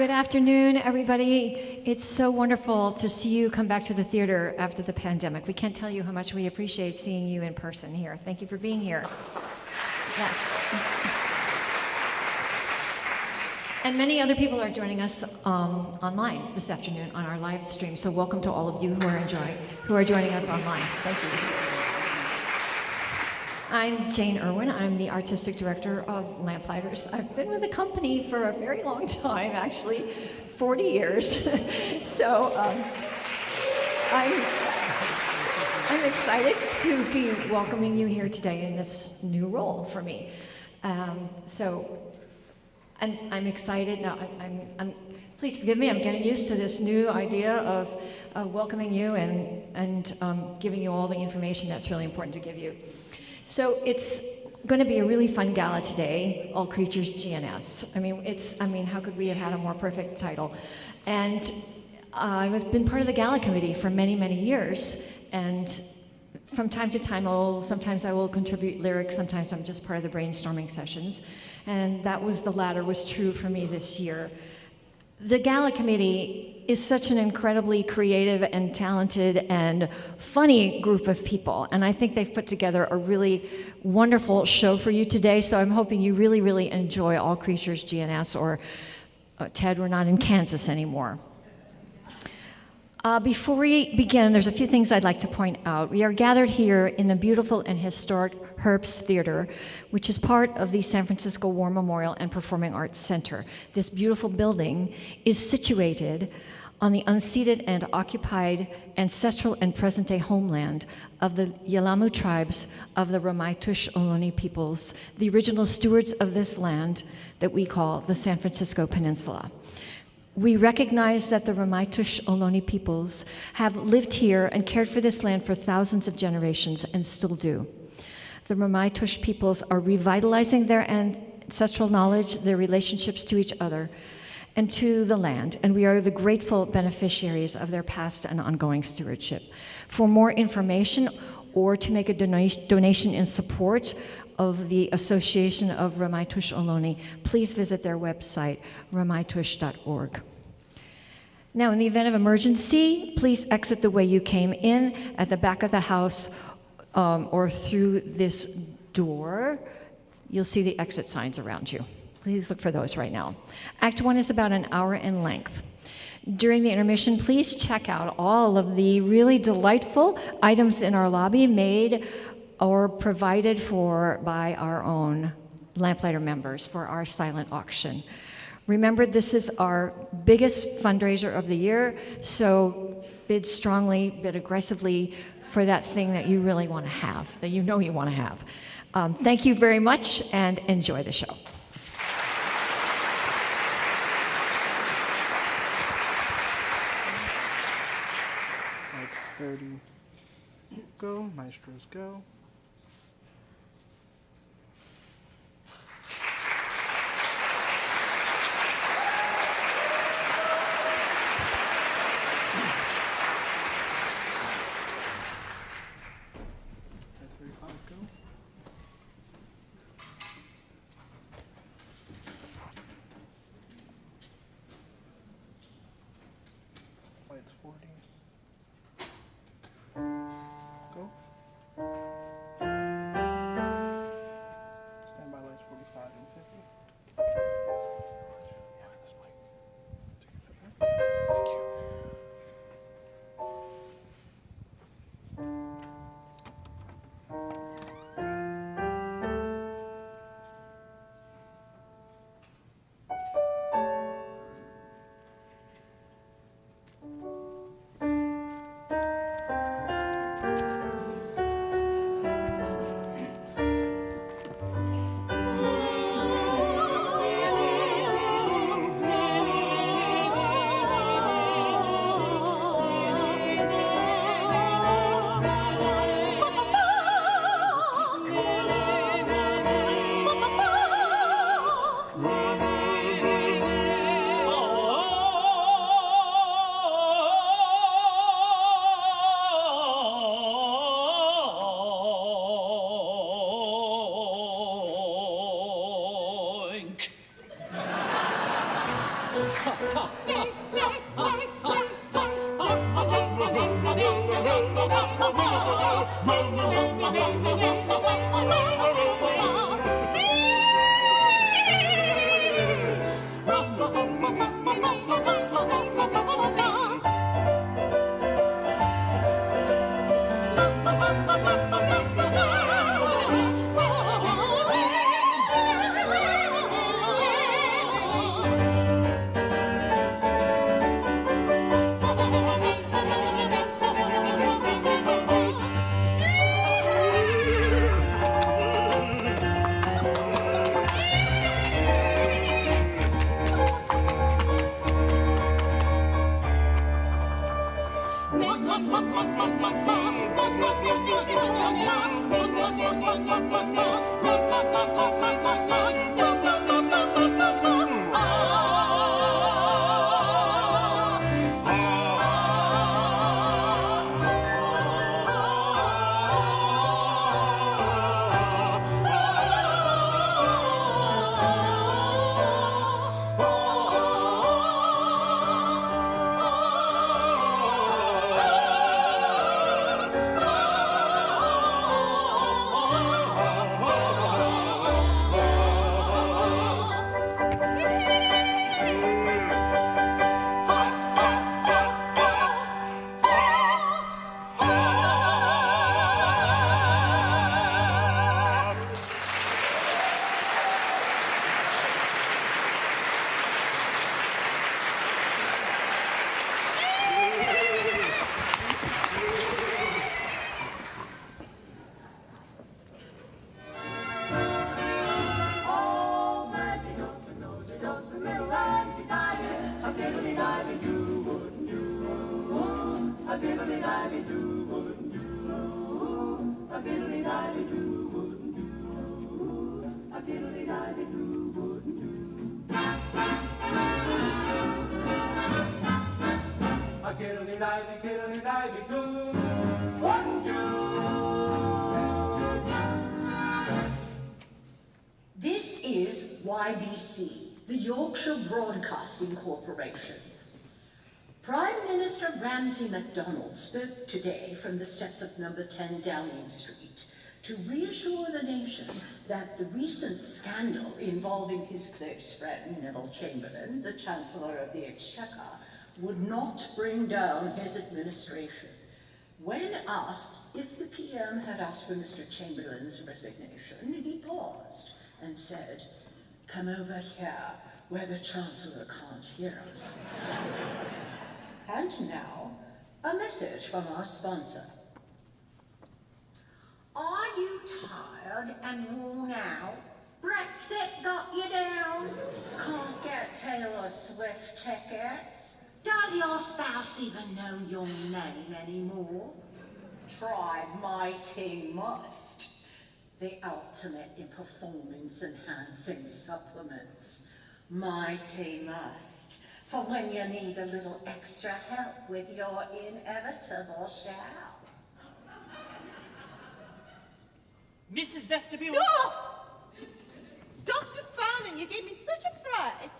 Good afternoon, everybody. It's so wonderful to see you come back to the theater after the pandemic. We can't tell you how much we appreciate seeing you in person here. Thank you for being here. Yes. And many other people are joining us online this afternoon on our live stream. So welcome to all of you who are joining us online. Thank you. I'm Jane Irwin. I'm the artistic director of Lamplighters. I've been with the company for a very long time, actually, 40 years. So I'm excited to be welcoming you here today in this new role for me. And I'm excited. Now, please forgive me. I'm getting used to this new idea of welcoming you and giving you all the information that's really important to give you. So it's going to be a really fun gala today, All Creatures GNS. I mean, how could we have had a more perfect title? And I've been part of the gala committee for many, many years, and from time to time, sometimes I will contribute lyrics, sometimes I'm just part of the brainstorming sessions, and the latter was true for me this year. The gala committee is such an incredibly creative and talented and funny group of people, and I think they've put together a really wonderful show for you today, so I'm hoping you really, really enjoy All Creatures GNS, or Ted, we're not in Kansas anymore. Before we begin, there's a few things I'd like to point out. We are gathered here in the beautiful and historic Herbst Theater, which is part of the San Francisco War Memorial and Performing Arts Center. This beautiful building is situated on the unceded and occupied ancestral and present-day homeland of the Yelamu tribes of the Ramaytush Ohlone peoples, the original stewards of this land that we call the San Francisco Peninsula. We recognize that the Ramaytush Ohlone peoples have lived here and cared for this land for thousands of generations and still do. The Ramaytush peoples are revitalizing their ancestral knowledge, their relationships to each other, and to the land, and we are the grateful beneficiaries of their past and ongoing stewardship. For more information or to make a donation in support of the Association of Ramaytush Ohlone, please visit their website, ramaytush.org. Now, in the event of emergency, please exit the way you came in, at the back of the house, or through this door. You'll see the exit signs around you. Please look for those right now. Act 1 is about an hour in length. During the intermission, please check out all of the really delightful items in our lobby made or provided for by our own Lamplighter members for our silent auction. Remember, this is our biggest fundraiser of the year, so bid strongly, bid aggressively for that thing that you really want to have, that you know you want to have. Thank you very much, and enjoy the show. Lights 30, go, maestros go. Lights 35, go. Lights 40. Go. Stand by lights 45 and 50. Yeah, this mic. Take it back. Thank you. This is YBC, the Yorkshire Broadcasting Corporation. Prime Minister Ramsay MacDonald spoke today from the steps of number 10 Downing Street to reassure the nation that the recent scandal involving his close friend Neville Chamberlain, the Chancellor of the Exchequer, would not bring down his administration. When asked if the PM had asked for Mr. Chamberlain's resignation, he paused and said, "Come over here where the Chancellor can't hear us." And now, a message from our sponsor. Are you tired and worn out? Brexit got you down? Can't get Taylor Swift tickets? Does your spouse even know your name anymore? Try Mighty Must, the ultimate in performance-enhancing supplements. Mighty Must, for when you need a little extra help with your inevitable shout. Mrs. Vestibule. Oh! Dr. Fanning, you gave me such a fright.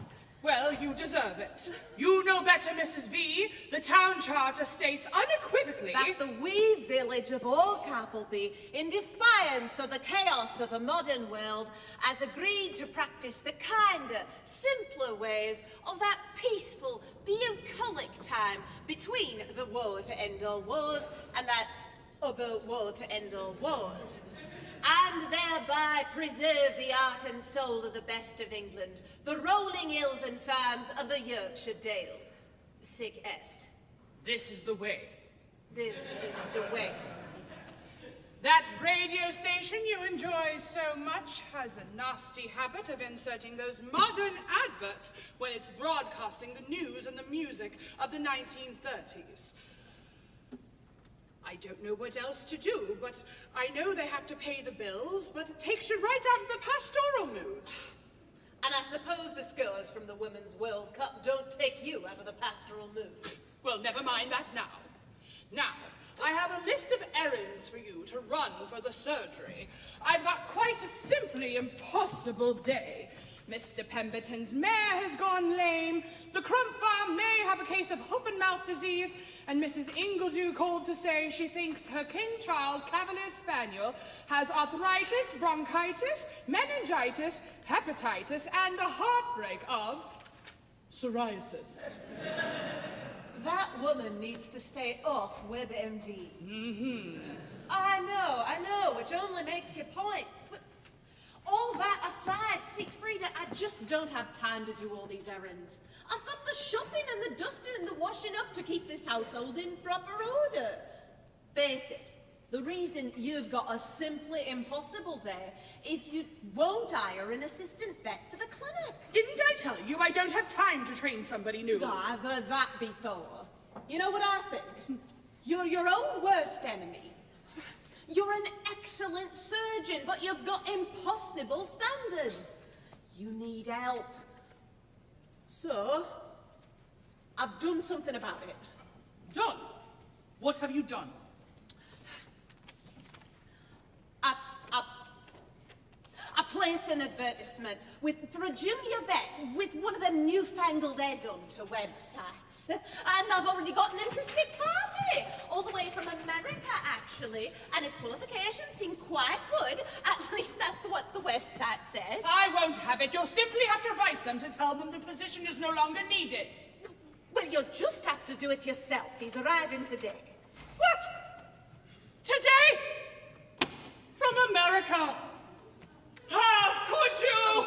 Well, you deserve it. You know better, Mrs. V. The town charter states unequivocally That the wee village of Old Appleby, in defiance of the chaos of the modern world, has agreed to practice the kinder, simpler ways of that peaceful, bucolic time between the war to end all wars and that other war to end all wars, and thereby preserve the art and soul of the best of England, the rolling hills and farms of the Yorkshire Dales. Sic est. this is the way. This is the way. That radio station you enjoy so much has a nasty habit of inserting those modern adverts when it's broadcasting the news and the music of the 1930s. I don't know what else to do, but I know they have to pay the bills, but it takes you right out of the pastoral mood. And I suppose the scores from the Women's World Cup don't take you out of the pastoral mood. Well, never mind that now. Now, I have a list of errands for you to run for the surgery. I've got quite a simply impossible day. Mr. Pemberton's mare has gone lame, the Crump farm may have a case of hoof and mouth disease, and Mrs. Ingledew called to say she thinks her King Charles Cavalier Spaniel has arthritis, bronchitis, meningitis, hepatitis, and the heartbreak of psoriasis. That woman needs to stay off WebMD. I know, which only makes your point. But all that aside, Siegfrieda, I just don't have time to do all these errands. I've got the shopping and the dusting and the washing up to keep this household in proper order. Face it, the reason you've got a simply impossible day is you won't hire an assistant vet for the clinic. Didn't I tell you I don't have time to train somebody new? I've heard that before. You know what I think? You're your own worst enemy. You're an excellent surgeon, but you've got impossible standards. You need help. So, I've done something about it. Done? What have you done? I placed an advertisement for a junior vet with one of them newfangled headhunter websites. And I've already got an interested party, all the way from America, actually. And his qualifications seem quite good. At least that's what the website says. I won't have it. You'll simply have to write them to tell them the position is no longer needed. Well, you'll just have to do it yourself. He's arriving today. What? Today? From America? How could you?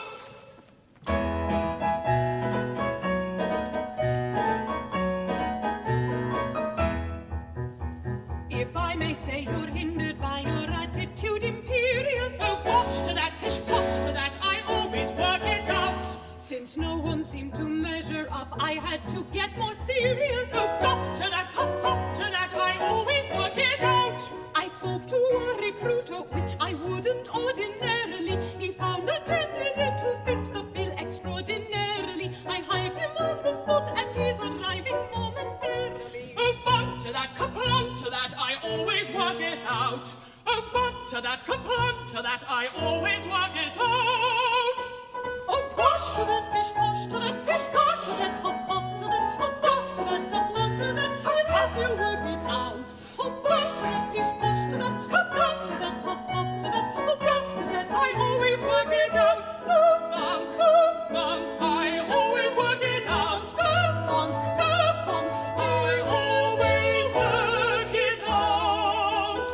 If I may say, you're hindered by your attitude imperious. Oh, bosh to that, pish posh to that, I always work it out. Since no one seemed to measure up, I had to get more serious. Oh, puff to that, puff to that, I always work it out. I spoke to a recruiter, which I wouldn't ordinarily. He found a candidate who fit the bill extraordinarily. I hired him on the spot, and he's arriving momentarily. Oh, bump to that, kaplunk to that, I always work it out. Oh, bump to that, kaplunk to that, I always work it out. Oh, posh to that, pish posh to that, pish posh to that, pop pop to that, oh, puff to that, kaplunk to that, I'll have you work it out. Oh, posh to that, pish posh to that, puff to that, pop pop to that, oh, puff to that, I always work it out. Goof funk, I always work it out. Goof funk, I always work it out.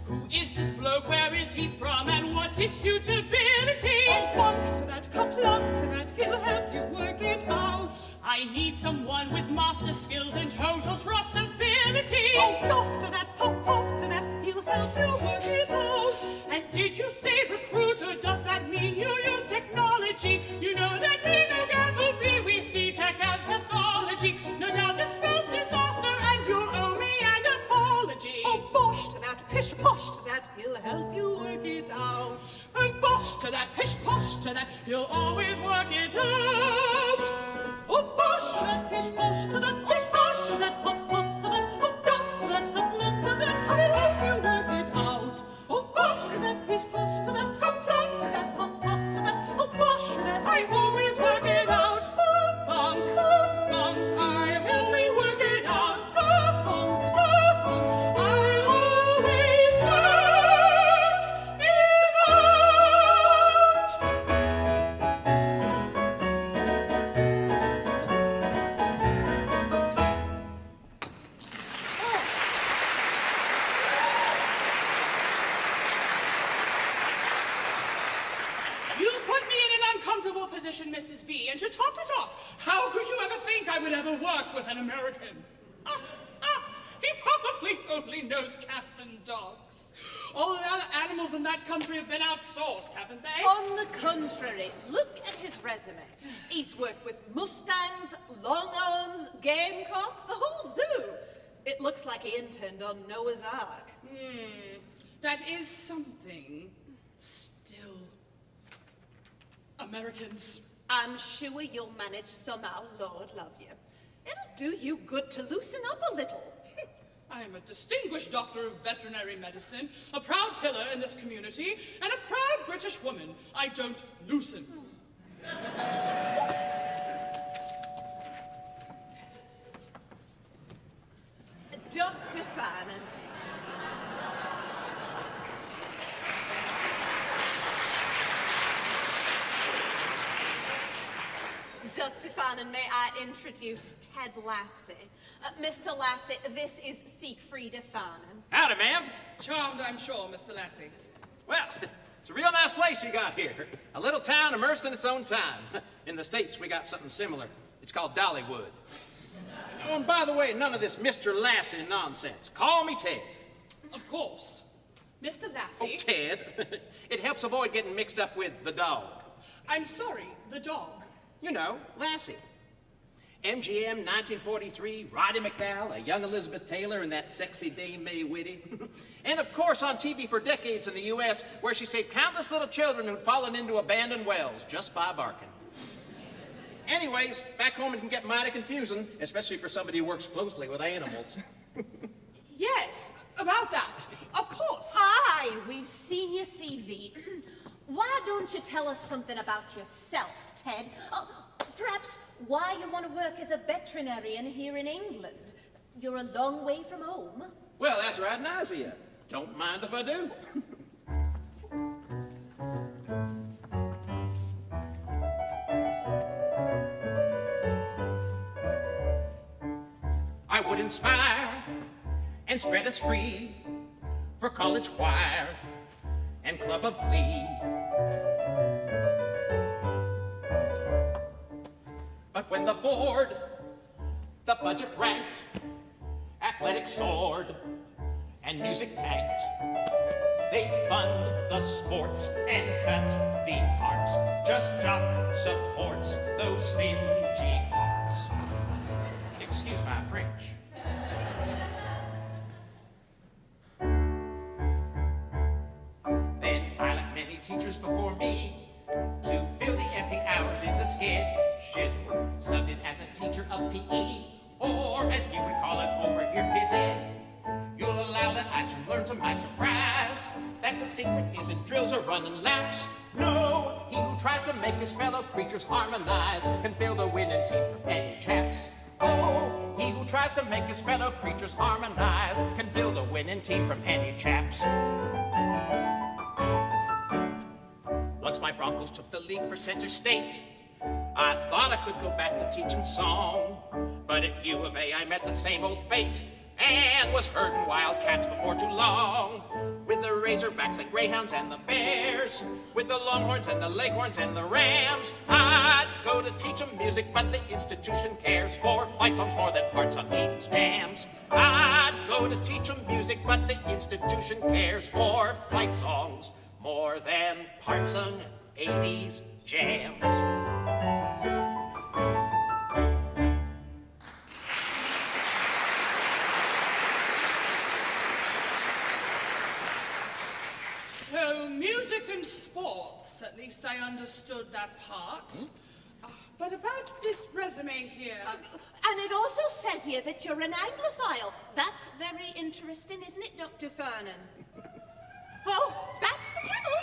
Who is this bloke? Where is he from? And what's his suitability? oh, bonk to that, kaplunk to that, he'll help you work it out. I need someone with master skills and total trustability. Oh, puff to that, puff to that, he'll help you work it out. And did you say recruiter? Does that mean you use technology? You know that in Ogambleby we see tech as pathology. No doubt this spells disaster and you'll owe me an apology. Oh, bosh to that, pish posh to that, he'll help you work it out. Oh, bosh to that, pish posh to that, he'll always work it out. Oh, bosh to that, pish posh to that, pish posh to that, pop pop to that, oh, puff to that, kaplunk to that, I'll help you work it out. Oh, bosh to that, pish posh to that, kaplunk to that, pop pop to that, oh, bosh to that, I always work it out. Bunk, I always work it out. Bunk, I always work it You put me in an uncomfortable position, Mrs. V, and to top it off, how could you ever think I would ever work with an American? He probably only knows cats and dogs. All the other animals in that country have been outsourced, haven't they? On the contrary, look at his resume. He's worked with mustangs, longhorns, gamecocks, the whole zoo. It looks like he interned on Noah's Ark. That is something. Still, Americans. I'm sure you'll manage somehow, Lord love you. It'll do you good to loosen up a little. I am a distinguished doctor of veterinary medicine, a proud pillar in this community, and a proud British woman. I don't loosen. Dr. Farnan. Dr. Farnan, may I introduce Ted Lassie? Mr. Lassie, this is Siegfrieda Farnan. Howdy, ma'am. Charmed, I'm sure, Mr. Lassie. Well, it's a real nice place you got here. A little town immersed in its own time. In the States, we got something similar. It's called Dollywood. Oh, and by the way, none of this Mr. Lassie nonsense. Call me Ted. Of course. Mr. Oh, Lassie, Ted. It helps avoid getting mixed up with the dog. I'm sorry, the dog. You know, Lassie. MGM 1943, Roddy McDowell, a young Elizabeth Taylor, and that sexy Dame Mae Whitty. And of course on TV for decades in the U.S., where she saved countless little children who'd fallen into abandoned wells just by barking. Anyways, back home it can get mighty confusing, especially for somebody who works closely with animals. Yes, about that. Of course. Aye, we've seen your CV. Why don't you tell us something about yourself, Ted? Perhaps why you want to work as a veterinarian here in England. You're a long way from home. Well, that's right nice of you. Don't mind if I do. I would inspire and spread a spree for college choir and club of glee. But when the board, the budget ranked, athletics soared, and music tanked, they'd fund the sports and cut the arts. Just jock supports those stingy farts. Excuse my French. Then I, like many teachers before me, to fill the empty hours in the schedule, subbed in as a teacher of PE, or as you would call it over here, phys ed. You'll allow that I should learn to my surprise that the secret isn't drills or running laps. No, he who tries to make his fellow creatures harmonize can build a winning team from any chaps. Oh, he who tries to make his fellow creatures harmonize can build a winning team from any chaps. Once my Broncos took the league for Center State, I thought I could go back to teaching song, but at U of A I met the same old fate and was herding Wildcats before too long. With the Razorbacks, the Greyhounds, and the Bears, with the Longhorns and the Leghorns and the Rams, I'd go to teach them music, but the institution cares for fight songs more than parts on 80s jams. I'd go to teach them music, but the institution cares for fight songs more than parts on 80s jams. So, music and sports, at least I understood that part. But about this resume here... And it also says here that you're an Anglophile. That's very interesting, isn't it, Dr. Farnan? Oh, that's the kennel.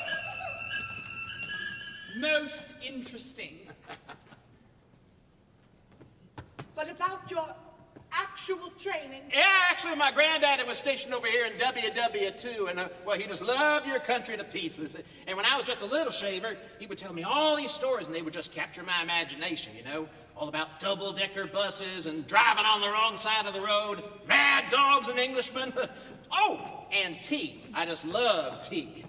Most interesting. But about your actual training... Yeah, actually, my granddaddy was stationed over here in WW2, and, well, he just loved your country to pieces. And when I was just a little shaver, he would tell me all these stories, and they would just capture my imagination, you know? All about double-decker buses and driving on the wrong side of the road, mad dogs and Englishmen. Oh, and tea. I just love tea.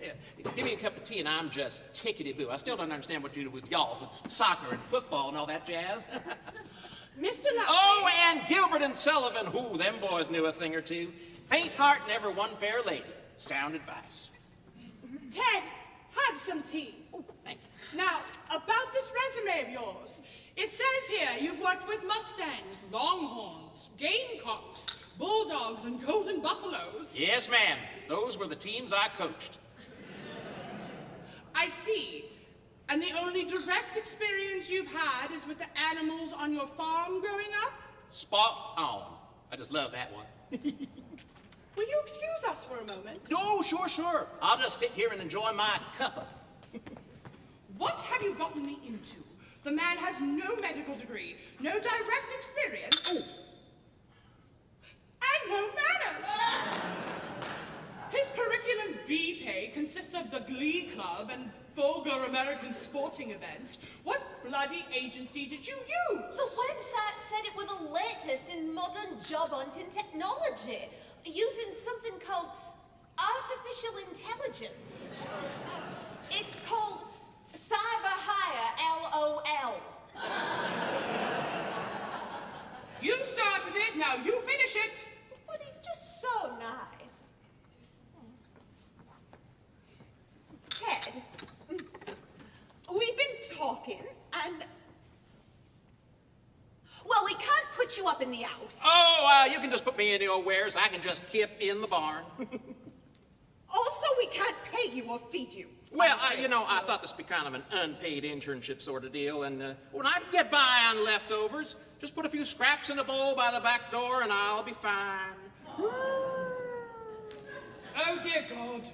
Yeah, give me a cup of tea, and I'm just tickety-boo. I still don't understand what you do with y'all, with soccer and football and all that jazz. Mr. Lassie... Oh, and Gilbert and Sullivan. Ooh, them boys knew a thing or two. Faint heart never won fair lady. Sound advice. Ted, have some tea. Oh, thank you. Now, about this resume of yours, it says here you've worked with Mustangs, Longhorns, Gamecocks, Bulldogs, and Golden Buffaloes. Yes, ma'am. Those were the teams I coached. I see. And the only direct experience you've had is with the animals on your farm growing up? Spot on. I just love that one. Will you excuse us for a moment? No, sure. I'll just sit here and enjoy my cuppa. What have you gotten me into? The man has no medical degree, no direct experience, and no manners. His curriculum vitae consists of the Glee Club and vulgar American sporting events. What bloody agency did you use? The website said it was the latest in modern job hunting technology, using something called artificial intelligence. It's called Cyber Hire, LOL. You started it, now you finish it. But he's just so nice. Ted, we've been talking, and... well, we can't put you up in the house. Oh, you can just put me in your wares. I can just keep in the barn. Also, we can't pay you or feed you. Well, I thought this would be kind of an unpaid internship sort of deal, and when I can get by on leftovers, just put a few scraps in a bowl by the back door, and I'll be fine. Oh, dear God.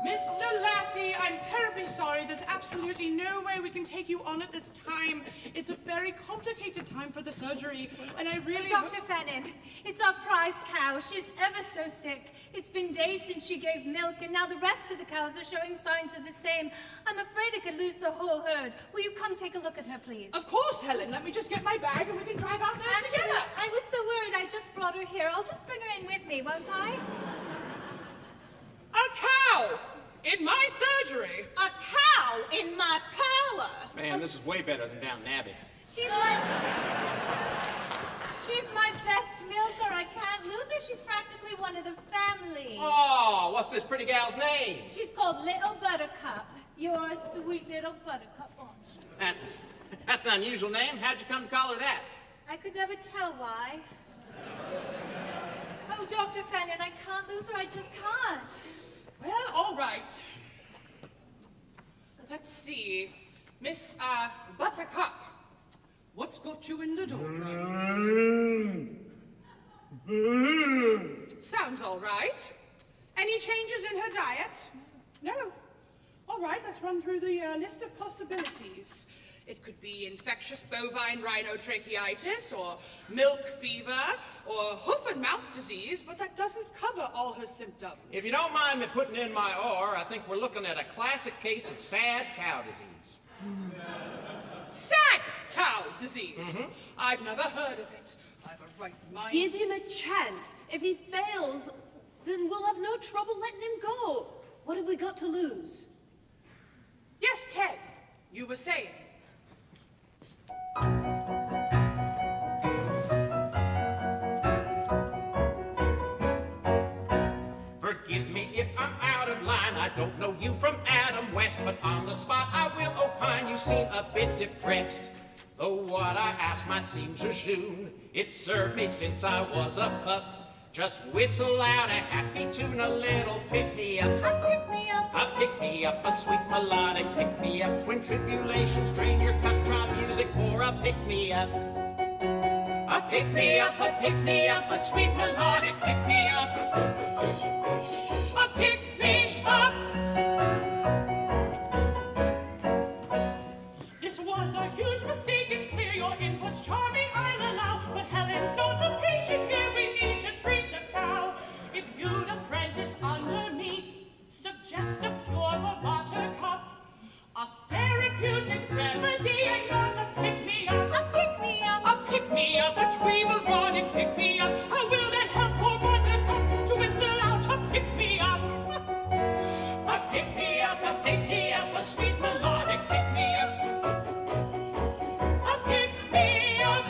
Mr. Lassie, I'm terribly sorry. There's absolutely no way we can take you on at this time. It's a very complicated time for the surgery, and I really... Dr. Fennin, it's our prize cow. She's ever so sick. It's been days since she gave milk, and now the rest of the cows are showing signs of the same. I'm afraid I could lose the whole herd. Will you come take a look at her, please? Of course, Helen. Let me just get my bag, and we can drive out there Actually, together. I was so worried I just brought her here. I'll just bring her in with me, won't I? A cow in my surgery. A cow in my parlor. Man, this is way better than Downton Abbey. She's my best milker. I can't lose her. She's practically one of the family. Oh, what's this pretty gal's name? She's called Little Buttercup. You're a sweet little buttercup, aren't you? That's an unusual name. How'd you come to call her that? I could never tell why. Oh, Dr. Fennin, I can't lose her. I just can't. Well, all right. Let's see. Miss, Buttercup. What's got you in the doldrums? Sounds all right. Any changes in her diet? No. All right, let's run through the list of possibilities. It could be infectious bovine rhinotracheitis, or milk fever, or hoof and mouth disease, but that doesn't cover all her symptoms. If you don't mind me putting in my oar, I think we're looking at a classic case of sad cow disease. Sad cow disease. I've never heard of it. I've a right mind. Give him a chance. If he fails, then we'll have no trouble letting him go. What have we got to lose? Yes, Ted, you were saying. Forgive me if I'm out of line. I don't know you from Adam West, but on the spot I will opine you seem a bit depressed. Though what I ask might seem jejune, it served me since I was a pup. Just whistle out a happy tune, a little pick-me-up. A pick-me-up. A pick-me-up, a sweet melodic pick-me-up. When tribulations drain your cup, draw music for a pick-me-up. A pick-me-up, a pick-me-up, a sweet melodic pick-me-up. A pick-me-up. This was a huge mistake. It's clear your input's charming, I'll allow. But Helen's not the patient here. We need to treat the cow. If you'd apprentice under me, suggest a cure for Buttercup. A therapeutic remedy and not a pick-me-up. A pick-me-up. A pick-me-up, a tweeble-ronic pick-me-up. How will that help poor Buttercup to whistle out a pick-me-up? A pick-me-up, a sweet melodic pick-me-up. A pick-me-up.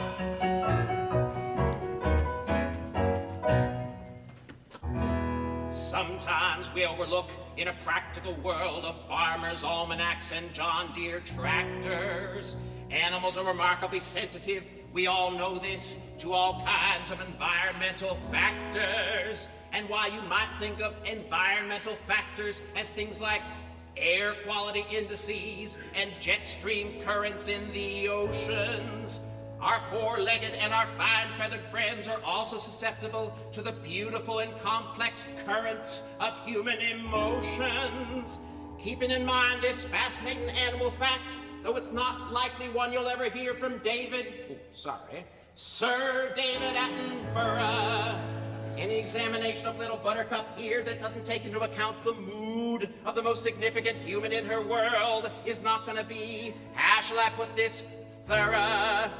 Sometimes we overlook in a practical world of farmers' almanacs and John Deere tractors. Animals are remarkably sensitive, we all know this, to all kinds of environmental factors. And while you might think of environmental factors as things like air quality indices and jet stream currents in the oceans, Our four-legged and our fine-feathered friends are also susceptible to the beautiful and complex currents of human emotions. Keeping in mind this fascinating animal fact, though it's not likely one you'll ever hear from Sir David Attenborough. Any examination of little Buttercup here that doesn't take into account the mood of the most significant human in her world is not going to be, how shall I put this, thorough.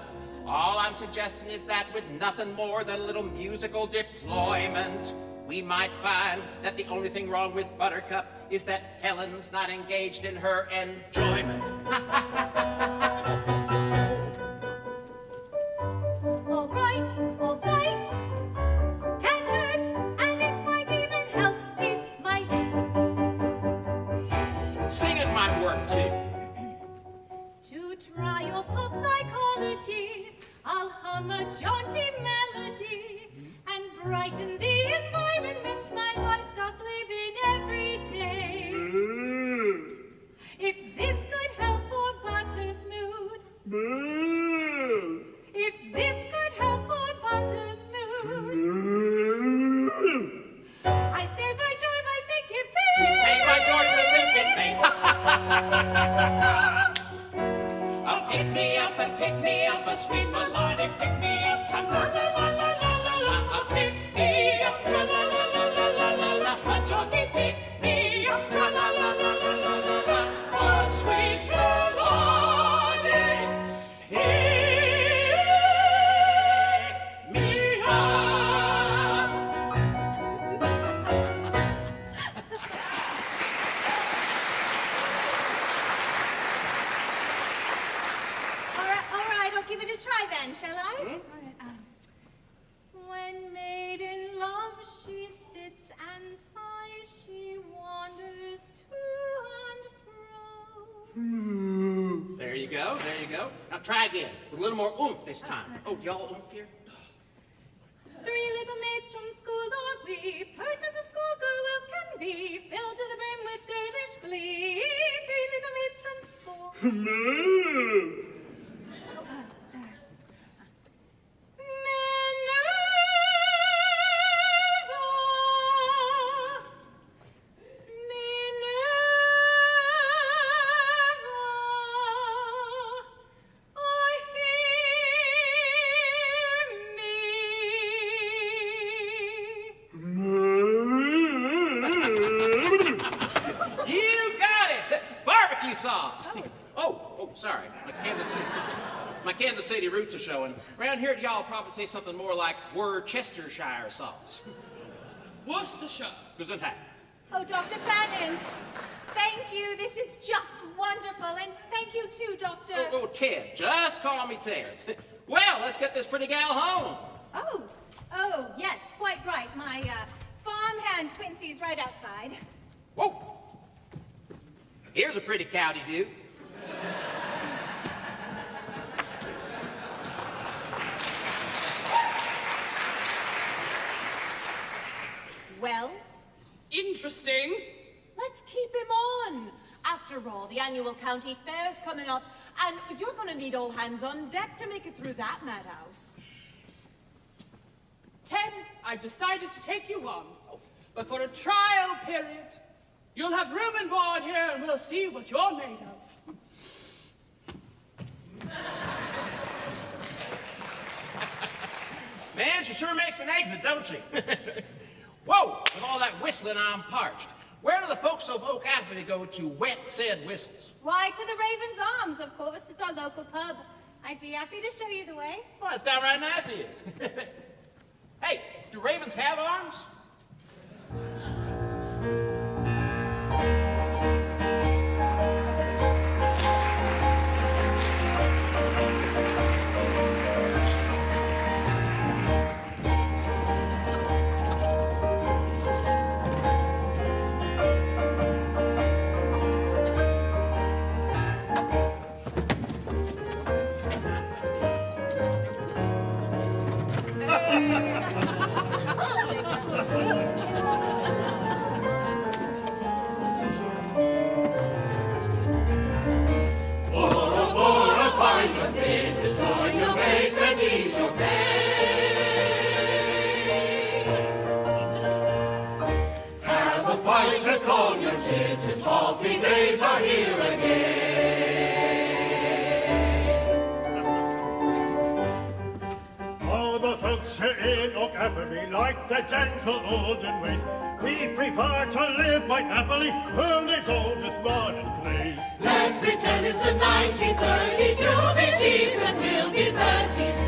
All I'm suggesting is that with nothing more than a little musical deployment, we might find that the only thing wrong with Buttercup is that Helen's not engaged in her enjoyment. All right, all right. Can't hurt, and it might even help. It might. Singing might work too. To try your pop psychology, I'll hum a jaunty melody and brighten the environment my livestock live in every day. If this could help poor Butter's mood. If this could help poor Butter's mood. I say by George, I think it may. We say by George, we think it may. Pick me up, a sweet melodic pick me up, tra la la la la la la la. Pick me up, tra la la la la la la la. A jaunty pick me up, tra la la la la la la la. A sweet melodic pick me up. All right, I'll give it a try then, shall I? All right, when made in love, she sits and sighs, she wanders to and fro. There you go, there you go. Now try again, with a little more oomph this time. Oh, do y'all oomph here? 3 little maids from school are we, pert as a schoolgirl well can be, filled to the brim with girlish glee. 3 little maids from school. Sauce. Oh, sorry. My Kansas City roots are showing. Around here, y'all probably say something more like Worcestershire sauce. Worcestershire. Gesundheit. Oh, Dr. Fannin, thank you. This is just wonderful. And thank you too, Doctor. Oh, Ted. Just call me Ted. Well, let's get this pretty gal home. Oh, yes, quite right. My farmhand Quincy's right outside. Whoa. Here's a pretty cow-de-doo. Well, Interesting. let's keep him on. After all, the annual county fair's coming up, and you're gonna need all hands on deck to make it through that madhouse. Ted, I've decided to take you on. But for a trial period, you'll have room and board here, and we'll see what you're made of. Man, she sure makes an exit, don't she? Whoa, with all that whistling, I'm parched. Where do the folks of Oak Avenue go to wet said whistles? Why, to the Raven's Arms, of course. It's our local pub. I'd be happy to show you the way. Well, that's downright nice of you. Hey, do ravens have arms? happy days are here again. All the folks here in Oak Appleby like the gentle olden ways. We prefer to live quite happily, world's oldest modern craze. Let's pretend it's the 1930s. You'll be Jeeves and we'll be Berties.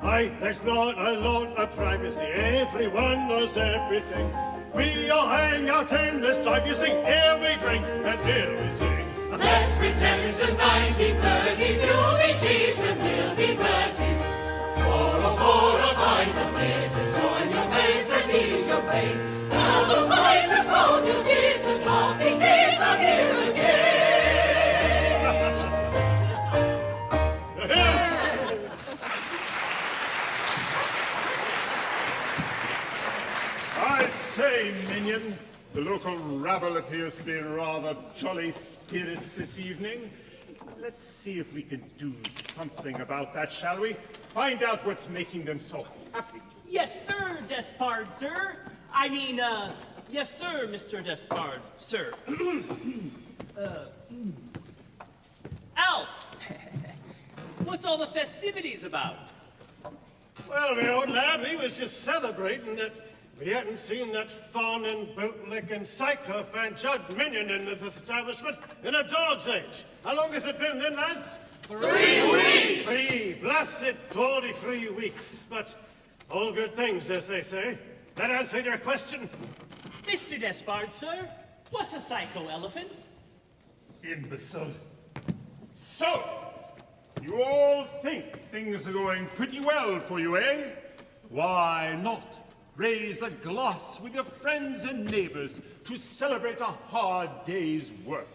Aye, there's not a lot of privacy. Everyone knows everything. We all hang out in this drive, you see. Here we drink and here we sing. Let's pretend it's the 1930s. You'll be Jeeves and we'll be Berties. Pour a pint of glitters. Join your mates and ease your pain. Have a pint of cold new jitters. Happy days are here again. I say, minion, the local rabble appears to be in rather jolly spirits this evening. Let's see if we can do something about that, shall we? Find out what's making them so happy. Yes, sir, Despard, sir. Yes, sir, Mr. Despard, sir. Alf! What's all the festivities about? Well, my old lad, we was just celebrating that we hadn't seen that fawning, bootlicking, sycophant Judd Minion in this establishment in a dog's age. How long has it been then, lads? 3 weeks! 3 blessed 23 weeks. But all good things, as they say. That answer your question? Mr. Despard, sir, what's a psycho-elephant? Imbecile. So, you all think things are going pretty well for you, eh? Why not raise a glass with your friends and neighbors to celebrate a hard day's work?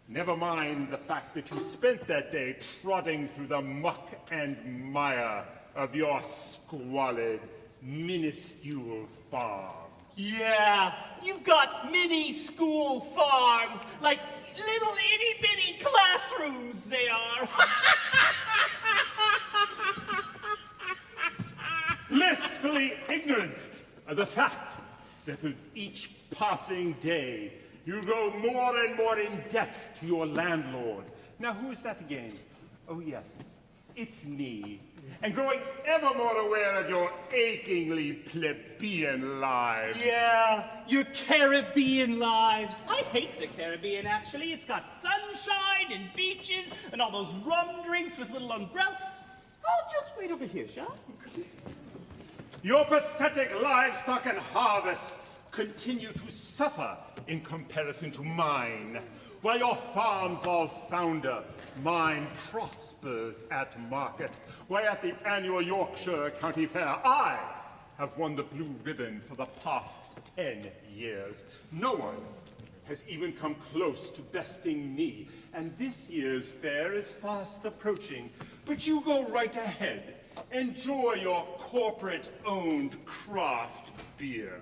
Never mind the fact that you spent that day trotting through the muck and mire of your squalid, minuscule farm. Yeah, you've got mini school farms, like little itty-bitty classrooms they are. Blissfully ignorant of the fact that with each passing day, you grow more and more in debt to your landlord. Now, who's that again? Oh, yes, it's me. And growing ever more aware of your achingly plebeian lives. Yeah, your Caribbean lives. I hate the Caribbean, actually. It's got sunshine and beaches and all those rum drinks with little umbrellas. I'll just wait over here, shall I? Your pathetic livestock and harvests continue to suffer in comparison to mine. While your farms all founder, mine prospers at market. Why, at the annual Yorkshire County Fair, I have won the blue ribbon for the past 10 years. No one has even come close to besting me, and this year's fair is fast approaching. But you go right ahead. Enjoy your corporate-owned craft beer.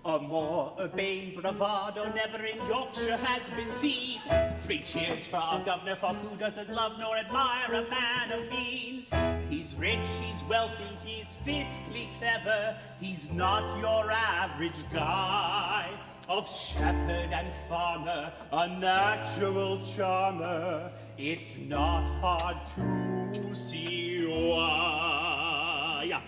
A more urbane bravado never in Yorkshire has been seen. 3 cheers for our governor, for who doesn't love nor admire a man of means? He's rich, he's wealthy, he's fiscally clever. He's not your average guy. Of shepherd and farmer, a natural charmer. It's not hard to see why.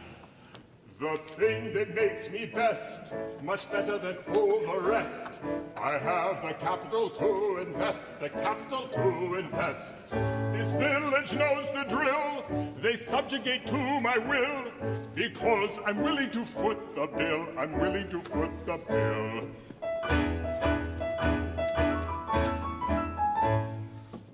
The thing that makes me best, much better than all the rest, I have the capital to invest, the capital to invest. This village knows the drill, they subjugate to my will, because I'm willing to foot the bill, I'm willing to foot the bill.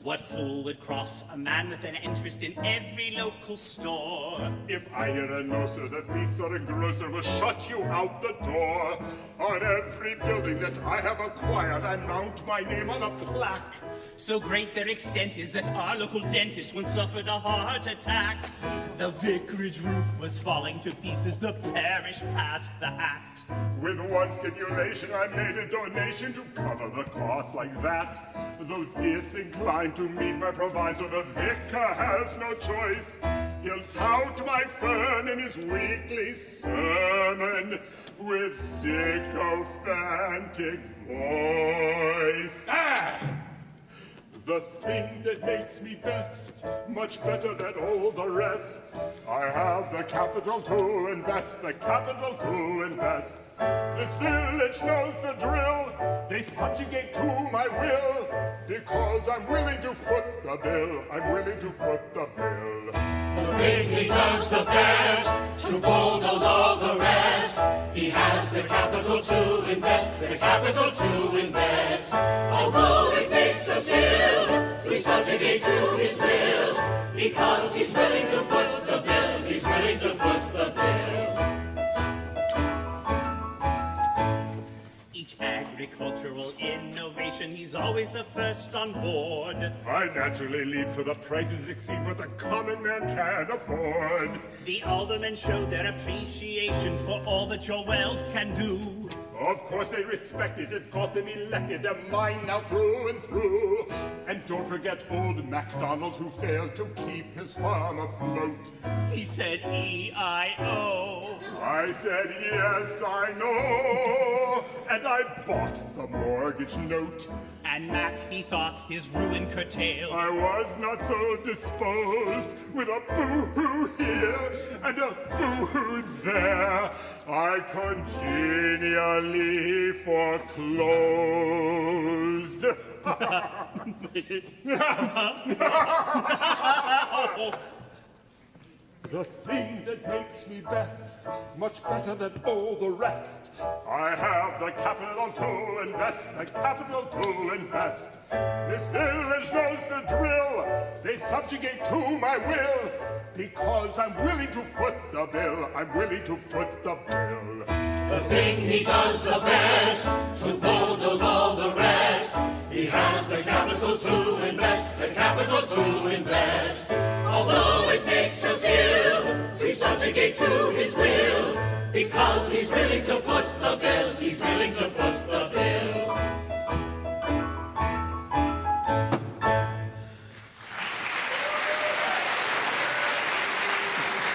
What fool would cross a man with an interest in every local store? If I hear a no, sir, the feed store and grocer will shut you out the door. On every building that I have acquired, I mount my name on a plaque. So great their extent is that our local dentist once suffered a heart attack. The vicarage roof was falling to pieces, the parish passed the act. With one stipulation, I made a donation to cover the cost like that. Though disinclined to meet my proviso, the vicar has no choice. He'll tout my fern in his weekly sermon with sycophantic voice. The thing that makes me best, much better than all the rest. I have the capital to invest, the capital to invest. This village knows the drill. They subjugate to my will, because I'm willing to foot the bill. I'm willing to foot the bill. The thing he does the best, to bulldoze all the rest. He has the capital to invest, the capital to invest. Although it makes us ill, we subjugate to his will, because he's willing to foot the bill, he's willing to foot the bill. Each agricultural innovation, he's always the first on board. I naturally lead, for the prices exceed what the common man can afford. The aldermen show their appreciation for all that your wealth can do. Of course they respect it, it got them elected, they're mine now through and through. And don't forget old MacDonald, who failed to keep his farm afloat. He said E-I-O. I said, yes, I know, and I bought the mortgage note. And Mac, he thought, his ruin curtailed. I was not so disposed, with a boo-hoo here and a boo-hoo there. I congenially foreclosed. The thing that makes me best, much better than all the rest. I have the capital to invest, the capital to invest. This village knows the drill. They subjugate to my will, because I'm willing to foot the bill. I'm willing to foot the bill. The thing he does the best, to bulldoze all the rest. He has the capital to invest, the capital to invest. Although it makes us ill, we subjugate to his will, because he's willing to foot the bill, he's willing to foot the bill.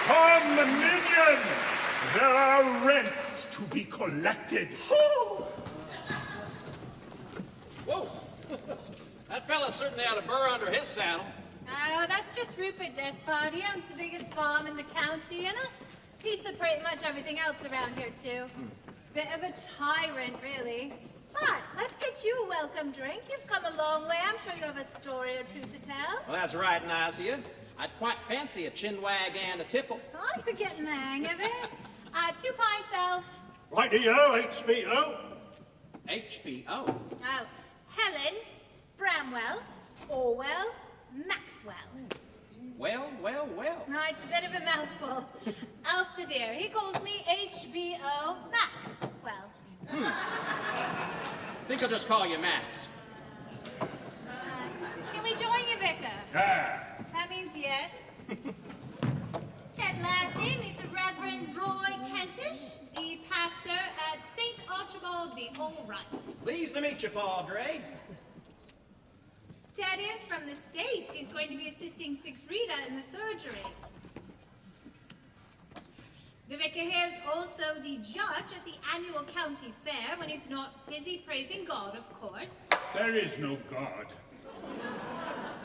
Come, minion! There are rents to be collected. Whoa! That fella certainly had a burr under his saddle. Oh, that's just Rupert Despard. He owns the biggest farm in the county and a piece of pretty much everything else around here, too. Bit of a tyrant, really. But let's get you a welcome drink. You've come a long way. I'm sure you have a story or two to tell. Well, that's right, nice of you. I'd quite fancy a chin wag and a tipple. Oh, you're getting the hang of it. 2 pints, Elf. Righty-o, HBO. HBO. Oh, Helen, Bramwell, Orwell, Maxwell. Well, well, well. No, it's a bit of a mouthful. Alf the dear. He calls me HBO Maxwell. Think I'll just call you Max. Can we join you, Vicar? That means yes. Ted Lassie, meet the Reverend Roy Kentish, the pastor at St. Archibald the All-Right. Pleased to meet you, Padre. Ted is from the States. He's going to be assisting Siegfrieda in the surgery. The vicar here is also the judge at the annual county fair when he's not busy praising God, of course. There is no God.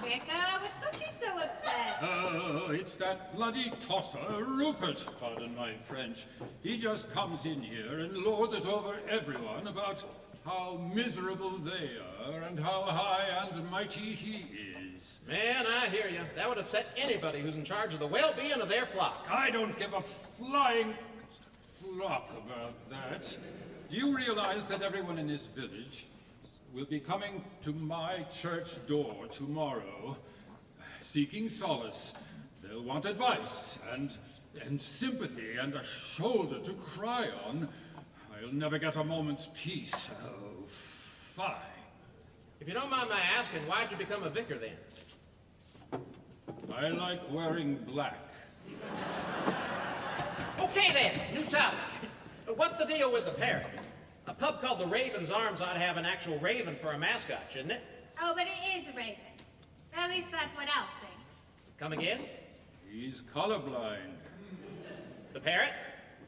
Vicar, what's got you so upset? It's that bloody tosser, Rupert, pardon my French. He just comes in here and lords it over everyone about how miserable they are and how high and mighty he is. Man, I hear you. That would upset anybody who's in charge of the well-being of their flock. I don't give a flying flock about that. Do you realize that everyone in this village will be coming to my church door tomorrow, seeking solace? They'll want advice and sympathy and a shoulder to cry on. I'll never get a moment's peace. Oh, fie. If you don't mind my asking, why'd you become a vicar then? I like wearing black. Okay then, new topic. What's the deal with the parrot? A pub called the Raven's Arms ought to have an actual raven for a mascot, shouldn't it? Oh, but it is a raven. At least that's what Alf thinks. Come again? He's colorblind. The parrot?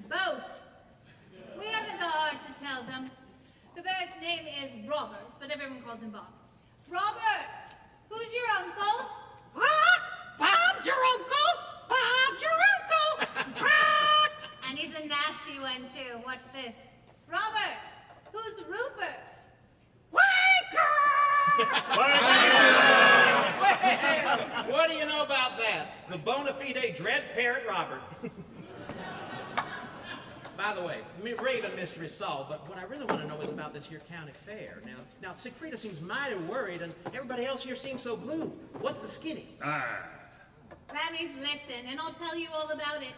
Both. We haven't the heart to tell them. The bird's name is Robert, but everyone calls him Bob. Robert! Who's your uncle? Bob's your uncle! Bob's your uncle! And he's a nasty one, too. Watch this. Robert! Who's Rupert? What do you know about that? The bona fide dread parrot Robert. By the way, Raven mystery solved, but what I really want to know is about this here county fair. Now, Siegfrieda seems mighty worried, and everybody else here seems so blue. What's the skinny? That means listen, and I'll tell you all about it.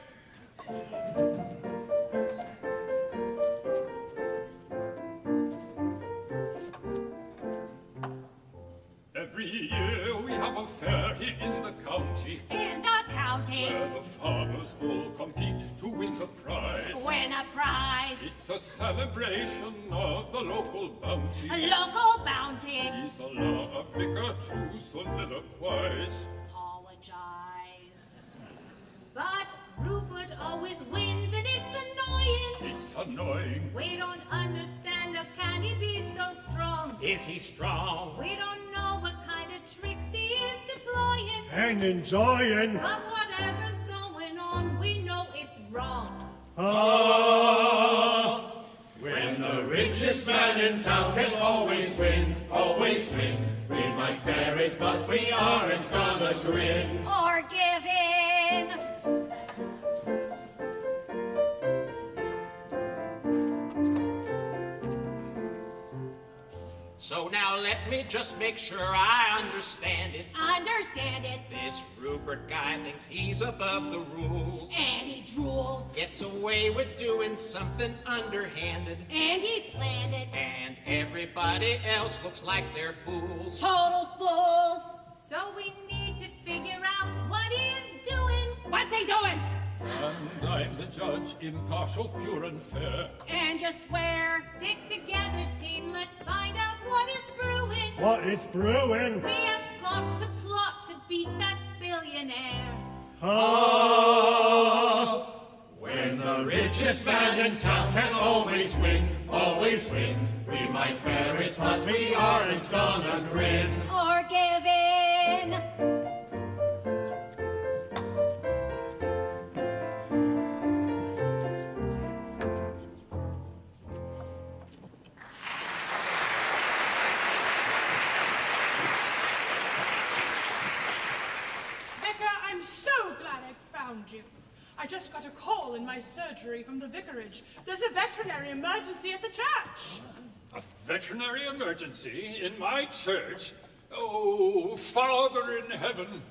Every year we have a fair here in the county, In the county, where the farmers all compete to win the prize. win a prize. It's a celebration of the local bounty. A local bounty. Please allow a vicar to soliloquize. Apologize. But Rupert always wins, and it's annoying. It's annoying. We don't understand how can he be so strong. Is he strong? We don't know what kind of tricks he is deploying. And enjoying. But whatever's going on, we know it's wrong. When the richest man in town can always win, we might bear it, but we aren't gonna grin. Or give in. So now let me just make sure I understand it. Understand it. This Rupert guy thinks he's above the rules. And he drools. Gets away with doing something underhanded. And he planned it. And everybody else looks like they're fools. Total fools. So we need to figure out what he is doing. What's he doing? And I'm the judge, impartial, pure and fair. And you swear. Stick together, team. Let's find out what is brewing. What is brewing? We have got to plot to beat that billionaire. When the richest man in town can always win, we might bear it, but we aren't gonna grin. Or give in. Vicar, I'm so glad I found you. I just got a call in my surgery from the vicarage. There's a veterinary emergency at the church. A veterinary emergency in my church? Oh, Father in heaven.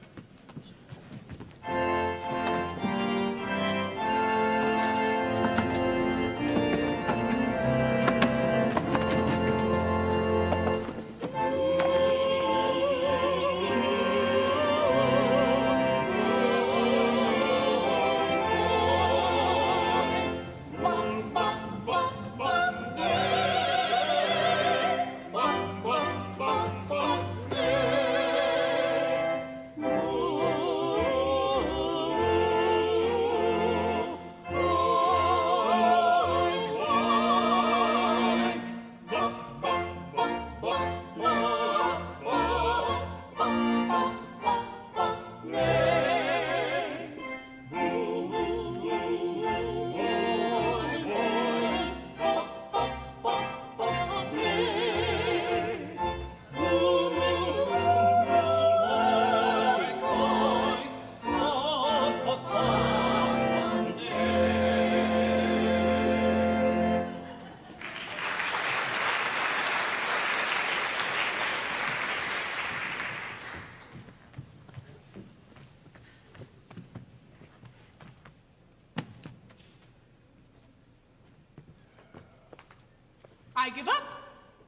I give up.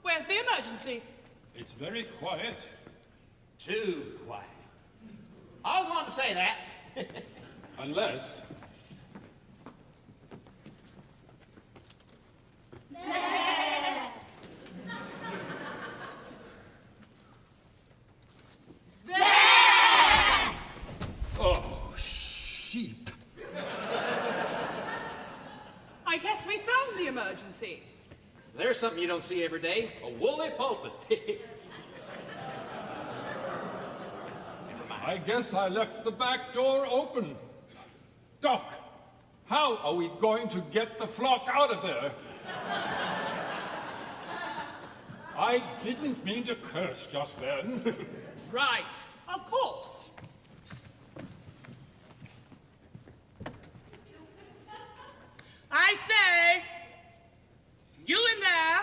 Where's the emergency? It's very quiet. Too quiet. I always wanted to say that. Unless... Oh, shh. I guess we found the emergency. There's something you don't see every day, a woolly pulpit. I guess I left the back door open. Doc, how are we going to get the flock out of there? I didn't mean to curse just then. Right, of course. I say, you in there,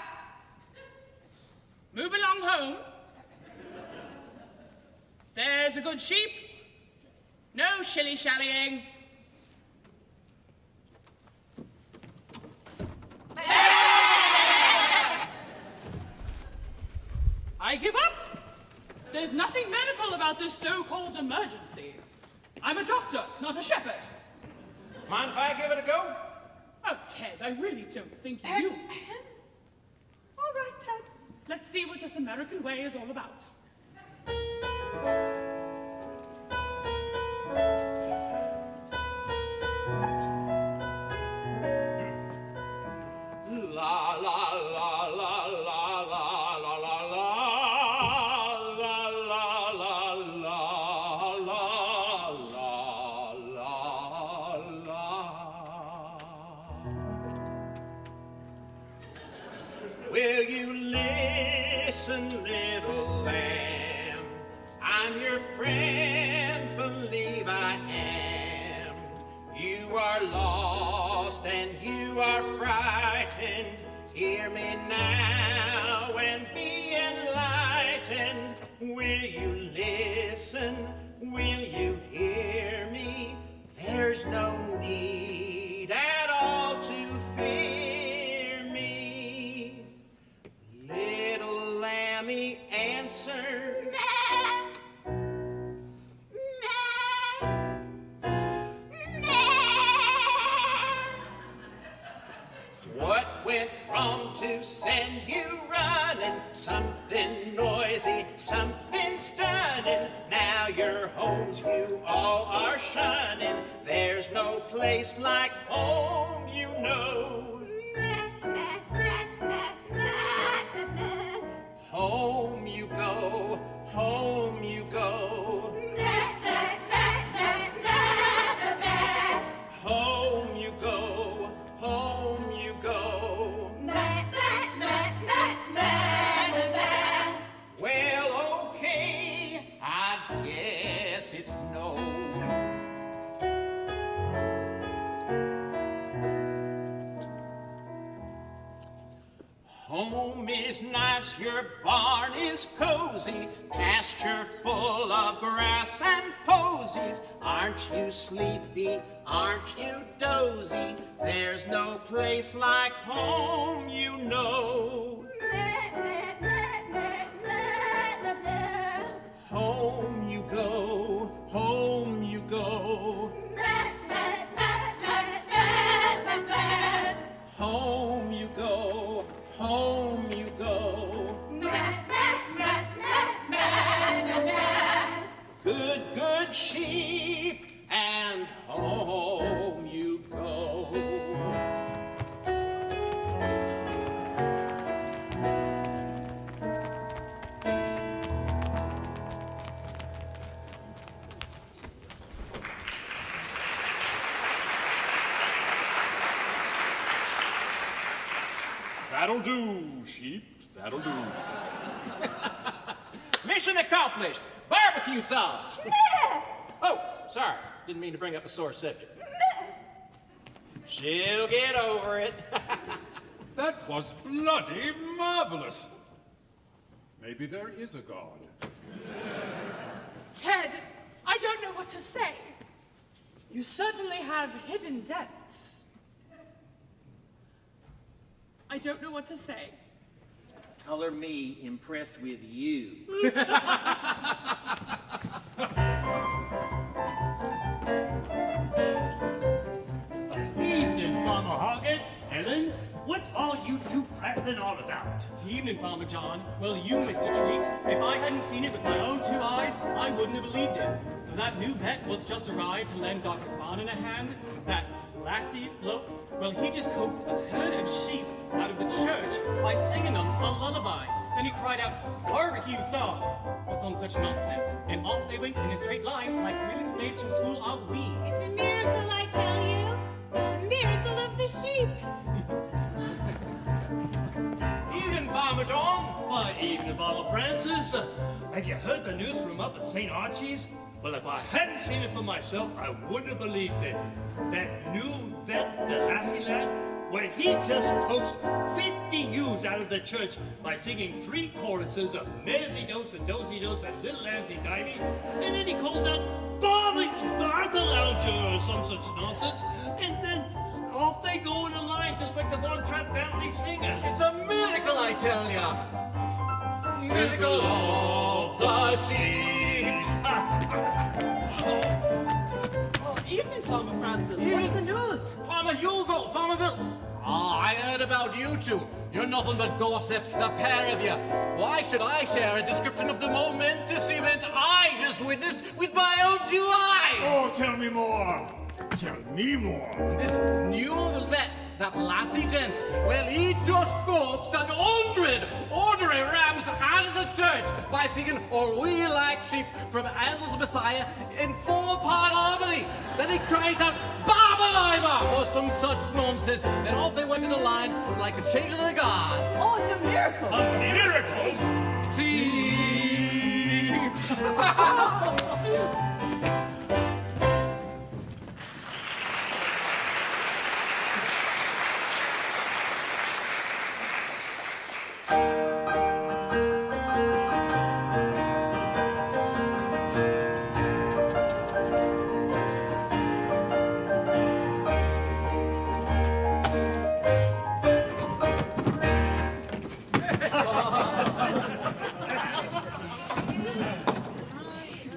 move along home. There's a good sheep. No shilly-shallying. I give up. There's nothing medical about this so-called emergency. I'm a doctor, not a shepherd. Mind if I give it a go? Oh, Ted, I really don't think you... All right, Ted. Let's see what this American way is all about. La la la la la la la la la la la la la la. Will you listen, little lamb? I'm your friend, believe I am. You are lost and you are frightened. Hear me now and be enlightened. Will you listen? Will you hear me? There's no need at all to fear me. Little lammy, answer. What went wrong to send you running? Something noisy, something stunning. Now your homes you all are shunning. There's no place like home, you know. Home you go, home you go. Home you go, home you go. Well, okay, I guess it's no. Home is nice, your barn is cozy, pasture full of grass and posies. Aren't you sleepy? Aren't you dozy? There's no place like home, you know. Home you go, home you go. Home you go, home you go. Good, good sheep, and home you go. That'll do, sheep. That'll do. Mission accomplished. Barbecue sauce. Oh, sorry. Didn't mean to bring up a sore subject. She'll get over it. That was bloody marvelous. Maybe there is a God. Ted, I don't know what to say. You certainly have hidden depths. I don't know what to say. Color me impressed with you. Evening, Farmer Hoggett. Helen, what are you two prattling all about? Evening, Farmer John. Well, you missed a treat. If I hadn't seen it with my own 2 eyes, I wouldn't have believed it. That new vet what's just arrived to lend Dr. Farnan a hand, that lassie bloke? Well, he just coaxed a herd of sheep out of the church by singing them a lullaby. Then he cried out, "Barbecue sauce!" or some such nonsense. And off they went in a straight line like three little maids from school are we. It's a miracle, I tell you. A miracle of the sheep. Evening, Farmer John. Why, evening, Farmer Francis. Have you heard the news from up at St. Archie's? Well, if I hadn't seen it for myself, I wouldn't have believed it. That new vet, the lassie lad, well, he just coaxed 50 ewes out of the church by singing 3 choruses of Mezzy-Dose and Dozy-Dose and Little Lambsy-Divey, and then he calls out Barker-Lounger or some such nonsense, and then off they go in a line just like the Von Trapp family singers. It's a miracle, I tell ya. Miracle of the sheep. Evening, Farmer Francis. What's the news? Farmer Hugo, Farmer Bill. I heard about you two. You're nothing but gossips, the pair of you. Why should I share a description of the momentous event I just witnessed with my own 2 eyes? Oh, tell me more. Tell me more. This new vet, that lassie gent, well, he just coaxed 100 ordinary rams out of the church by singing "All We Like Sheep" from Handel's Messiah in 4-part harmony. Then he cries out "Barbenheimer" or some such nonsense, and off they went in a line like a change of the guard. Oh, it's a miracle. A miracle? Sheep!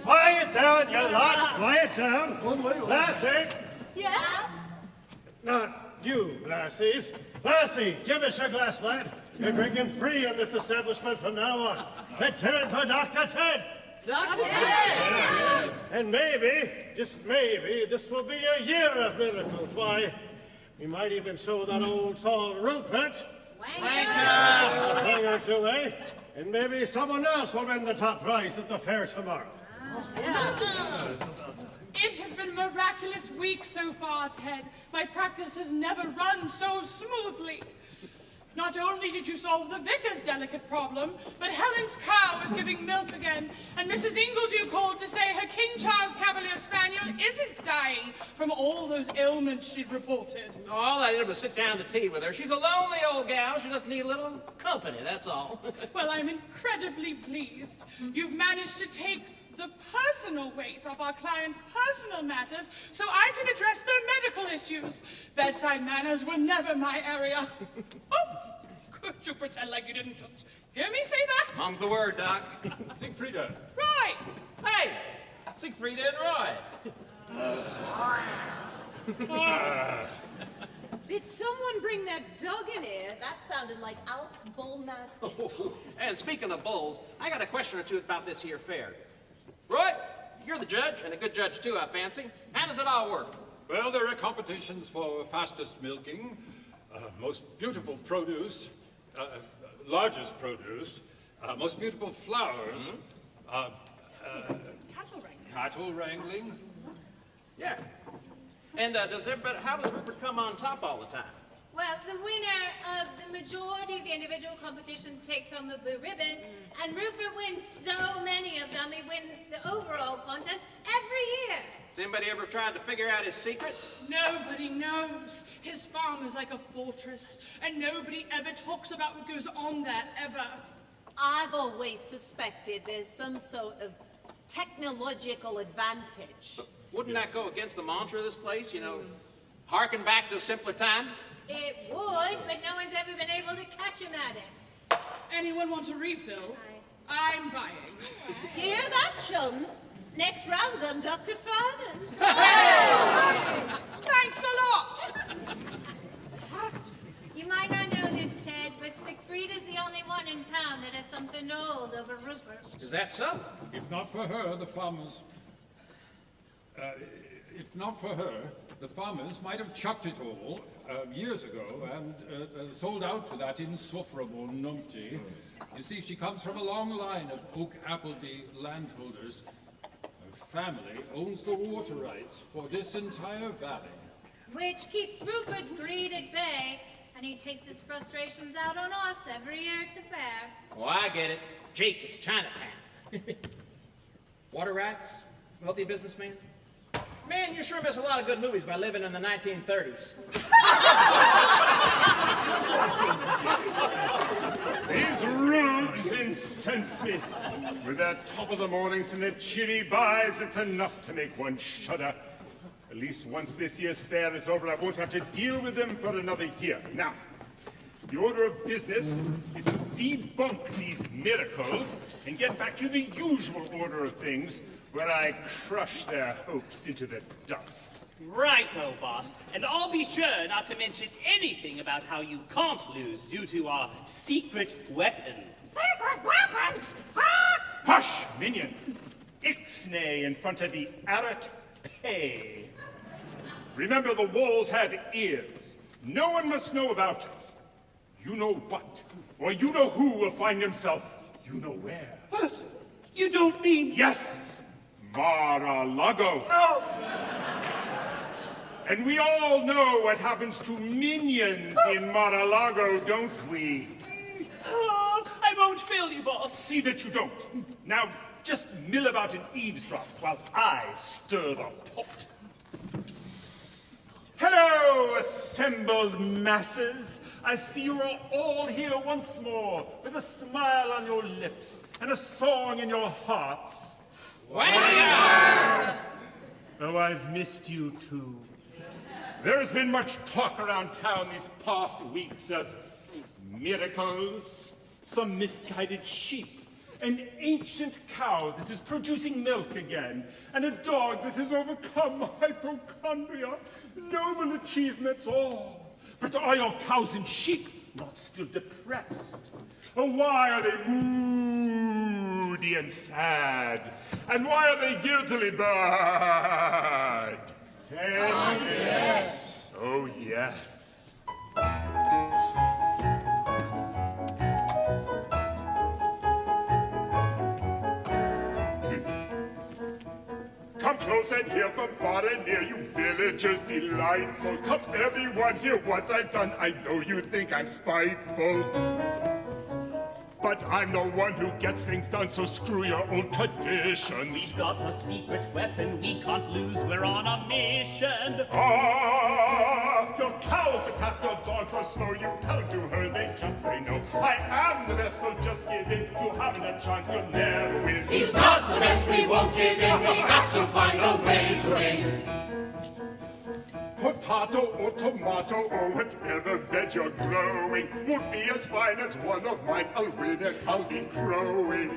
Quiet down, you lot. Quiet down. Lassie. Yes? Not you, lassies. Lassie, give us your glass, lad. You're drinking free in this establishment from now on. Let's hear it for Dr. Ted. Dr. Ted! And maybe, just maybe, this will be a year of miracles. Why, we might even show that old song, Rupert. Wanker! Wanker to, eh? And maybe someone else will win the top prize at the fair tomorrow. It has been a miraculous week so far, Ted. My practice has never run so smoothly. Not only did you solve the vicar's delicate problem, but Helen's cow is giving milk again, and Mrs. Ingledew called to say her King Charles Cavalier Spaniel isn't dying from all those ailments she'd reported. All I did was sit down to tea with her. She's a lonely old gal. She just needs a little company, that's all. Well, I'm incredibly pleased. You've managed to take the personal weight of our clients' personal matters so I can address their medical issues. Bedside manners were never my area. Oh, could you pretend like you didn't just hear me say that? Mom's the word, Doc. Siegfrieda. Right. Hey, Siegfrieda and Roy. Did someone bring their dog in here? That sounded like Alf's bull mastiff. And speaking of bulls, I got a question or two about this here fair. Roy, you're the judge, and a good judge too, I fancy. How does it all work? Well, there are competitions for fastest milking, most beautiful produce, largest produce, most beautiful flowers, cattle wrangling. Yeah. And how does Rupert come on top all the time? Well, the winner of the majority of the individual competitions takes home the blue ribbon, and Rupert wins so many of them, he wins the overall contest every year. Has anybody ever tried to figure out his secret? Nobody knows. His farm is like a fortress, and nobody ever talks about what goes on there, ever. I've always suspected there's some sort of technological advantage. But wouldn't that go against the mantra of this place, you know? Harken back to a simpler time? It would, but no one's ever been able to catch him at it. Anyone want a refill? I'm buying. Do you hear that, chums? Next round's on Dr. Farnan. Thanks a lot! You might not know this, Ted, but Siegfrieda's the only one in town that has something to hold over Rupert. Is that so? If not for her, the farmers... if not for her, The farmers might have chucked it all years ago and sold out to that insufferable numpty. You see, she comes from a long line of Oak Appleby landholders. Her family owns the water rights for this entire valley. Which keeps Rupert's greed at bay, and he takes his frustrations out on us every year at the fair. Oh, I get it. Jake, it's Chinatown. Water rights? Wealthy businessman? Man, you sure miss a lot of good movies by living in the 1930s. These rubes incense me. With their top of the mornings and their chilly buys, it's enough to make one shudder. At least once this year's fair is over, I won't have to deal with them for another year. Now, the order of business is to debunk these miracles and get back to the usual order of things, where I crush their hopes into the dust. Right-o, boss. And I'll be sure not to mention anything about how you can't lose due to our secret weapon. Secret weapon? Hush, minion! Ixnay in front of the Arret Pay. Remember, the walls have ears. No one must know about you know what, or you know who will find himself you know where. You don't mean... Yes! Mar-a-Lago. No! And we all know what happens to minions in Mar-a-Lago, don't we? Oh, I won't fail you, boss. See that you don't. Now, just mill about and eavesdrop while I stir the pot. Hello, assembled masses. I see you are all here once more, with a smile on your lips and a song in your hearts. Wanger! Oh, I've missed you too. There has been much talk around town these past weeks of miracles, some misguided sheep, an ancient cow that is producing milk again, and a dog that has overcome hypochondria. Noble achievements all. But are your cows and sheep not still depressed? Or why are they moody and sad? And why are they guiltily bad? Yes. Oh, yes. Come close and hear from far and near, you villagers delightful. Come everyone, hear what I've done. I know you think I'm spiteful, but I'm the one who gets things done, so screw your old traditions. We've got a secret weapon we can't lose, we're on a mission. Ah, your cows are crap, your dogs are slow. You tell to her, they just say no. I am the best, so just give in. You haven't a chance, you'll never win. He's not the best, we won't give in. We have to find a way to win. Potato or tomato or whatever veg you're growing won't be as fine as one of mine. I'll win and I'll be crowing.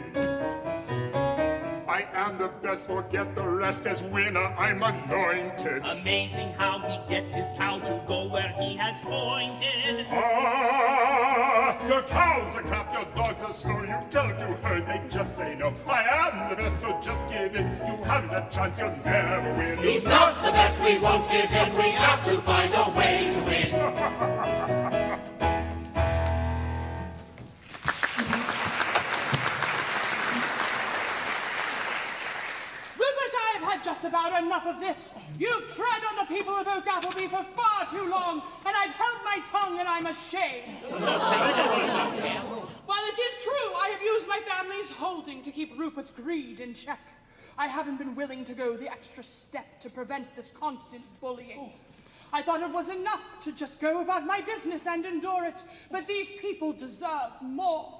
I am the best, forget the rest. As winner, I'm anointed. Amazing how he gets his cow to go where he has pointed. Ah, your cows are crap, your dogs are slow. You tell to her, they just say no. I am the best, so just give in. You haven't a chance, you'll never win. He's not the best, we won't give in. We have to find a way to win. Just about enough of this. You've tread on the people of Oak Appleby for far too long, and I've held my tongue and I'm ashamed. While it is true I have used my family's holding to keep Rupert's greed in check, I haven't been willing to go the extra step to prevent this constant bullying. I thought it was enough to just go about my business and endure it, but these people deserve more.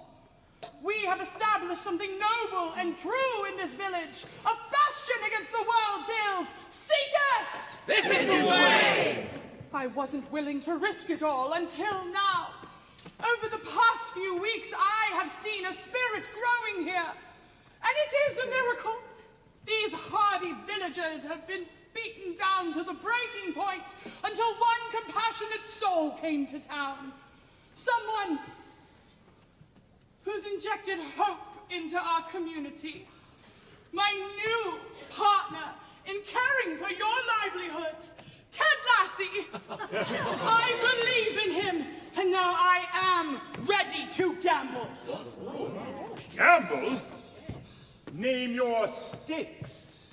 We have established something noble and true in this village, a bastion against the world's ills. Seekest! This is the way! I wasn't willing to risk it all until now. Over the past few weeks, I have seen a spirit growing here, and it is a miracle. These hardy villagers have been beaten down to the breaking point until one compassionate soul came to town. Someone who's injected hope into our community. My new partner in caring for your livelihoods. Ted Lassie! I believe in him, and now I am ready to gamble. Gamble? Name your stakes.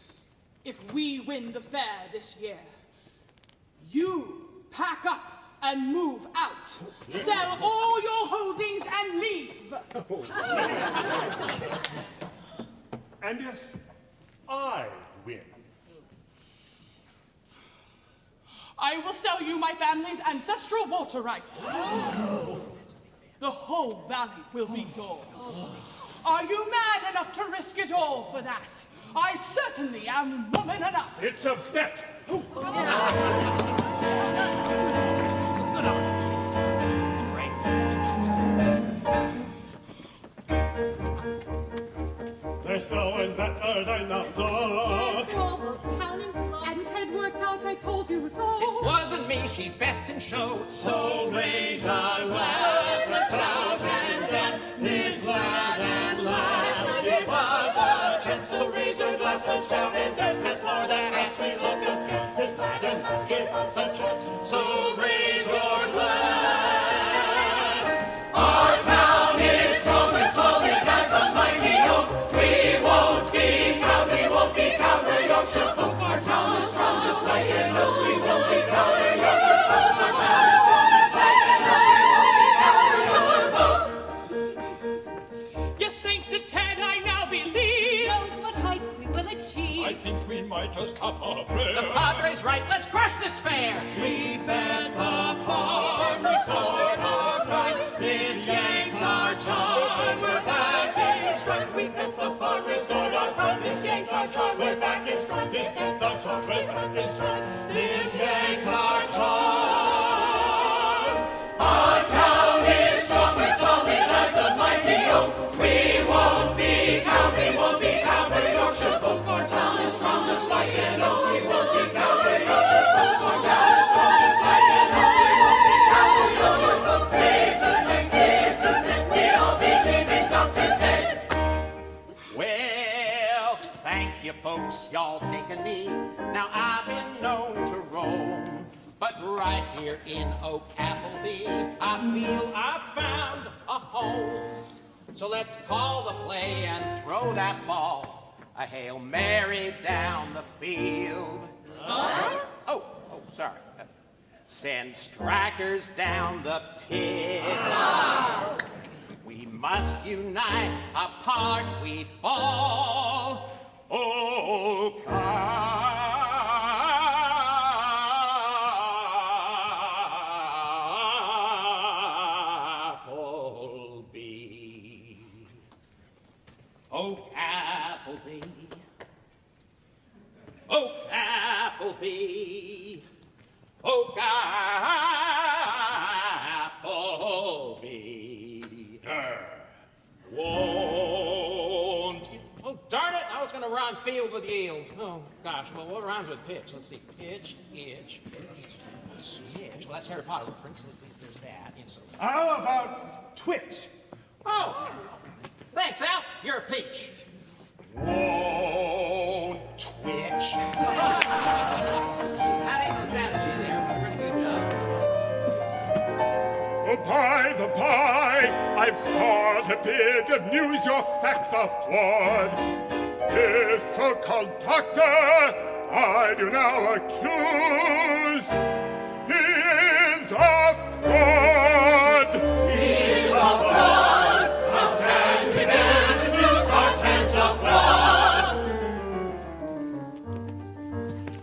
If we win the fair this year, you pack up and move out. Sell all your holdings and leave. And if I win? I will sell you my family's ancestral water rights. The whole valley will be yours. Are you man enough to risk it all for that? I certainly am woman enough. It's a bet. There's no one better than the flood. And Ted worked out, I told you so. It wasn't me, she's best in show. So raise our glass, the clouds and dance this lad and lass. Give us a chance to raise our glass and shout and dance. As for that as we look askance, this lad and lass give us a chance. So raise your glass. Our town is strong and solid as a mighty oak. We won't be cowed, we won't be cowed, the Yorkshire folk. Our town is strong just like an oak. We won't be cowed, the Yorkshire folk. Our town is strong just like an oak. We won't be cowed, the Yorkshire folk. Yes, thanks to Ted, I now believe. Knows what heights we will achieve. I think we might just have a prayer. The Padre's right, let's crush this fair. We bet the farm, restore our pride. This Yanks our charm, we're back in stride. We bet the farm, restored our pride. This Yanks our charm, we're back in stride. This Yanks our charm, we're back in stride. This Yanks our charm. Our town is strong, we're solid as the mighty oak. We won't be cowed, we won't be cowed, we're Yorkshire folk. Our town is strong just like an oak. We won't be cowed, we're Yorkshire folk. Our town is strong just like an oak. We won't be cowed, we're Yorkshire folk. Raise the tent, raise the tent, we all believe in Dr. Ted. Well, thank you folks, y'all take a knee. Now I've been known to roam, but right here in Oak Appleby, I feel I've found a home. So let's call the play and throw that ball, a Hail Mary down the field. Oh, sorry. Send strikers down the pitch. We must unite, apart we fall. Oh, Appleby. Oak Appleby. Oak Appleby. Oak Appleby. Won't you? Oh, darn it! I was going to rhyme field with yield. Oh, gosh. Well, what rhymes with pitch? Let's see. Pitch, itch, switch. Well, that's Harry Potter reference. At least there's that. So. How about twitch? Oh! Thanks, Al. You're a peach. Won't twitch. That ain't the strategy there. That's a pretty good job. The pie, I've caught a bit of news, your facts are flawed. This so-called doctor I do now accuse, he is a fraud. He is a fraud. How can we bear this news? Our chance of fraud.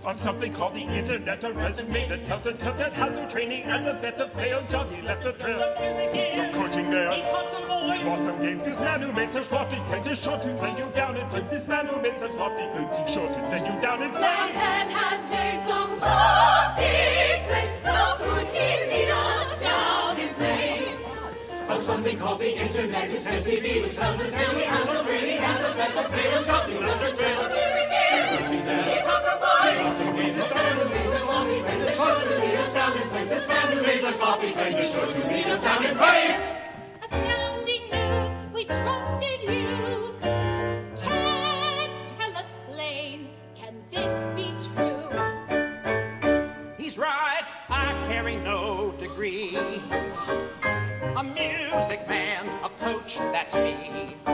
On something called the internet, a resume that tells a tale that has no training as a vet of failed jobs. He left a trail. Some coaching there. Lost some games. This man who made such lofty claims is sure to send you down in flames. This man who made such lofty claims is sure to send you down in flames. Ted has made some lofty claims. How could he lead us down in flames? On something called the internet, his MCV, which doesn't tell he has no training as a vet of failed jobs. He left a trail of music here. He talks of boys. This man who makes such lofty claims is sure to lead us down in flames. This man who makes such lofty claims is sure to lead us down in flames. Astounding news, we trusted you. Ted, tell us plain, can this be true? He's music man, a coach, that's me. A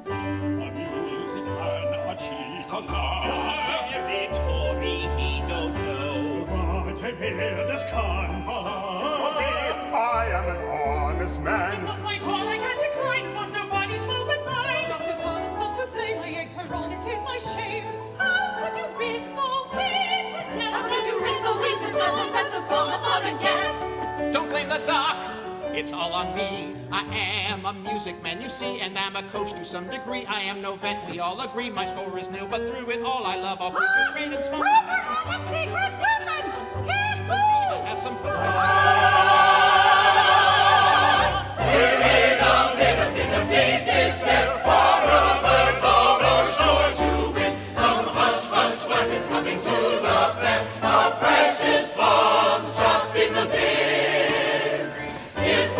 music man, a cheetah Victory, he don't know. But I bear this I am an honest man. It was my call, I can't decline. It was nobody's fault but mine. Dr. Fun, not to blame. Later on, it is my shame. How could you risk all weaknesses? How could you risk all weaknesses and bet the fall upon a guess? Don't blame the doc, it's all on me. I am a music man, you see, and I'm a coach to some degree. I am no vet, we all agree. My score is nil, but through it all, I love all creatures great and small. Rumor has a secret weapon! Can't move! Have some We're in a pit of deep despair, for a bird's almost sure to win. Some hush, but it's nothing to the fair. Our precious fawns chopped in the bin. It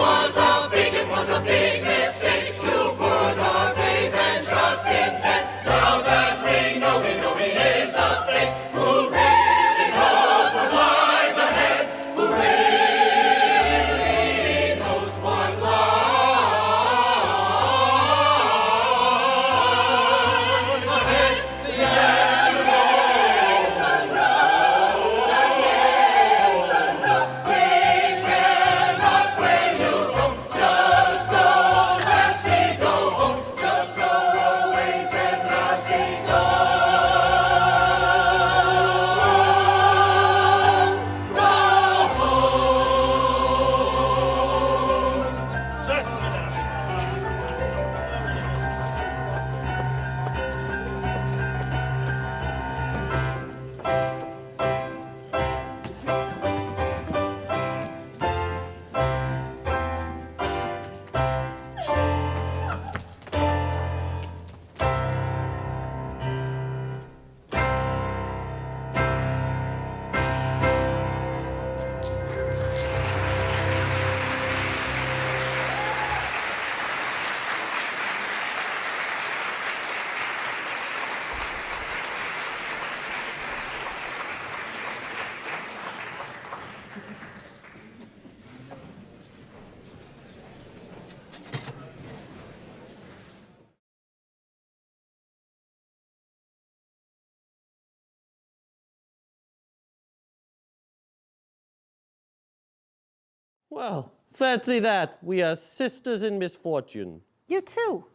was a big mistake to put our faith and trust in death. Now that we know he is a fake, who really knows what lies ahead, who really knows what lies ahead. The angels know. We cannot pray you home. Just go, Lassie, go home. Just go away, Ted Lassie, go. Go home. Well, fancy that. We are sisters in misfortune. You too.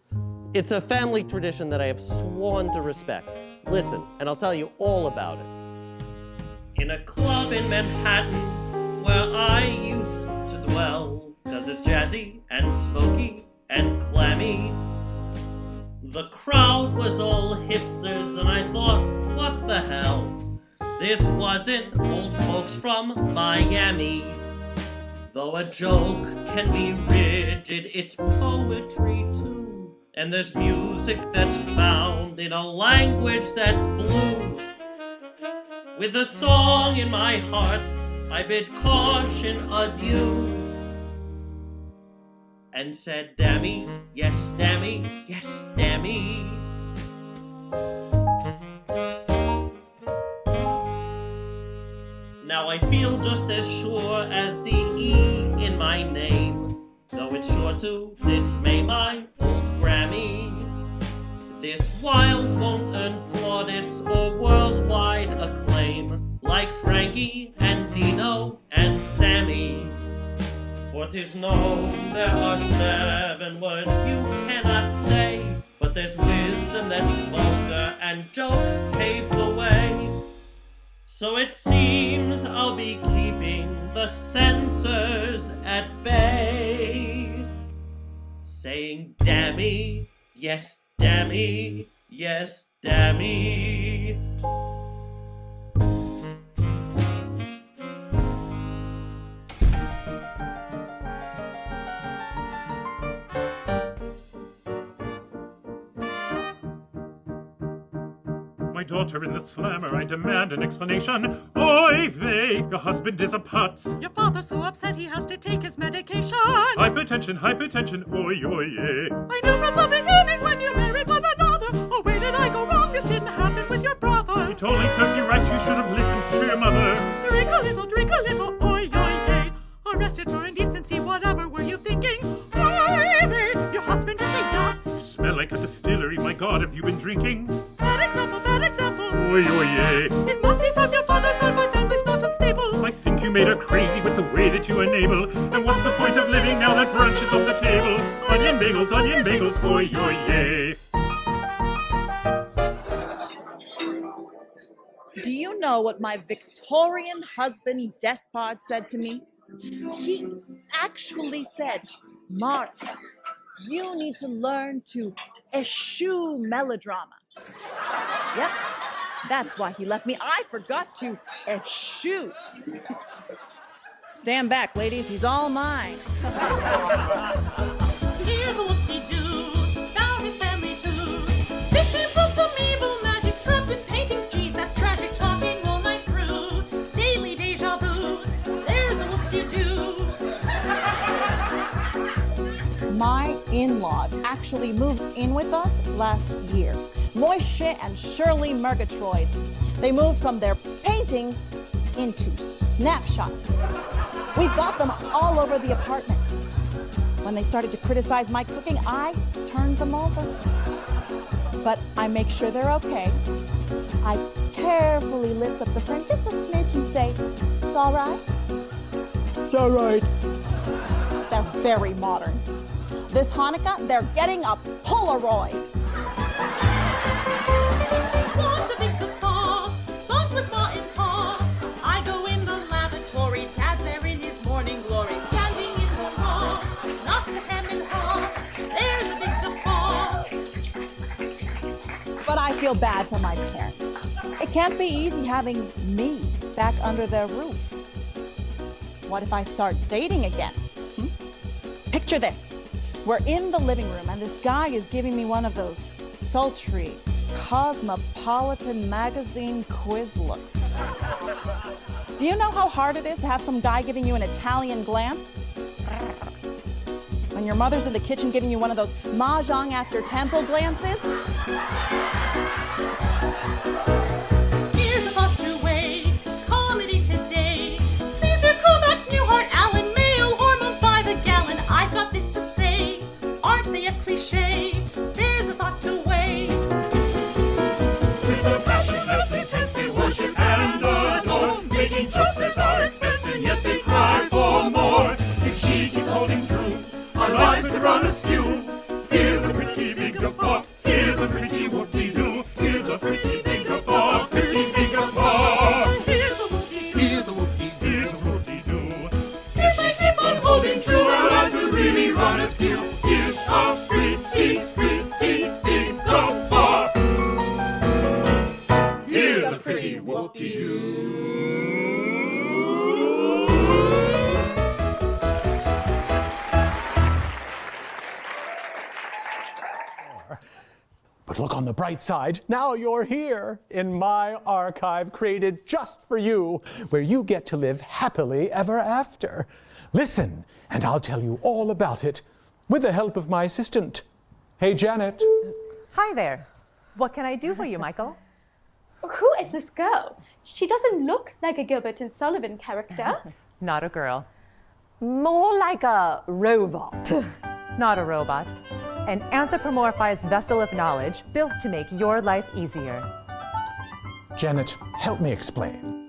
It's a family tradition that I have sworn to respect. Listen, and I'll tell you all about it. In a club in Manhattan, where I used to dwell, 'cause it's jazzy and smoky and clammy. The crowd was all hipsters, and I thought, what the hell? This wasn't old folks from Miami. Though a joke can be rigid, it's poetry too. And there's music that's found in a language that's blue. With a song in my heart, I bid caution adieu. And said, dammy, yes, dammy, yes, dammy. Now I feel just as sure as the E in my name, though it's sure to dismay my old Grammy. This wild won't earn plaudits or worldwide acclaim, like Frankie and Dino and Sammy. For 'tis known there are 7 words you cannot say, but there's wisdom that's vulgar and jokes pave the way. So it seems I'll be keeping the censors at bay, saying dammy, yes, dammy, yes, dammy. My daughter in the slammer, I demand an explanation. Oy vey, your husband is a putz. Your father's so upset he has to take his medication. Hypertension, oy, oy, yay. I knew from the beginning when you married one another. Oh, where did I go wrong? This didn't happen with your brother. It only serves you right, you should have listened to your mother. Drink a little, oy, oy, yay. Arrested for indecency, whatever were you thinking? distillery. My God, have you been drinking? Bad example, bad example. Oy, oy, yay. It must be from your father's side, my family's not unstable. I think you made her crazy with the way that you enable. And what's the point of living now that brunch is off the table? Onion bagels, oy, oy, yay. Do you know what my Victorian husband Despard said to me? He actually said, Martha, you need to learn to eschew melodrama. Yep, that's why he left me. I forgot to eschew. Stand back, ladies, he's all mine. Here's a whoop-de-doo, found his family too. Victims of some evil magic, trapped in paintings. Geez, that's tragic, talking all night through. Daily deja vu, there's a whoop-de-doo. My in-laws actually moved in with us last year. Moishe and Shirley Murgatroyd. They moved from their paintings into snapshots. We've got them all over the apartment. When they started to criticize my cooking, I turned them over. But I make sure they're okay. I carefully lift up the frame just a smidge and say, "It's all right." "It's all right." They're very modern. This Hanukkah, they're getting a Polaroid. Want a big guffaw, bunk with Ma and Pa. I go in the lavatory, Dad's there in his morning glory, standing in the hall, not to hem and haw. There's a big guffaw. But I feel bad for my parents. It can't be easy having me back under their roof. What if I start dating again? Picture this. We're in the living room and this guy is giving me one of those sultry Cosmopolitan magazine quiz looks. Do you know how hard it is to have some guy giving you an Italian glance? When your mother's in the kitchen giving you one of those mahjong after temple glances? Here's a thought to weigh, comedy today. Caesar, Kovacs, Newhart, Allen, Mayo, hormones by the gallon. I've got this to say, aren't they a cliche? There's a thought to weigh. With a passion that's intense, they worship and adore, making jokes at our expense, and yet they cry for more. If she keeps holding true, our lives could run askew. Here's a pretty big guffaw, here's a pretty whoop-de-doo, here's a pretty big guffaw, pretty big guffaw. Here's a whoop-de-doo, here's a whoop-de-doo, here's a whoop-de-doo. If she keeps on holding true, our lives could really run askew. Here's a pretty, pretty big guffaw. Here's a pretty whoop-de-doo. But look on the bright side. Now you're here in my archive created just for you, where you get to live happily ever after. Listen, and I'll tell you all about it with the help of my assistant. Hey, Janet. Hi there. What can I do for you, Michael? Who is this girl? She doesn't look like a Gilbert and Sullivan character. Not a girl. More like a robot. Not a robot. An anthropomorphized vessel of knowledge built to make your life easier. Janet, help me explain.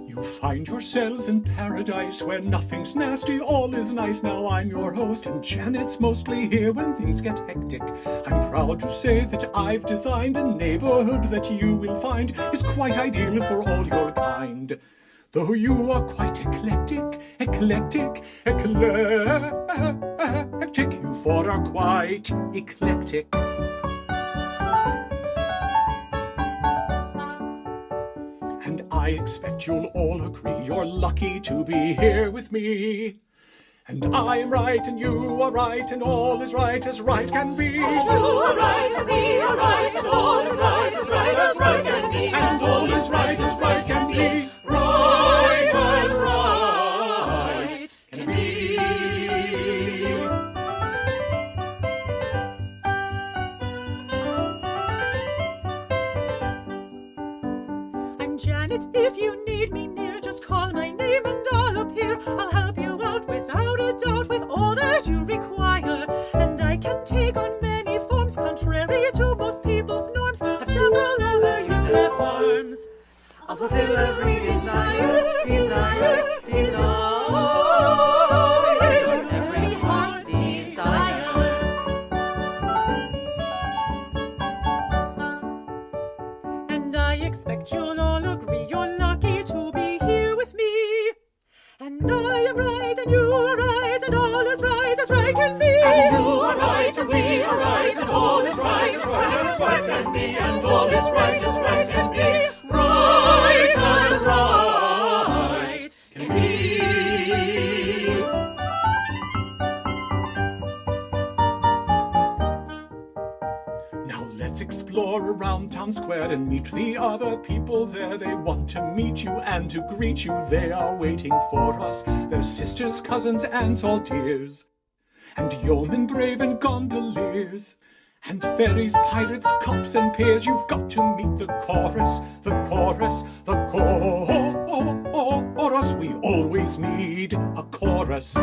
You find yourselves in paradise where nothing's nasty, all is nice. Now I'm your host, and Janet's mostly here when things get hectic. I'm proud to say that I've designed a neighborhood that you will find is quite ideal for all your kind. Though you are quite eclectic, you four are quite eclectic. And I expect you'll all agree you're lucky to be here with me. And I am right and you are right and all is right as right can be. You are right and we are right and all is right as right can be. And all is right as right can be. Right as right can be. I'm Janet, if you need me near, just call my name and I'll appear. I'll help you out without a doubt with all that you require. And I can take on many forms contrary fulfill every desire, desire, desire, every heart's desire. And I expect you'll all agree you're lucky to be here with me. And I am right, and you are right, and all is right as right can be. And you are right, and we are right, and all is right as right can be. And all is right as right can be. Right as right can be. Now let's explore around town square and meet the other people there. They want to meet you and to greet you. They are waiting for us. They're sisters, cousins, aunts, all dears. And yeomen brave and gondoliers. And fairies, pirates, cops, and peers. You've got to meet the chorus, the chorus, the chorus. We always need a chorus.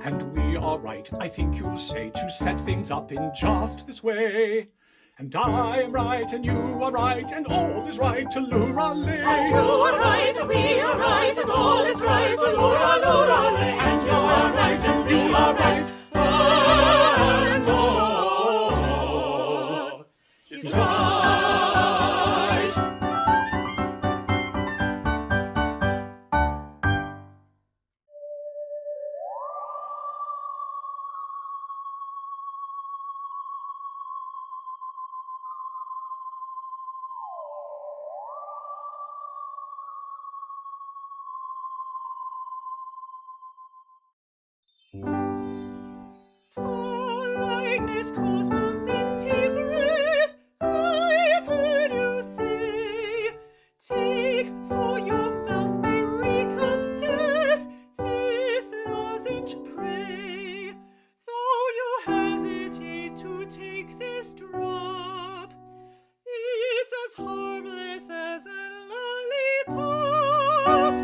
And we are right, I think you'll say, to set things up in just this way. And I am right, and you are right, and all is right to lurale. And you are right, and we are right, and all is right to lurale. And you are right, and we are right, and all is right. Politeness calls for minty breath. I've heard you say, take, for your mouth may reek of death, this lozenge pray. Though you hesitate to take this drop, it's as harmless as a lollipop.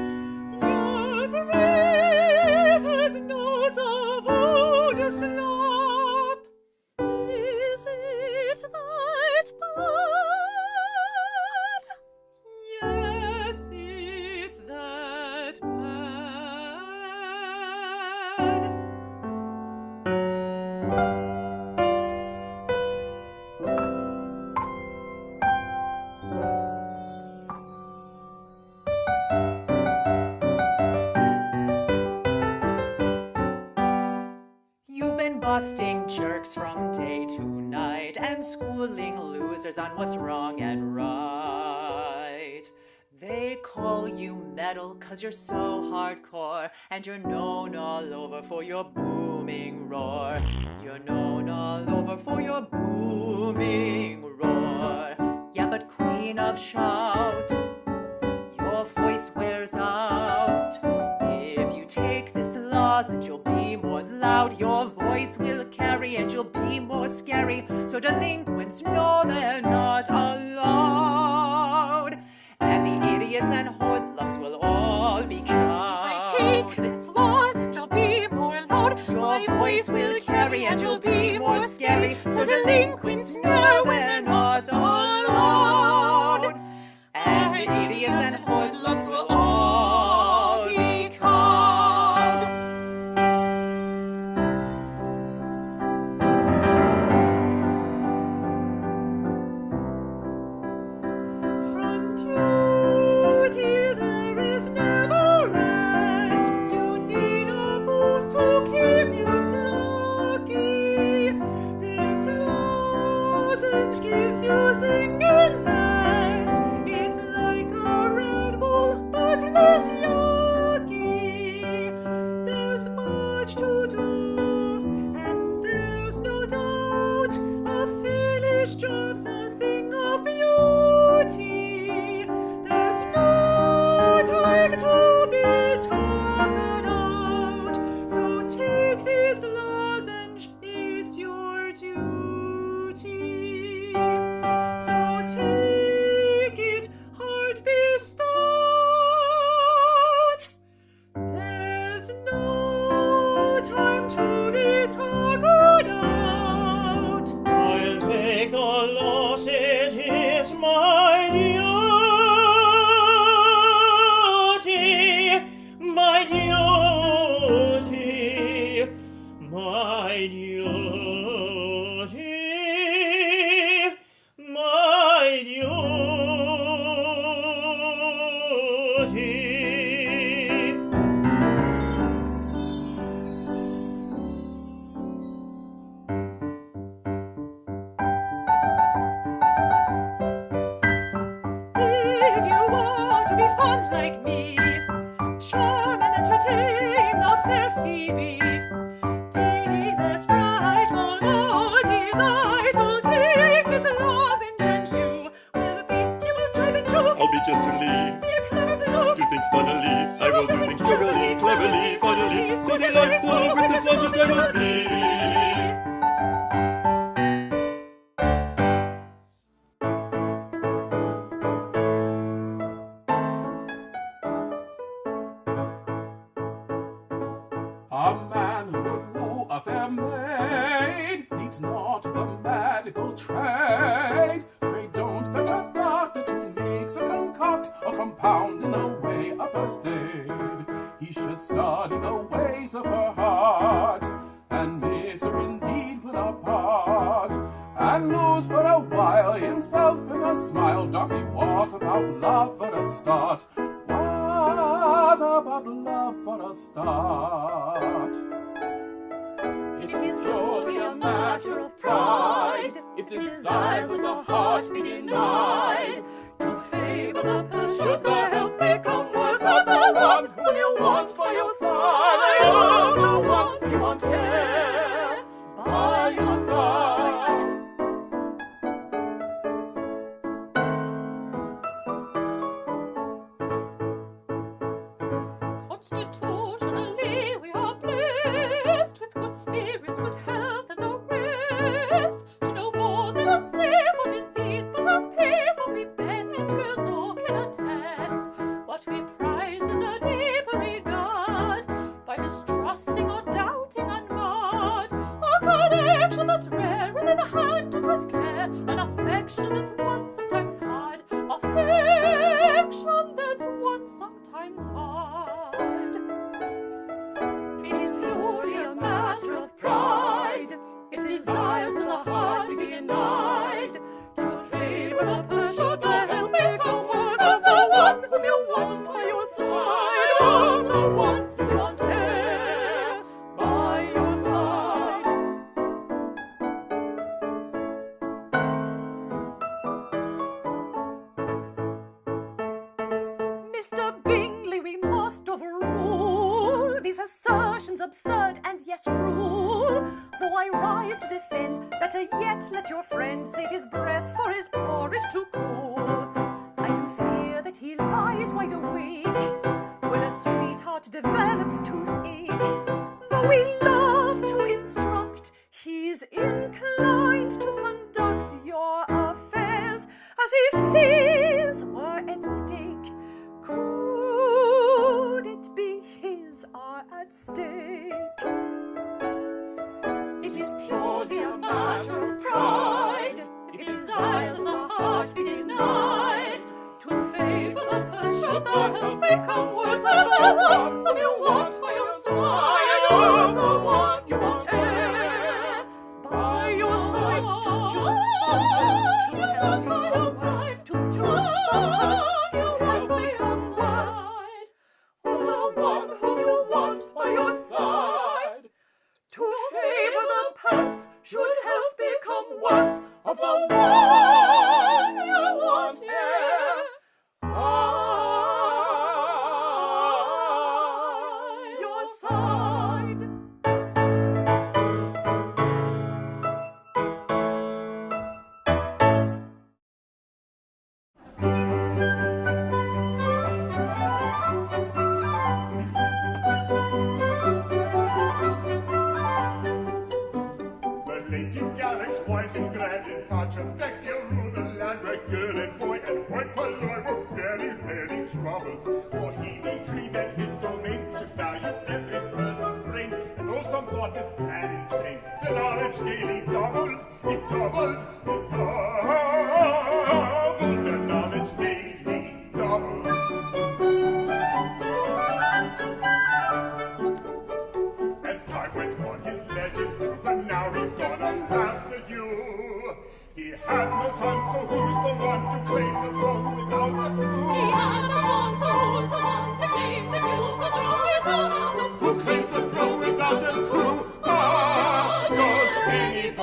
Your breath has notes of odor slop. Is it that bad? Yes, it's that bad. You've been busting jerks from day to night and schooling losers on what's wrong and right. They call you metal 'cause you're so hardcore, and you're known all over for your booming roar. You're known all over for your booming roar. Yeah, but Queen of Shout, your voice wears out. If you take this lozenge, you'll be more loud. Your voice will carry and you'll be more scary. So delinquents know they're not allowed. And the idiots and hoodlums will all be cowed. If I take this lozenge, I'll be more loud. Your voice will carry and you'll be more scary. So delinquents know we're not allowed. And the idiots and hoodlums will all be cowed. From duty there is never rest. You need a boost to keep you plucky. This lozenge gives be. Faithless, frightful, naughty, lightful, take this lozenge and you will be. You will jibe and joke. I'll be just a lead. Be a clever below. Do things funnily. I will do things juggerly, cleverly, funnily. So delightful with this lozenge I will be. A man who would woo a fair maid needs not the medical trade. Pray don't fetch a doctor to mix or concoct or compound in the way of first aid. He should study the ways of her heart, and misery indeed will apart, and lose for a while himself in a smile. Does he what about love at a start? What about love for a start? It is purely a matter of pride, if desires of the heart be denied, to favor the purse should the health become worse of the one whom you want by your side, of the one you want here by your side. Constitutionally we are blessed with good spirits, good health, and the rest. To know more than a slave for disease, but a pay for we bend girls all can attest. What we prize is a deeper regard, by mistrusting or doubting unmarred, a connection that's rare and then handled with care, an affection that's won sometimes hard, affection that's won sometimes hard. It is purely a matter of pride, if desires of the heart be denied, to favor the purse should the health become worse of the one whom you want by your side, of the one you want here by your side. Mr. Bingley, we must overrule these assertions absurd and yet cruel. Though I rise to defend, better yet let your friend save his breath for his porridge to cool. I do fear that he lies wide awake when a sweetheart develops toothache. Though we love to instruct, he's inclined to conduct your affairs as if his were at stake. Could it be his are at stake? It is purely a matter of pride, if desires of the heart be denied, to favor the purse should the health become worse of the one whom you want by your side, of the one you want here by your side. To choose from us should help by your side, to choose from us should help by your side, of the one whom you want by your side. To favor the purse should health become worse of the one you want here by your side. Lady Galax, wise and grand, in Fauchebec, you rule the land, where girl and boy and boy Polloy were very, very troubled. For he decreed that his domain should value every person's brain, and though some thought his plan insane, the knowledge daily doubled, it doubled, it doubled, the knowledge daily doubled. As time went on, his legend grew, but now he's gone, alas, adieu. He had no son, so who's the one to claim the throne without a clue? He had no son, so who's the one to claim the throne without a clue? Who claims the throne without a clue? Ah, does anybody?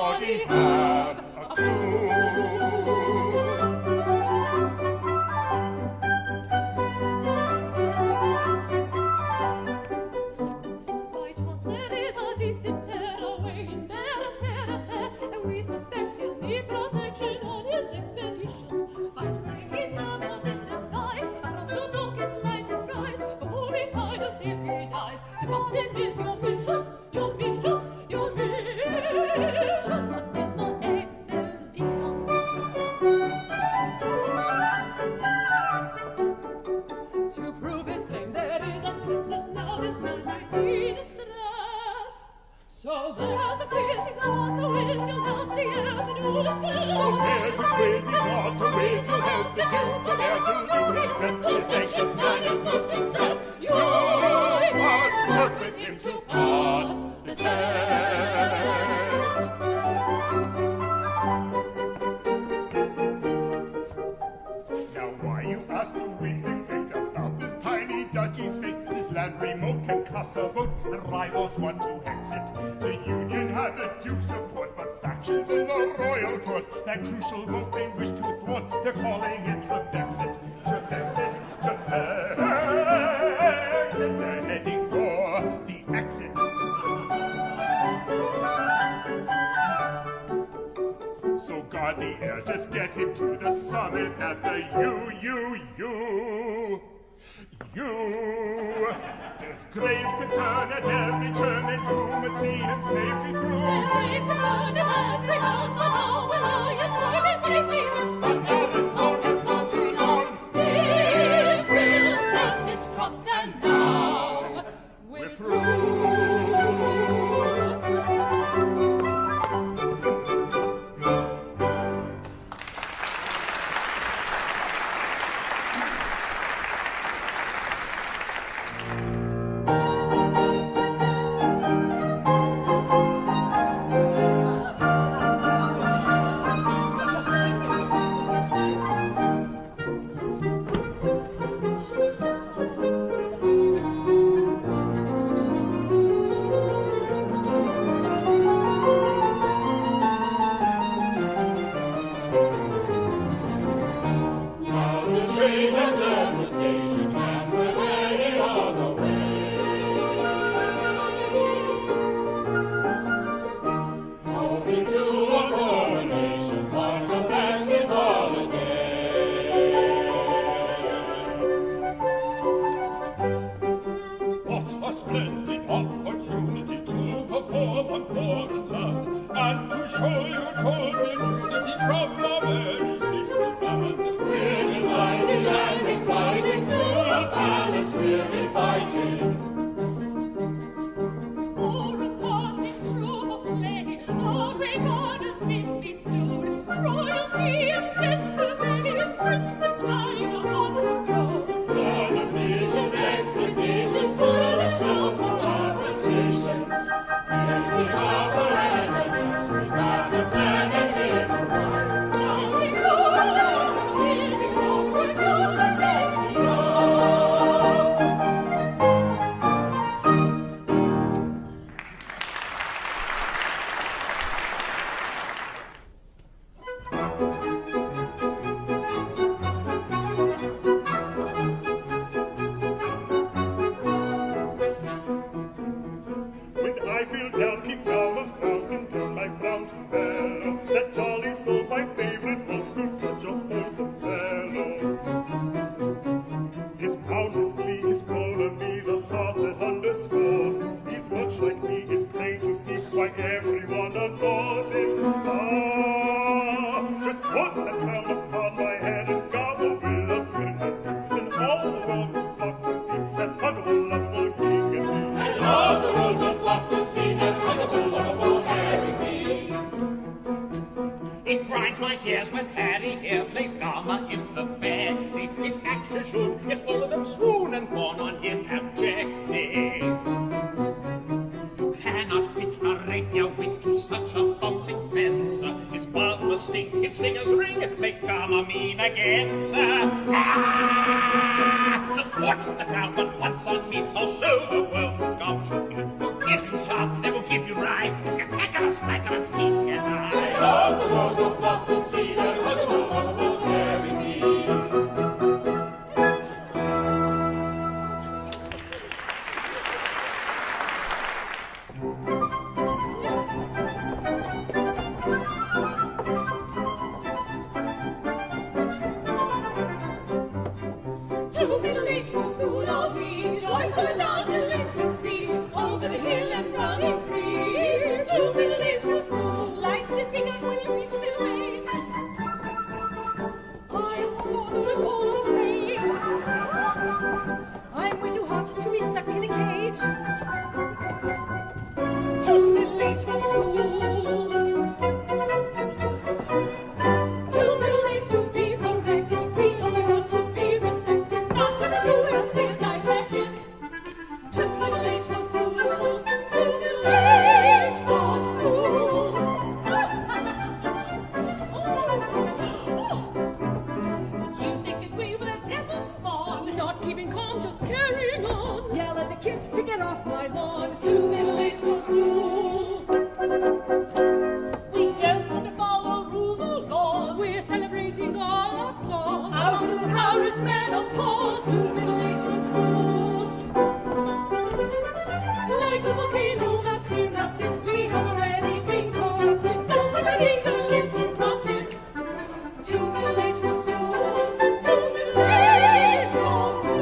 else if he dies. To God him is your mission, your mission, your mission. But there's more exposition. To prove his claim there is a test, as now this man might be distressed. So there's a quiz he's not to whiz, you'll help the air to do his best. So there's a quiz he's not to whiz, you'll help the Duke of Air to do his best. This anxious man is most distressed. You must work with him to pass the test. Now why, you ask, do we fixate about this tiny duchy's fate? This land remote can cast a vote, and rivals want to hex it. The Union had the Duke's support, but factions in the royal court, that crucial vote they wish to thwart, they're calling it Trebexit. Trebexit, Trebexit, they're heading for the exit. So guard the air, just get him to the summit at the U. There's grave concern at every turn, and you must see him safely through. There's grave concern at every turn, but how will I escort him safely through? But now the song has gone too long. It will self-destruct, and now we're through. off my lawn, too middle-aged for school. We don't want to follow rules or laws. We're celebrating all our flaws. Our superpowers menopause, too middle-aged for school. Like a volcano that's erupted, we have already been corrupted. Nobody gonna interrupted. Too middle-aged for school. Too middle-aged for school.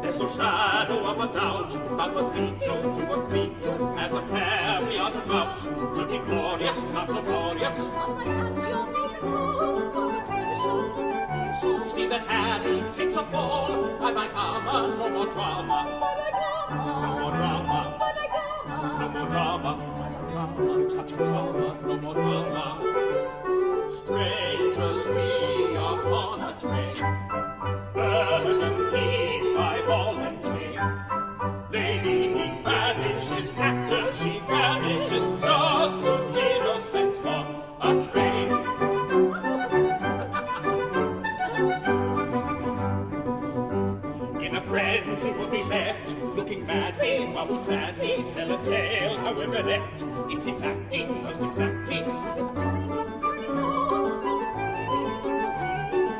There's no shadow of a doubt that what we do to agree to as a pair we are devout will be glorious, not notorious. See that Harry takes a fall by my armor, no more drama. No more drama. No more drama. Touch of drama, no more drama. Strangers, we are on a train, burdened each by ball and chain. Lady vanishes, actor she vanishes, just to innocence from a train. In a frenzy we'll be left, looking madly while we sadly tell a tale how we're bereft. It's exacting, most exacting.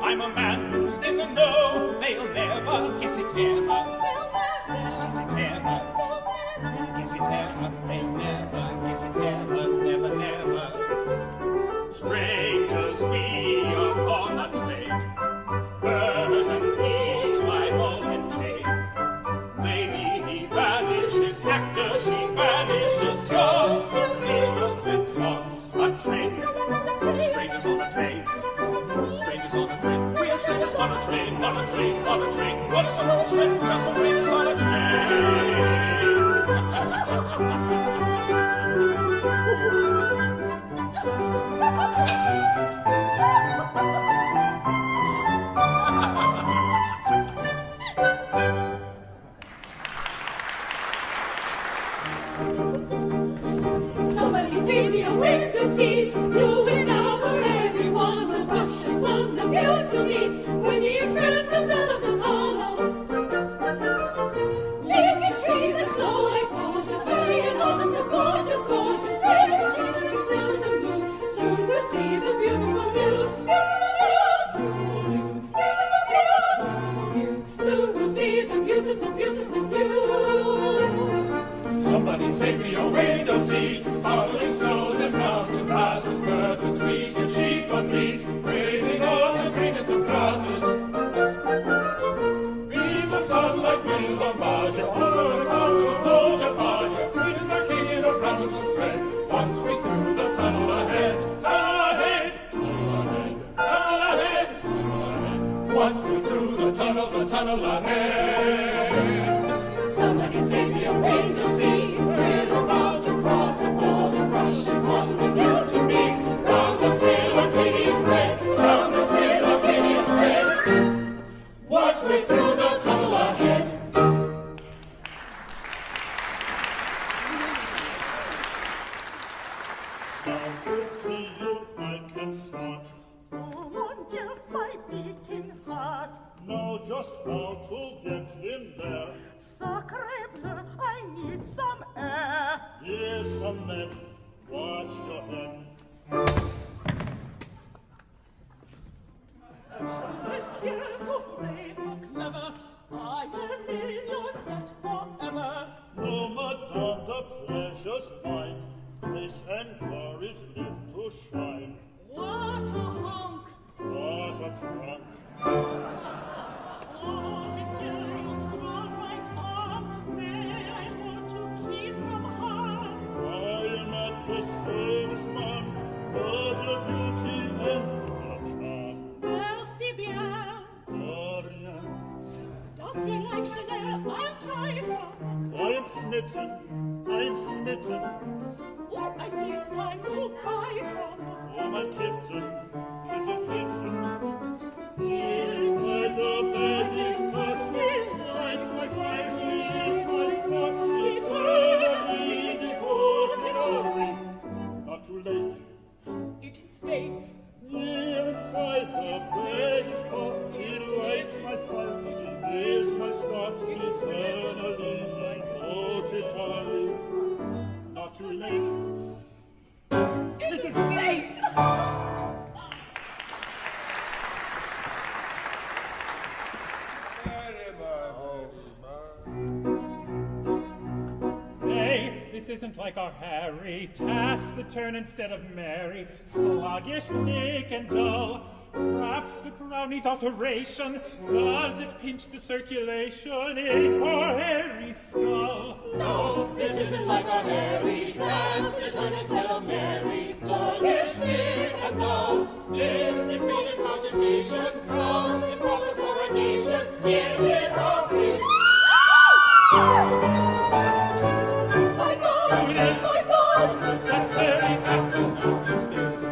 I'm a man who's in the know. They'll never guess it ever. Guess it ever. Guess it ever. They'll never guess it ever. Never, never. Strangers, we are on a train, burdened each by ball and chain. Lady, he vanishes. Actor, she vanishes. Just to innocence on a train. Strangers on a train. Strangers on a train. We are strangers on a train, on a train, on a train. What a solution, just as strangers on a Somebody save me a window seat to win out for everyone. The rush has won the view to meet when the express comes out of the tunnel. Leafy trees that glow like gorgeous fairy in autumn. The gorgeous, gorgeous fairy machines and silvers and blues. Soon we'll see the beautiful views. Beautiful views, beautiful views, beautiful views, beautiful views. Soon we'll see the beautiful, beautiful views. Somebody save me a window seat, sparkling snows and mountain passes, birds and sweet and sheep and meat, grazing on the greenest of grasses. Beams of sunlight, wings on barge, over the towers of Georgia barge, regions are king of rams and spread. Once we through the tunnel ahead, tunnel ahead, tunnel ahead, tunnel ahead, tunnel ahead. Once we through the tunnel ahead. Somebody save me a window seat. We're about to cross the border. Rush is one with you to meet. Round the snail our kitties red. Round the snail our kitties red. Once we're through the tunnel ahead. Now to see you I can start. Oh, mon Dieu, my beating heart. Know just how to get in there. Sacre bleu, I need some air. Here's some men. Watch your head. Monsieur, so brave, so clever, I am in your debt forever. No, madame, the pleasure's mine. Grace and courage live to shine. What a hunk! What a trunk! Oh, monsieur, your strong right arm, may I hold to keep from harm? I am at the salesman of your beauty and your charm. Merci bien. Rien. Does he like Chanel? I'll try some. I'm smitten. I'm smitten. Oh, I see it's time to buy some. Oh, my kitten, little kitten. Inside the bed is coffee. Lights my fire, she is this isn't like our Harry. Taciturn instead of merry, sluggish, thick, and dull. Perhaps the crown needs alteration. Does it pinch the circulation in poor Harry's skull? No, this isn't like our Harry. Taciturn instead of merry, sluggish, thick, and dull. This is immediate cogitation from improper coronation. Is it obvious? My God! Who it is? My God! Yes, that's Harry's apple on his face.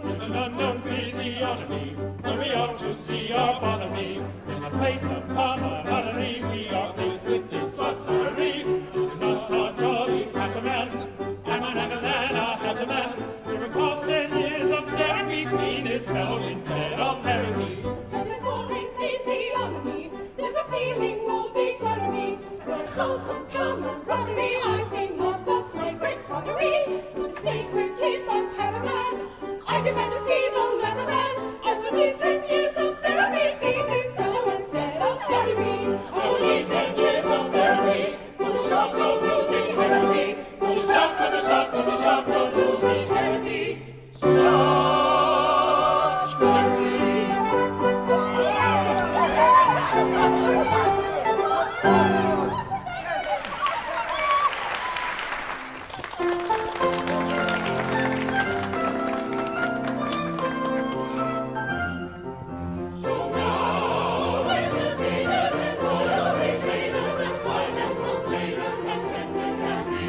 There's an unknown physiognomy when we ought to see our bonhomie. In a place of camaraderie, we are faced with this fussery. She's not a jolly Hatterman, I'm an Angelana Hatterman. Here across 10 years of therapy, seen his fellow instead of Harry. And this roaring physiognomy, there's a feeling of economy. Where souls of camaraderie, I see not but flagrant crockery. Mistake the case of Hatterman, I demand to see the Letterman. I will need 10 years of therapy, see this fellow instead of Harry. I will need 10 years of therapy, for the shock of losing Harry. For the shock of the shock of the shock of losing Harry. Shock Harry. So now, entertainers and royal retainers and spies and complainers contented can be.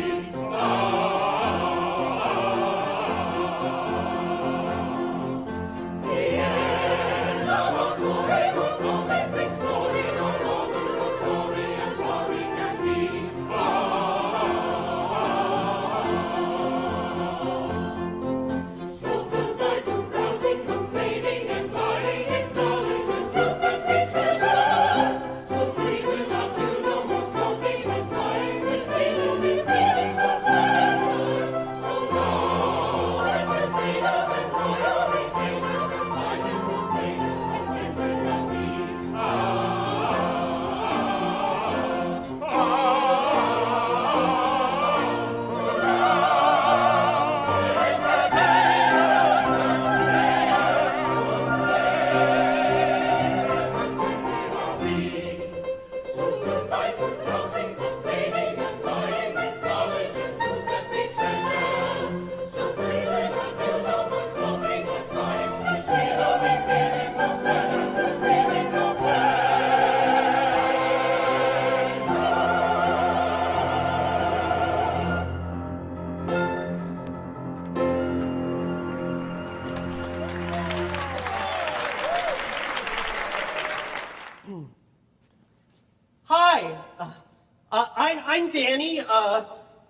The end of a story for some that brings glory, no longer so sorry as sorry can be. So goodbye to grousing, complaining, and lying. It's knowledge and truth that we treasure. So treason not to no more smoking or sighing. It's feeling and feelings of pleasure. So now, entertainers and royal retainers and spies and complainers contented can be. So goodbye to grousing, complaining, and lying. It's knowledge and truth that we treasure. So treason not to no more smoking or sighing. It's feeling feelings of pleasure. It's feelings of Hi, I'm Danny.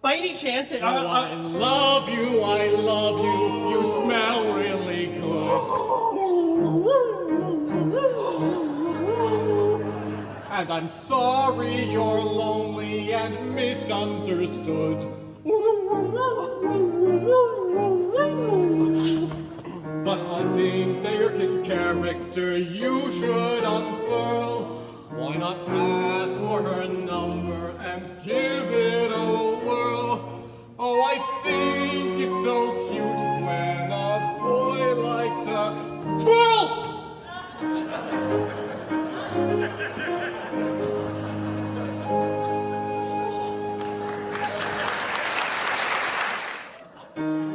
By any chance, I love you, I love you. You smell really good. And I'm sorry you're lonely and misunderstood. But I think there's a character you should unfurl. Why not ask for her number and give it a whirl? Oh, I think it's so cute when a boy likes a squirrel!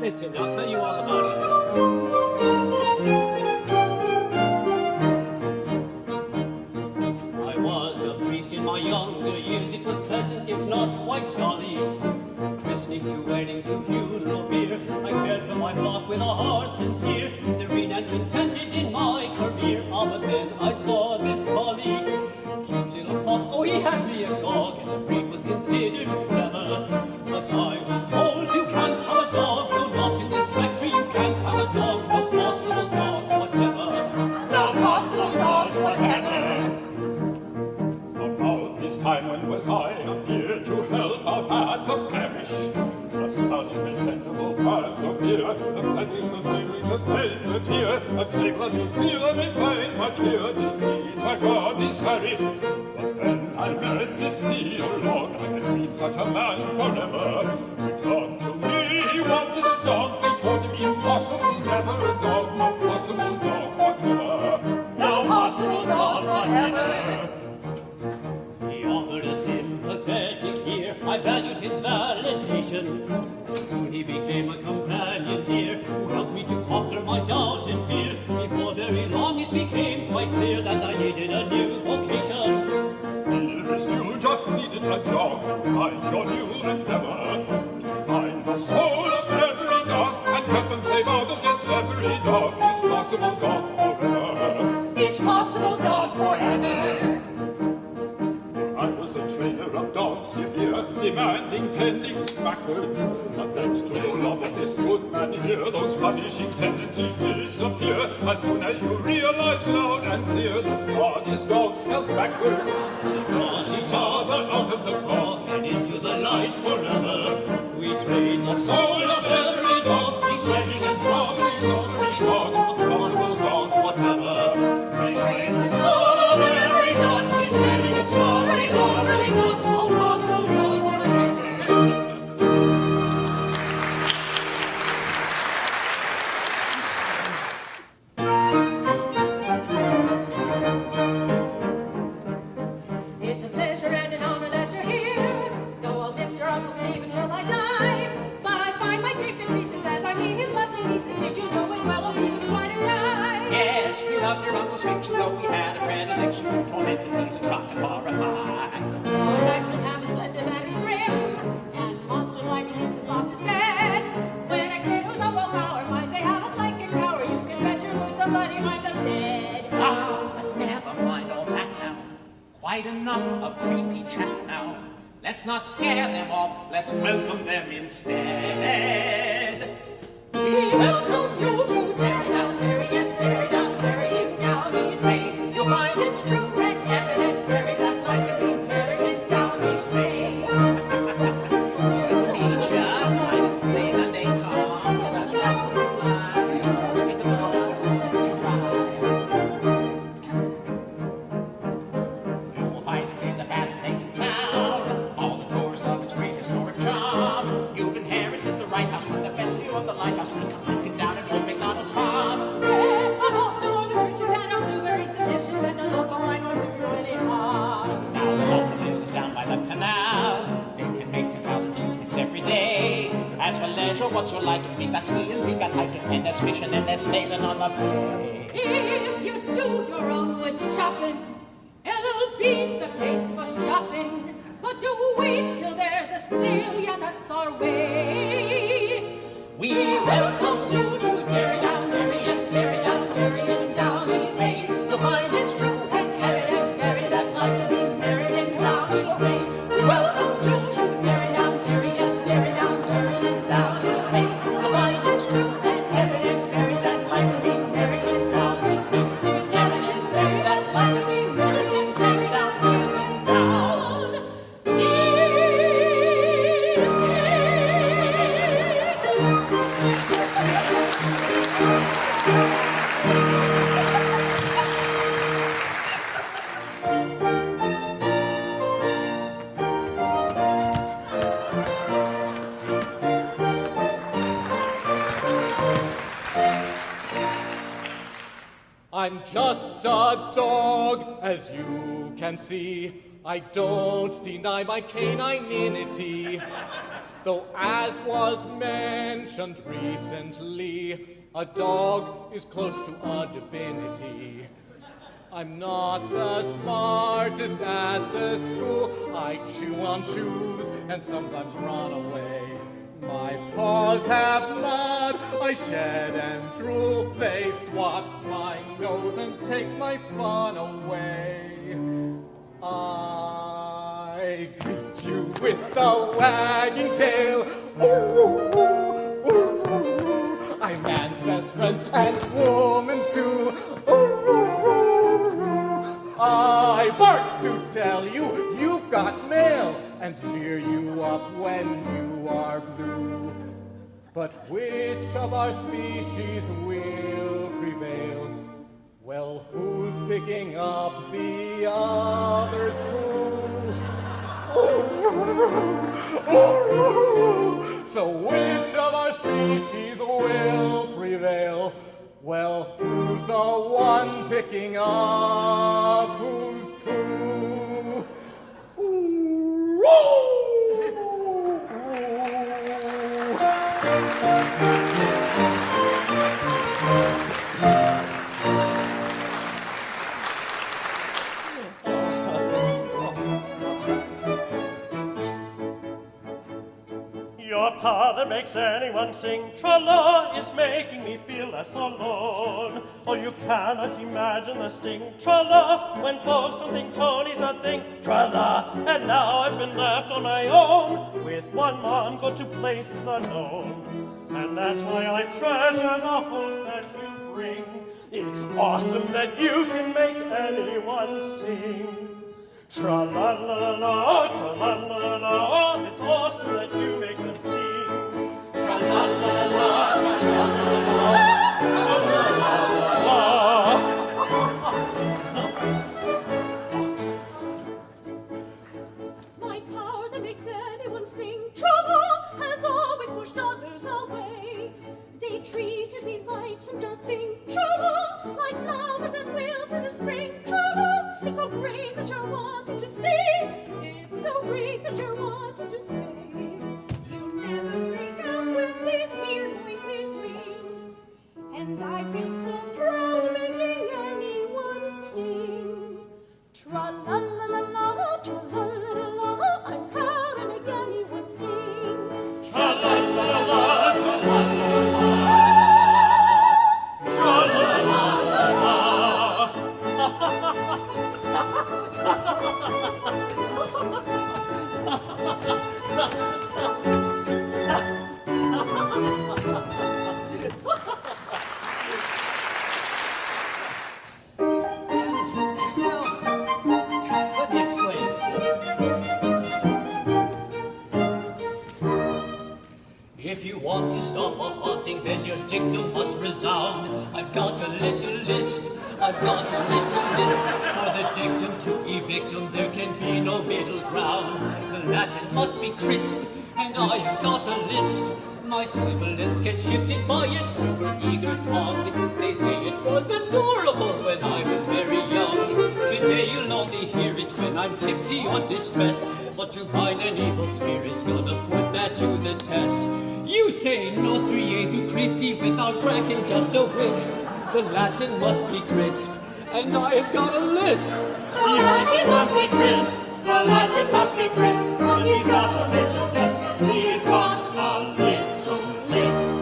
listen, I'll tell you all about it. I was a priest in my younger years. It was pleasant, if not quite jolly. From christening to wedding to funeral beer, I cared for my flock with a heart sincere, serene and contented in my career. Ah, but then I saw this collie, cute little pup. Oh, he had me agog, and the breed was considered clever. But I was told you can't have a dog, no, not in this factory. You can't have a dog, no possible dogs whatever. No possible dogs whatever. About this time when was I appeared to help out at the parish, a stunning and tendable part of fear, a tennis of feelings of pain and tear, a table and feel and find much here, the peace I got is perished. But Then I met this dear Lord, I had been such a man forever. He turned to me, he wanted a dog, they told him impossible, never a dog, no possible dog whatever. No possible dog whatever. He offered a sympathetic ear, I valued his validation. Soon he became a companion dear, who helped me to conquer my doubt and fear. Before very long it became quite clear that I needed a new vocation. Dearest, you just needed a job to find your new endeavor, to find the soul of every dog, and help them save others, yes, every dog, each possible dog forever. Each possible dog forever. I was a trainer of dogs severe, demanding tendings backwards. But thanks to the love of this good man here, those punishing tendencies disappear. As soon as you realize loud and clear that hardest dogs fell backwards, because each other out of the fog and into the light forever. We train the soul of every dog, he's shedding and strong, he's every dog, possible dogs whatever. We train the soul of every dog, he's shedding and strong, every dog, all possible dogs whatever. It's a pleasure and an honor that you're here. Though I'll miss your Uncle Steve until I die. But I find my grief decreases as I meet his lovely nieces. Did you know him well? Oh, he was quite a guy. Yes, we loved your uncle's fiction, though we had a predilection to torment and tease and shock and horrify. Our night was half as splendid and as grim, and monsters like in the softest bed. When a kid who's a willpower might they have a psychic power, you can bet your mood somebody might have dead. Ah, but never mind all that now. Quite enough of creepy chat now. Let's not scare them off, let's welcome them instead. We welcome you to Derry Down Derry, yes, Derry Down Derry, in Down East Main. You'll find it's true and evident, very that life can be merry in Down East Main. Feature, I say the name Tom, that's right to fly. Get the birds, you will find this is a fascinating town. All the tourists love its great historic charm. You've inherited the right house with the best view of the lighthouse. We come hunking down at Old McDonald's farm. Yes, our lobsters are nutritious and our blueberries delicious, and the local wine won't do you any harm. Now the local mill is down by the canal. They can make 2,000 toothpicks every day. As for leisure, what you're liking, we've got skiing, we've got hiking, and there's fishing, and there's sailing on the bay. If you do your own wood chopping, LL Bean's the place for shopping. But do wait till there's a sale, yeah, that's our way. We welcome you to Derry Down Derry, yes, Derry Down Derry, and Down East Main. You'll find it's true and evident, very that life can be merry in Down East Main. We welcome you to Derry Down Derry, yes, Derry Down Derry, and Down East Main. You'll find it's true and evident, very that life can be merry in Down East Main. It's evident, very that life can be merry in Derry Down Derry, and Down East Main. I'm just a dog, as you can see. I don't deny my canininity. Though, as was mentioned recently, a dog is close to a divinity. I'm not the smartest at the school. I chew on shoes and sometimes run away. My paws have mud, I shed and drool. They swat my nose and take my fun away. I greet you with a wagging tail. I'm man's best friend and woman's too. I bark to tell you you've got mail and cheer you up when you are blue. But which of our species will prevail? Well, who's picking up the other's his poo. So which of our species will prevail? Well, who's the one picking up whose poo? Your power that makes anyone sing tra-la is making me feel less alone. Oh, you cannot imagine the sting tra-la when folks don't think Tony's a thing tra-la. And now I've been left on my own with one mom, go to places unknown. And that's why I treasure the hope that you bring. It's awesome that you can make anyone sing. Tra-la-la-la, tra-la-la-la, it's awesome that you make them sing. Tra-la-la-la, My power that makes anyone sing tra-la has always pushed others away. They treated me like some dirt thing tra-la, like flowers that wilt in the spring tra-la. It's so great that you're wanting to stay. It's so great that you're wanting to stay. You never freak out when these weird voices ring. And I feel so proud making anyone sing. Tra-la-la-la-la, tra-la-la-la-la, I'm proud to make anyone sing. Tra-la-la-la-la, tra-la-la-la-la, tra-la-la-la-la. Let me explain. If you want to stop a haunting, then your dictum must resound. I've got a little lisp, I've got a little lisp. For the dictum to be victim, there can be no middle ground. The Latin must be crisp, and I have got a lisp. My sibilants get shifted by an overeager tongue. They say it was adorable when I was very young. Today you'll only hear it when I'm tipsy or distressed. But to bind an evil spirit's gonna put that to the test. You say no threeathu crifty without cracking just a wisp. The Latin must be crisp, and I have got a list. The Latin must be crisp, the Latin must be crisp, but he's got a little lisp, he's got a little lisp.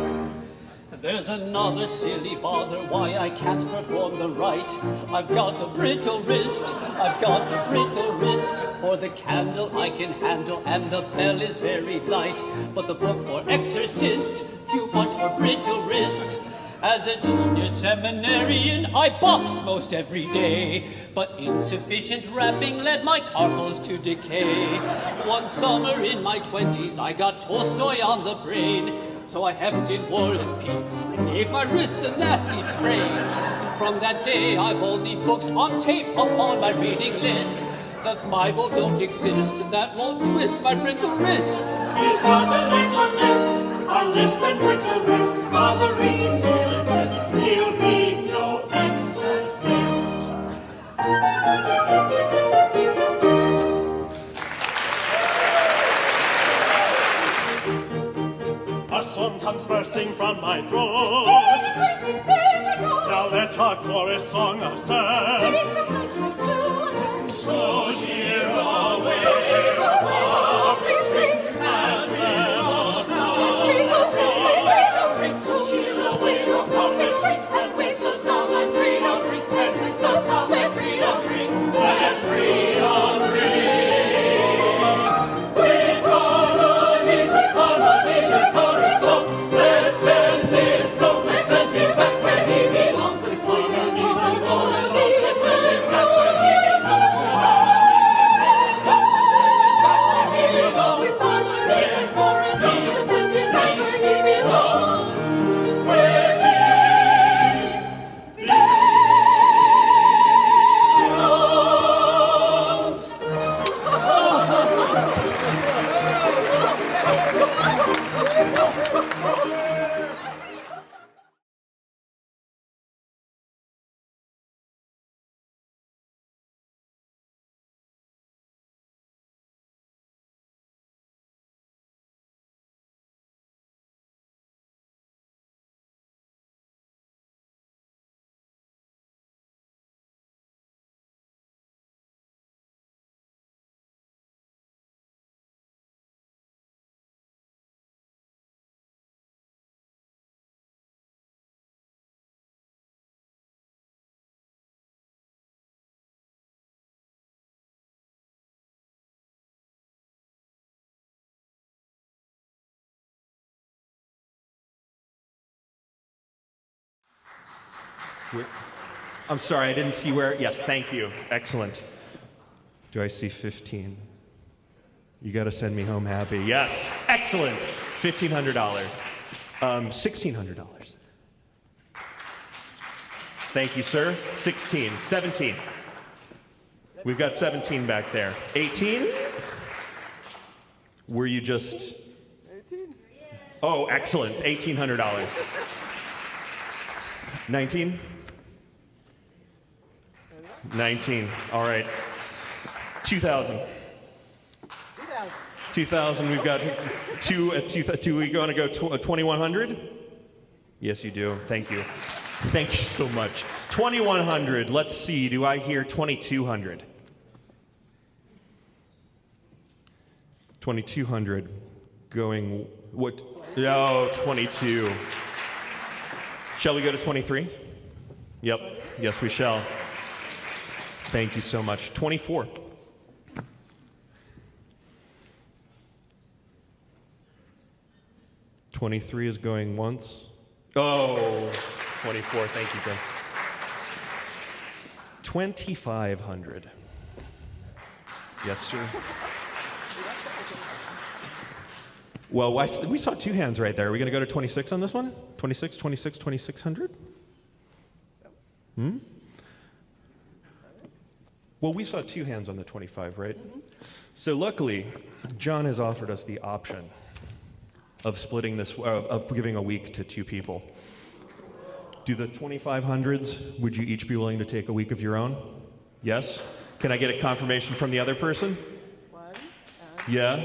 There's another silly bother why I can't perform the rite. I've got a brittle wrist, I've got a brittle wrist. For the candle I can handle and the bell is very light. But the book for exorcists, too much for brittle wrists. As a junior seminarian, I boxed most every day, but insufficient wrapping led my carpals to decay. One summer in my 20s, I got Tolstoy on the brain, so I hemmed in War and Peace and gave my wrists a nasty sprain. From that day, I've only books on tape upon my reading list. The Bible don't exist, that won't twist my brittle wrist. He's got a little list, a lisp and brittle wrist. Are the reasons he'll insist he'll be no exorcist. A song comes bursting from my throat. Now let our chorus song ascend. So sheer away the public string, and we will sound freedom ring. So sheer away the public string, and with the sound let freedom ring, and with the sound let freedom ring, let freedom ring. With harmonies and horizons, let's send this note, let's send him back where he belongs. With harmonies and horizons, let's send him back where he belongs. Where he I'm sorry, I didn't see where. Yes, thank you. Excellent. Do I see 15? You got to send me home happy. Yes, excellent. $1,500. $1,600. Thank you, sir. 16, 17. We've got 17 back there. 18? Were you just... 18. Oh, excellent. $1,800. 19? 19. All right. 2,000. 2,000. We've got two. We want to go 2,100? Yes, you do. Thank you. Thank you so much. 2,100. Let's see. Do I hear 2,200? 2,200. Going what? Oh, 22. Shall we go to 23? Yep. Yes, we shall. Thank you so much. 24. 23 is going once. Oh, 24. Thank you, Brent. 2,500. Yes, sir. Well, we saw two hands right there. Are we going to go to 26 on this one? 26, 26, 2,600? Well, we saw two hands on the 25, right? So luckily, John has offered us the option of splitting this, of giving a week to two people. Do the 2,500s, would you each be willing to take a week of your own? Yes? Can I get a confirmation from the other person? Yeah?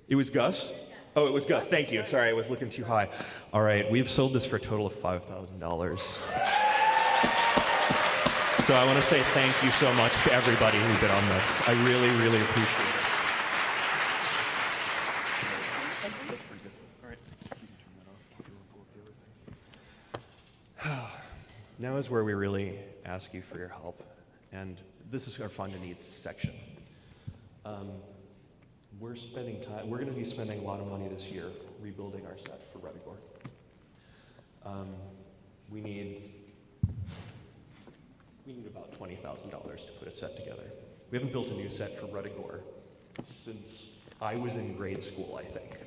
It was Gus? Oh, it was Gus. Thank you. Sorry, I was looking too high. All right, we've sold this for a total of $5,000. So I want to say thank you so much to everybody who bid on this. I really, really appreciate it. Now is where we really ask you for your help. And this is our fund and needs section. We're going to be spending a lot of money this year rebuilding our set for Redagore. We need about $20,000 to put a set together. We haven't built a new set for Redagore since I was in grade school, I think.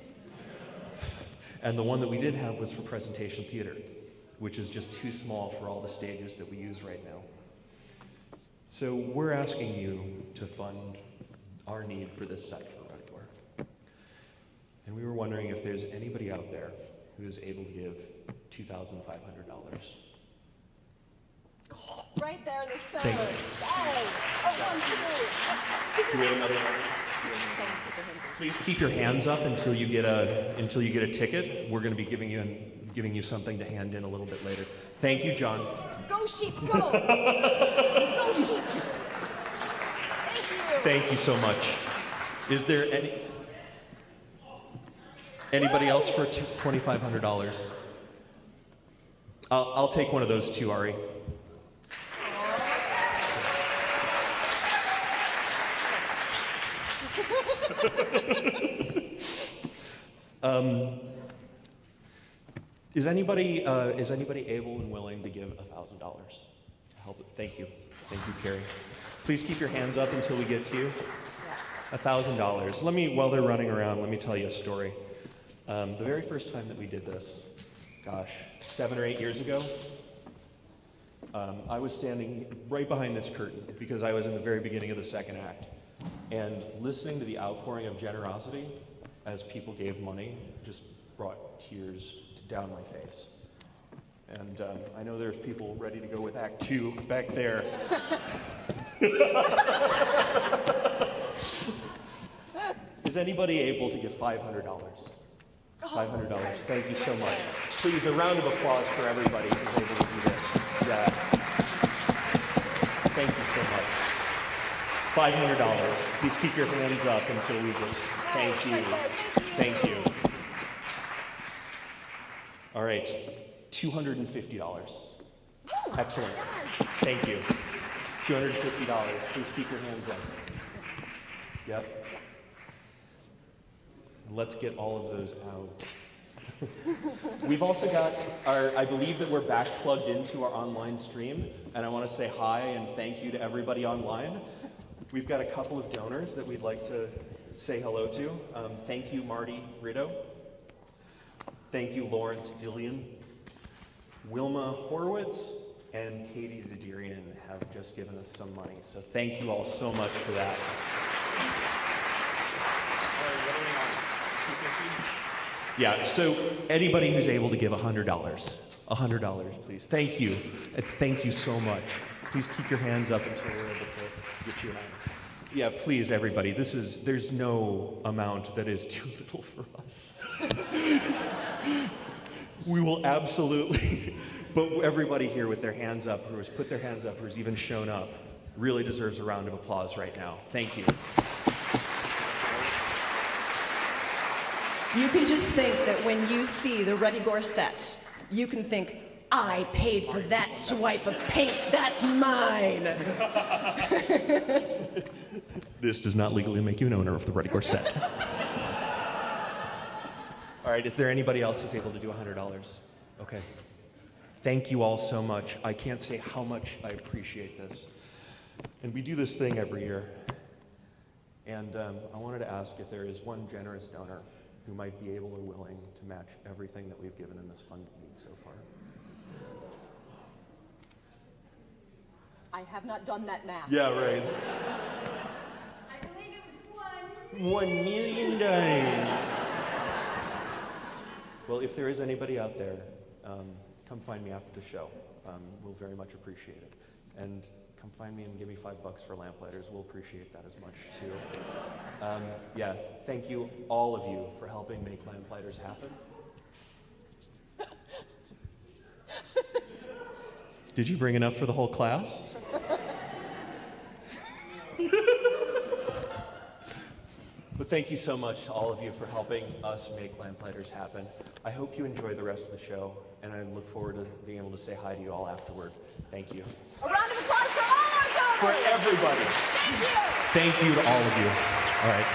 And the one that we did have was for presentation theater, which is just too small for all the stages that we use right now. So we're asking you to fund our need for this set for Redagore. And we were wondering if there's anybody out there who is able to give $2,500. Right there in the center. Thank you. Yes. Oh, 1, 2. Do we have another one? Please keep your hands up until you get a ticket. We're going to be giving you something to hand in a little bit later. Thank you, John. Go sheep, go! Go sheep! Thank you so much. Is there anybody else for $2,500? I'll take one of those too, Ari. Is anybody able and willing to give $1,000 to help? Thank you, Carrie. Please keep your hands up until we get to you. $1,000. While they're running around, let me tell you a story. The very first time that we did this, 7 or 8 years ago, I was standing right behind this curtain because I was in the very beginning of the second act. And listening to the outpouring of generosity as people gave money just brought tears down my face. And I know there's people ready to go with Act 2 back there. Is anybody able to give $500? $500. Thank you so much. Please, a round of applause for everybody who's able to do this. Yeah. Thank you so much. $500. Please keep your hands up until we get. Thank you. Thank you. All right. $250. Excellent. Thank you. $250. Please keep your hands up. Yep. Let's get all of those out. We've also got I believe that we're back plugged into our online stream, and I want to say hi and thank you to everybody online. We've got a couple of donors that we'd like to say hello to. Thank you, Marty Rito. Thank you, Lawrence Dillian. Wilma Horowitz and Katie Dederian have just given us some money. So thank you all so much for that. Yeah, so anybody who's able to give $100, please. Thank you. And thank you so much. Please keep your hands up until we're able to get you an item. Yeah, please, everybody. There's no amount that is too little for us. We will absolutely, but everybody here with their hands up, who has put their hands up, who has even shown up, really deserves a round of applause right now. Thank you. You can just think that when you see the Ruddy Gorset, you can think, I paid for that swipe of paint, that's mine. This does not legally make you an owner of the Ruddy Gorset. All right, is there anybody else who's able to do $100? Okay. Thank you all so much. I can't say how much I appreciate this. And we do this thing every year. And I wanted to ask if there is one generous donor who might be able or willing to match everything that we've given in this fund meet so far. I have not done that math. Yeah, right. I believe it was $1 million. Well, if there is anybody out there, come find me after the show. We'll very much appreciate it. And come find me and give me $5 for Lamplighters. We'll appreciate that as much too. Yeah, thank you, all of you, for helping make Lamplighters happen. Did you bring enough for the whole class? But thank you so much, all of you, for helping us make Lamplighters happen. I hope you enjoy the rest of the show, and I look forward to being able to say hi to you all afterward. Thank you. A round of applause for all our donors! For everybody. Thank you! Thank you to all of you. All right.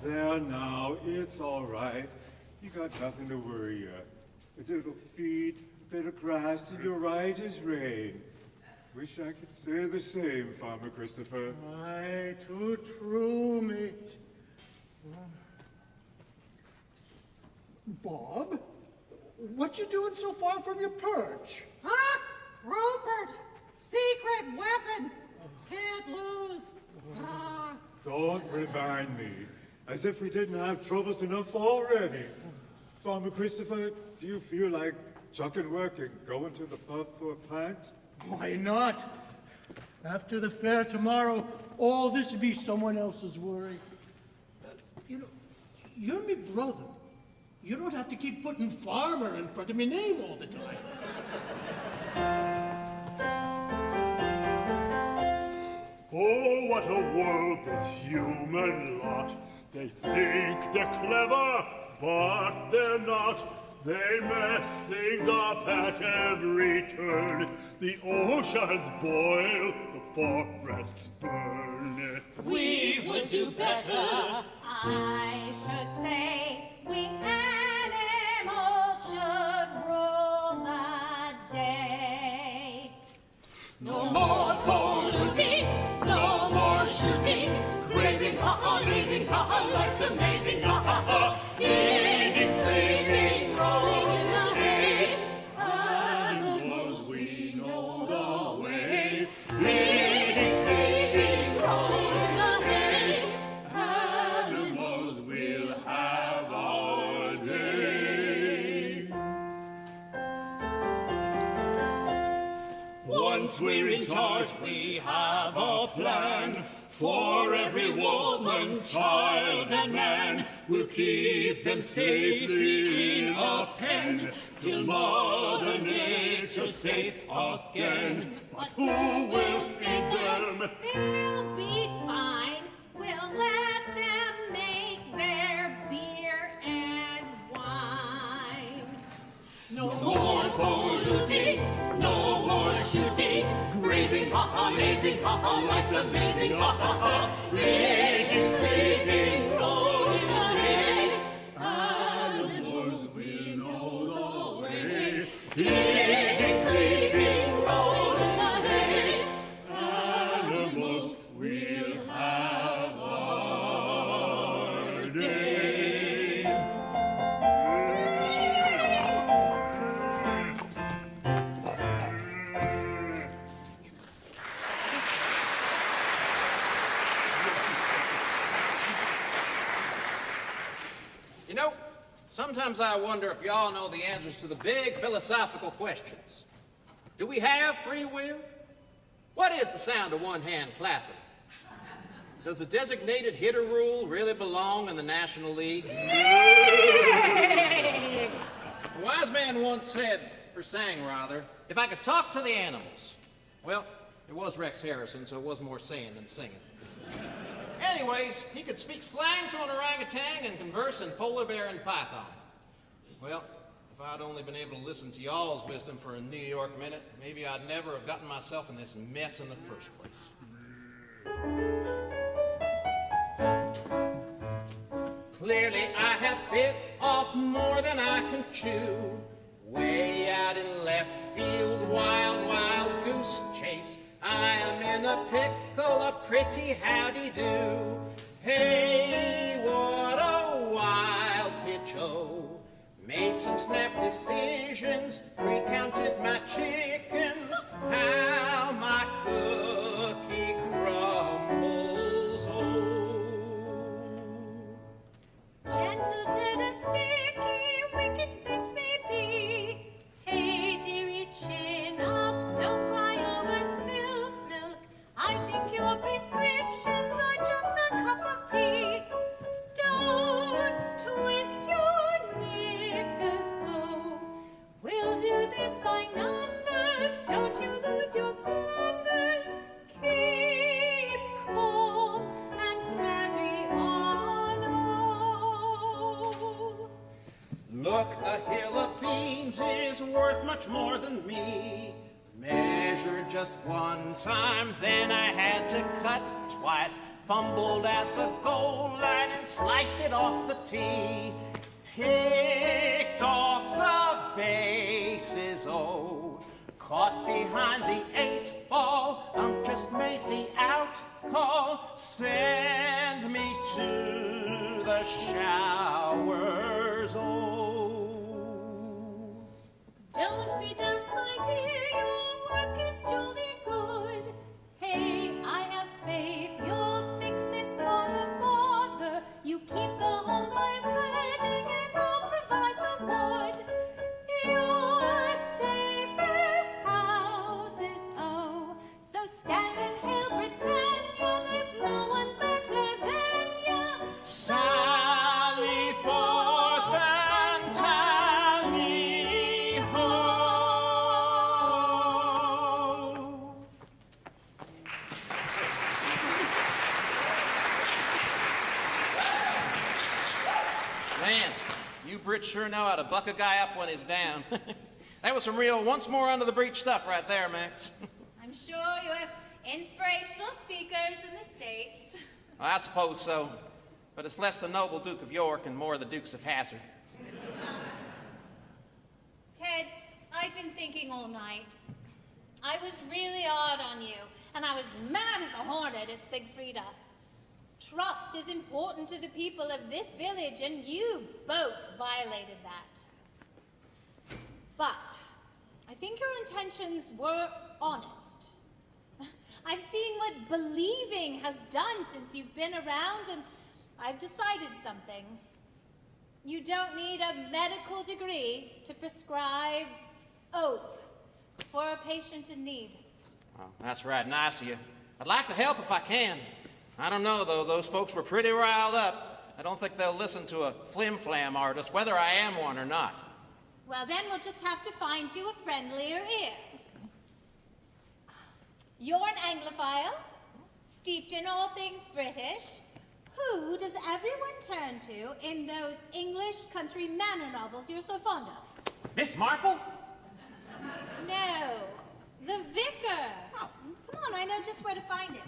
There now, it's all right. You got nothing to worry you. A little feed, a bit of grass, and you're right as rain. Wish I could say the same, Farmer Christopher. Aye, too true, mate. Bob, what you doing so far from your perch? Huck! Rupert! Secret weapon! Can't lose! Ah. Don't remind me. As if we didn't have troubles enough already. Farmer Christopher, do you feel like chucking work and going to the pub for a pint? Why not? After the fair tomorrow, all this would be someone else's worry. You know, you're me brother. You don't have to keep putting farmer in front of me name all the time. Oh, what a world, this human lot. They think they're clever, but they're not. They mess things up at every turn. The oceans boil, the forests burn. We would do better. I should say we animals should rule the day. No more polluting, no more shooting, grazing, ha-ha, raising, ha-ha, life's amazing, ha-ha-ha, eating, sleeping, rolling in the hay. Animals, we know the way. Eating, sleeping, rolling in the hay. Animals, we'll have our day. Once we're in charge, we have a plan. For every woman, child, and man, we'll keep them safely in a pen till Mother Nature's safe again. But who will feed them? They'll be fine. We'll let them make their beer and wine. No more polluting, no more shooting, grazing, ha-ha, lazing, ha-ha, life's amazing, ha-ha-ha, eating, sleeping, rolling in the hay. Animals, we know the way. Eating, sleeping, rolling in the hay. Animals, we'll have our day. You know, sometimes I wonder if y'all know the answers to the big philosophical questions. Do we have free will? What is the sound of one hand clapping? Does the designated hitter rule really belong in the National League? A wise man once said, or sang rather, if I could talk to the animals. Well, it was Rex Harrison, so it was more saying than singing. Anyways, he could speak slang to an orangutan and converse in polar bear and python. Well, if I'd only been able to listen to y'all's wisdom for a New York minute, maybe I'd never have gotten myself in this mess in the first place. Clearly I have bit off more than I can chew. Way out in left field, wild, wild goose chase. I am in a pickle, a pretty howdy-do. Hey, what a wild pitch-o. Made some snap decisions, pre-counted my chickens. How my cookie crumbles, oh. Gentle to the sticky wicket this may be. Hey, dearie, chin up, don't cry over spilt milk. I think your prescriptions are just a cup of tea. Don't twist your knickers, though. We'll do this by numbers, don't you lose your slumbers. Keep calm and carry on, oh. Look, a hill of beans is worth much more than me. Measured just one time, then I had to cut twice. Fumbled at the goal line and sliced it off the tee. Picked off the bases, oh. Caught behind the 8-ball, just made the out call. Send me to the showers, oh. Don't be daft, my dear, your work is jolly good. Hey, I have faith you'll fix this lot of bother. You keep the home fires burning and I'll provide the wood. You're safe as houses of Brits sure know how to buck a guy up when he's down. That was some real once more under the breech stuff right there, Max. I'm sure you have inspirational speakers in the States. Well, I suppose so. But it's less the noble Duke of York and more the Dukes of Hazzard. Ted, I've been thinking all night. I was really hard on you, and I was mad as a hornet at Siegfrieda. Trust is important to the people of this village, and you both violated that. But I think your intentions were honest. I've seen what believing has done since you've been around, and I've decided something. You don't need a medical degree to prescribe opium for a patient in need. Well, that's right, nice of you. I'd like to help if I can. I don't know, though. Those folks were pretty riled up. I don't think they'll listen to a flim-flam artist, whether I am one or not. Well, then we'll just have to find you a friendlier ear. You're an Anglophile, steeped in all things British. Who does everyone turn to in those English country manor novels you're so fond of? Miss Marple? No, the vicar. Oh, come on, I know just where to find him.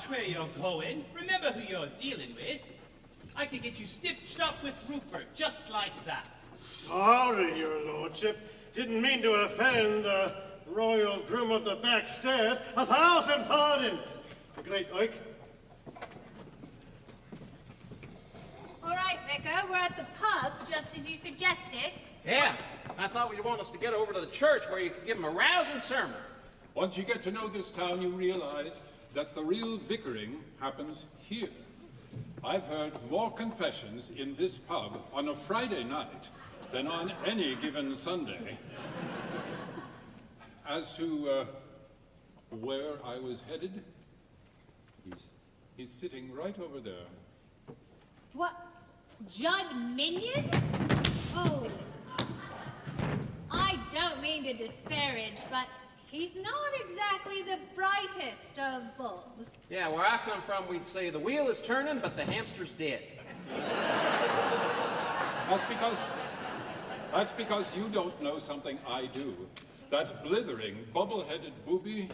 Where you're going. Remember who you're dealing with. I could get you stitched up with Rupert, just like that. Sorry, your lordship. Didn't mean to offend the royal groom of the back stairs. 1,000 pardons. The great Ike. All right, Vicar, we're at the pub, just as you suggested. Yeah, I thought you'd want us to get over to the church where you could give them a rousing sermon. Once you get to know this town, you realize that the real vicaring happens here. I've heard more confessions in this pub on a Friday night than on any given Sunday. As to where I was headed, he's sitting right over there. What? Judd Minion? Oh. I don't mean to disparage, but he's not exactly the brightest of bulbs. Yeah, where I come from, we'd say the wheel is turning, but the hamster's dead. That's because you don't know something I do. That blithering, bubble-headed booby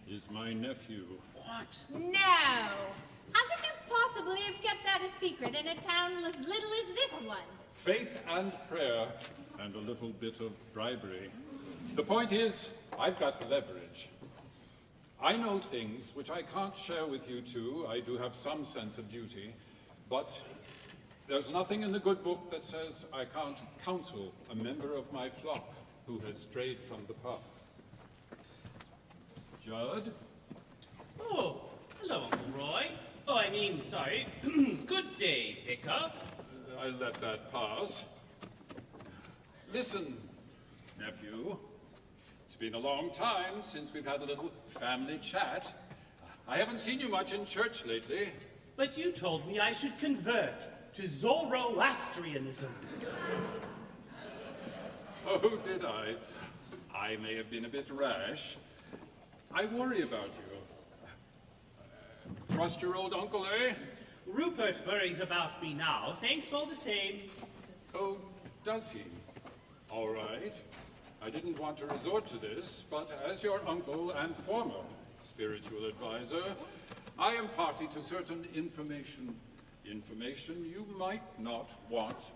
is my nephew. What? No! How could you possibly have kept that a secret in a town as little as this one? Faith and prayer, and a little bit of bribery. The point is, I've got leverage. I know things which I can't share with you two. I do have some sense of duty, but there's nothing in the good book that says I can't counsel a member of my flock who has strayed from the path. Judd? Oh, hello, Uncle Roy. Oh, I mean, sorry. Good day, Vicar. I'll let that pass. Listen, nephew. It's been a long time since we've had a little family chat. I haven't seen you much in church lately. But you told me I should convert to Zoroastrianism. Oh, did I? I may have been a bit rash. I worry about you. Trust your old uncle, eh? Rupert worries about me now, thanks all the same. Oh, does he? All right. I didn't want to resort to this, but as your uncle and former spiritual advisor, I am party to certain information. Information you might not want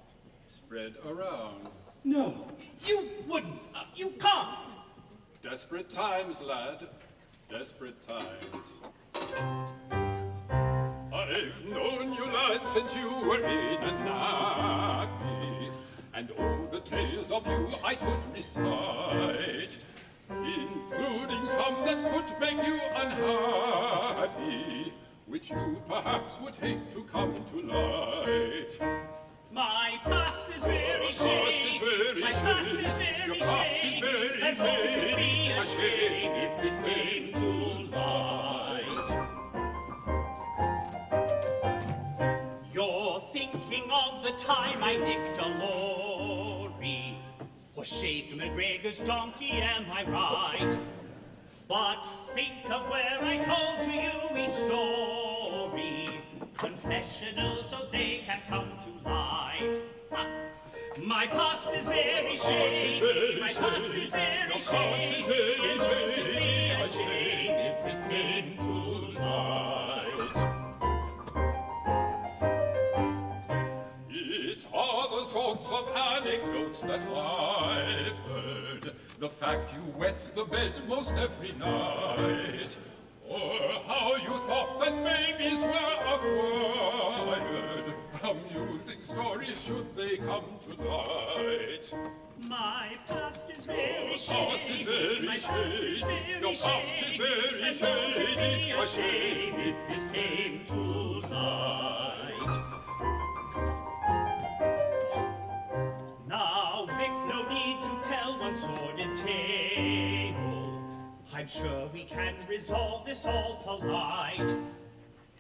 spread around. No, you wouldn't. You can't. Desperate times, lad. Desperate times. I've known you, lad, since you were in a nappy. And oh, the tales of you I could recite, including some that could make you unhappy, which you perhaps would hate to come to light. My past is very shady. My past is very shady. And won't it be a shame if it came to light? You're thinking of the time I nicked a lorry or shaved McGregor's donkey, am I right? But think of where I told to you each story, confessional so they can come to light. My past is very shady. My past is very shady. It won't be a shame if it came to light. It's other sorts of anecdotes that I've heard. The fact you wet the bed most every night, or how you thought that babies were acquired. Amusing stories should they come to light. My past is very shady. Your past is very My past is shady. very Your past is shady. very And won't it be shady. a shame if it came to light? Now, Vic, no need to tell one sordid tale. I'm sure we can resolve this all polite.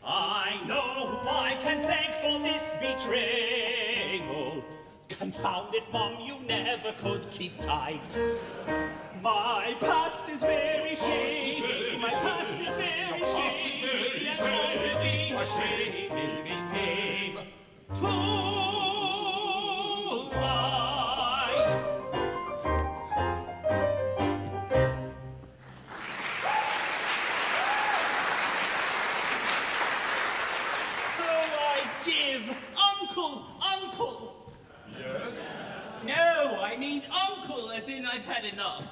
I know who I can thank for this betrayal. Confound it, Mom, you never could keep tight. My past is very shady. My past is very shady. And won't it be a shame if it came to light? Uncle! Yes? No, I mean uncle, as in I've had enough.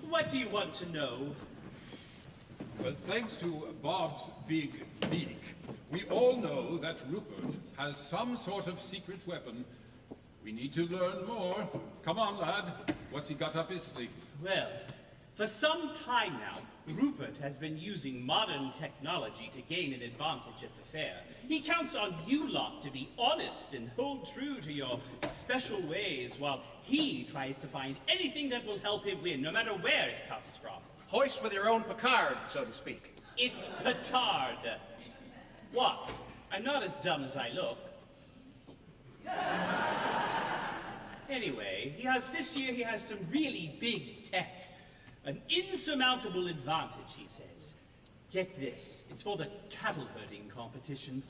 What do you want to know? Well, thanks to Bob's big beak, we all know that Rupert has some sort of secret weapon. We need to learn more. Come on, lad. What's he got up his sleeve? Well, for some time now, Rupert has been using modern technology to gain an advantage at the fair. He counts on you lot to be honest and hold true to your special ways while he tries to find anything that will help him win, no matter where it comes from. Hoist with your own Picard, so to speak. It's petard. What? I'm not as dumb as I look. Anyway, this year he has some really big tech. An insurmountable advantage, he says. Get this, it's for the cattle herding competition.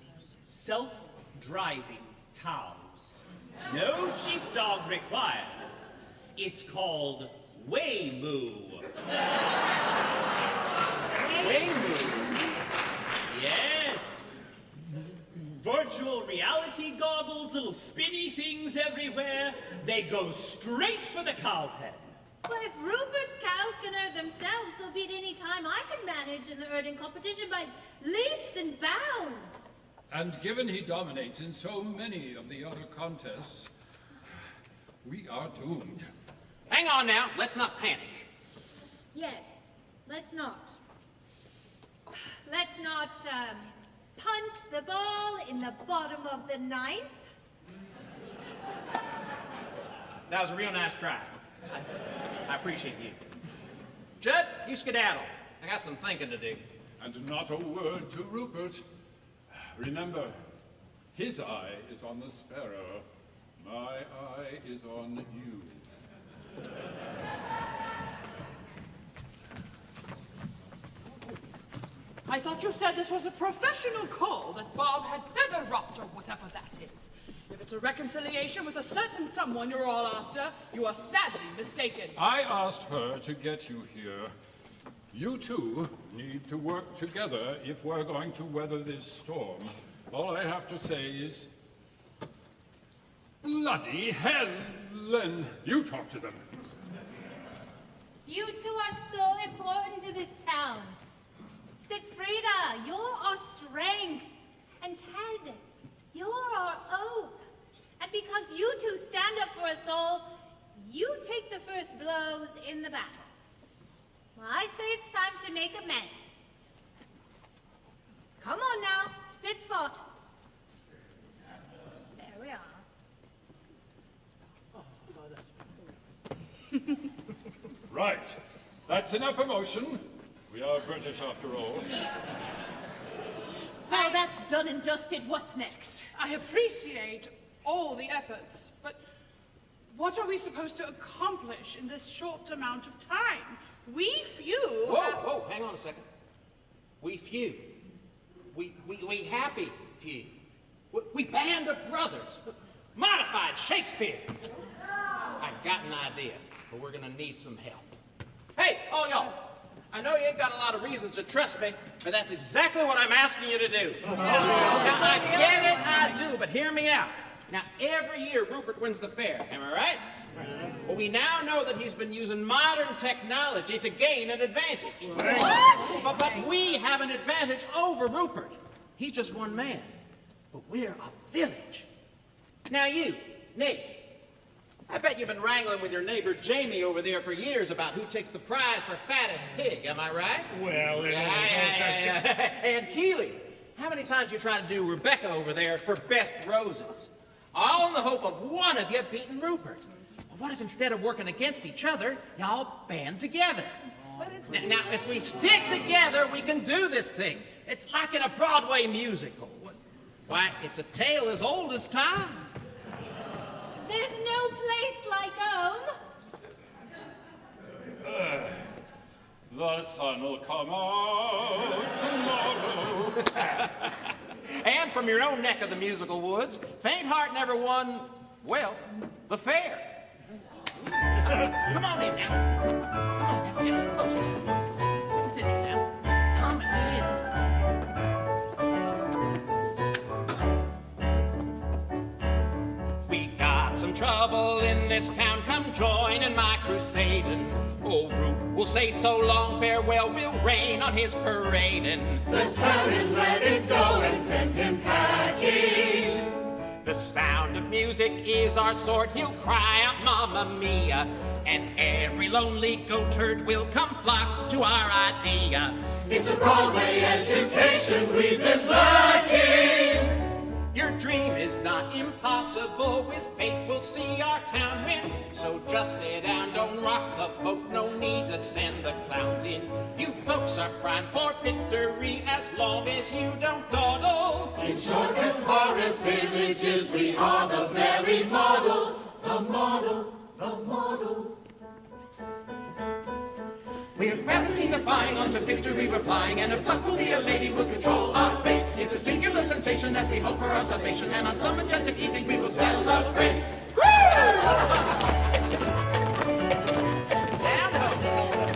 Self-driving cows. No sheepdog required. It's called Waymoo. Waymoo? Yes. Virtual reality goggles, little spinny things everywhere. They go straight for the cow pen. Well, if Rupert's cows can herd themselves, they'll beat any time I can manage in the herding competition by leaps and bounds. And given he dominates in so many of the other contests, we are doomed. Hang on now, let's not panic. Yes, let's not. Let's not, punt the ball in the bottom of the ninth. That was a real nice try. I appreciate you. Judd, you skedaddle. I got some thinking to do. And not a word to Rupert. Remember, his eye is on the sparrow. My eye is on you. I thought you said this was a professional call, that Bob had feather rocked or whatever that is. If it's a reconciliation with a certain someone you're all after, you are sadly mistaken. I asked her to get you here. You two need to work together if we're going to weather this storm. All I have to say is, bloody Helen! You talk to them. You two are so important to this town. Siegfrieda, you're our strength. And Ted, you're our hope. And because you two stand up for us all, you take the first blows in the battle. Well, I say it's time to make amends. Come on now, spit spot. There we are. Right. That's enough emotion. We are British after all. Now that's done and dusted, what's next? I appreciate all the efforts, but what are we supposed to accomplish in this short amount of time? We few. Whoa, hang on a second. We few. We happy few. We band of brothers. Modified Shakespeare. I've got an idea, but we're gonna need some help. Hey, all y'all. I know you ain't got a lot of reasons to trust me, but that's exactly what I'm asking you to do. Now, I get it, I do, but hear me out. Now, every year Rupert wins the fair, am I right? Well, we now know that he's been using modern technology to gain an advantage. But we have an advantage over Rupert. He's just one man, but we're a village. Now you, Nate, I bet you've been wrangling with your neighbor Jamie over there for years about who takes the prize for fattest pig, am I right? Well, And Keeley, how many times you try to do Rebecca over there for best roses? All in the hope of one of you beating Rupert. But what if instead of working against each other, y'all band together? Now, if we stick together, we can do this thing. It's like in a Broadway musical. Why, it's a tale as old as time. There's no place like home. The sun will come out tomorrow. And from your own neck of the musical woods, Faint Heart never won, well, the fair. Come on in now. Come on now, get a little closer. Continue now. Come in. We got some trouble in this town, come join in my crusading. Old Root will say so long farewell, we'll rain on his parading. Let's tell him, let it go, and send him packing. The sound of music is our sword, he'll cry out Mamma Mia, and every lonely goatherd will come flock to our idea. It's a Broadway education we've been lacking. Your dream is not impossible, with faith we'll see our town win. So just sit down, don't rock the boat, no need to send the clowns in. You folks are primed for victory as long as you don't dawdle. In short, as far as villages, we are the very model, the model, the model. We're gravity defying, onto victory we're flying, and if luck will be a lady, we'll control our fate. It's a singular sensation as we hope for our salvation, and on some enchanted evening we will celebrate. Down home.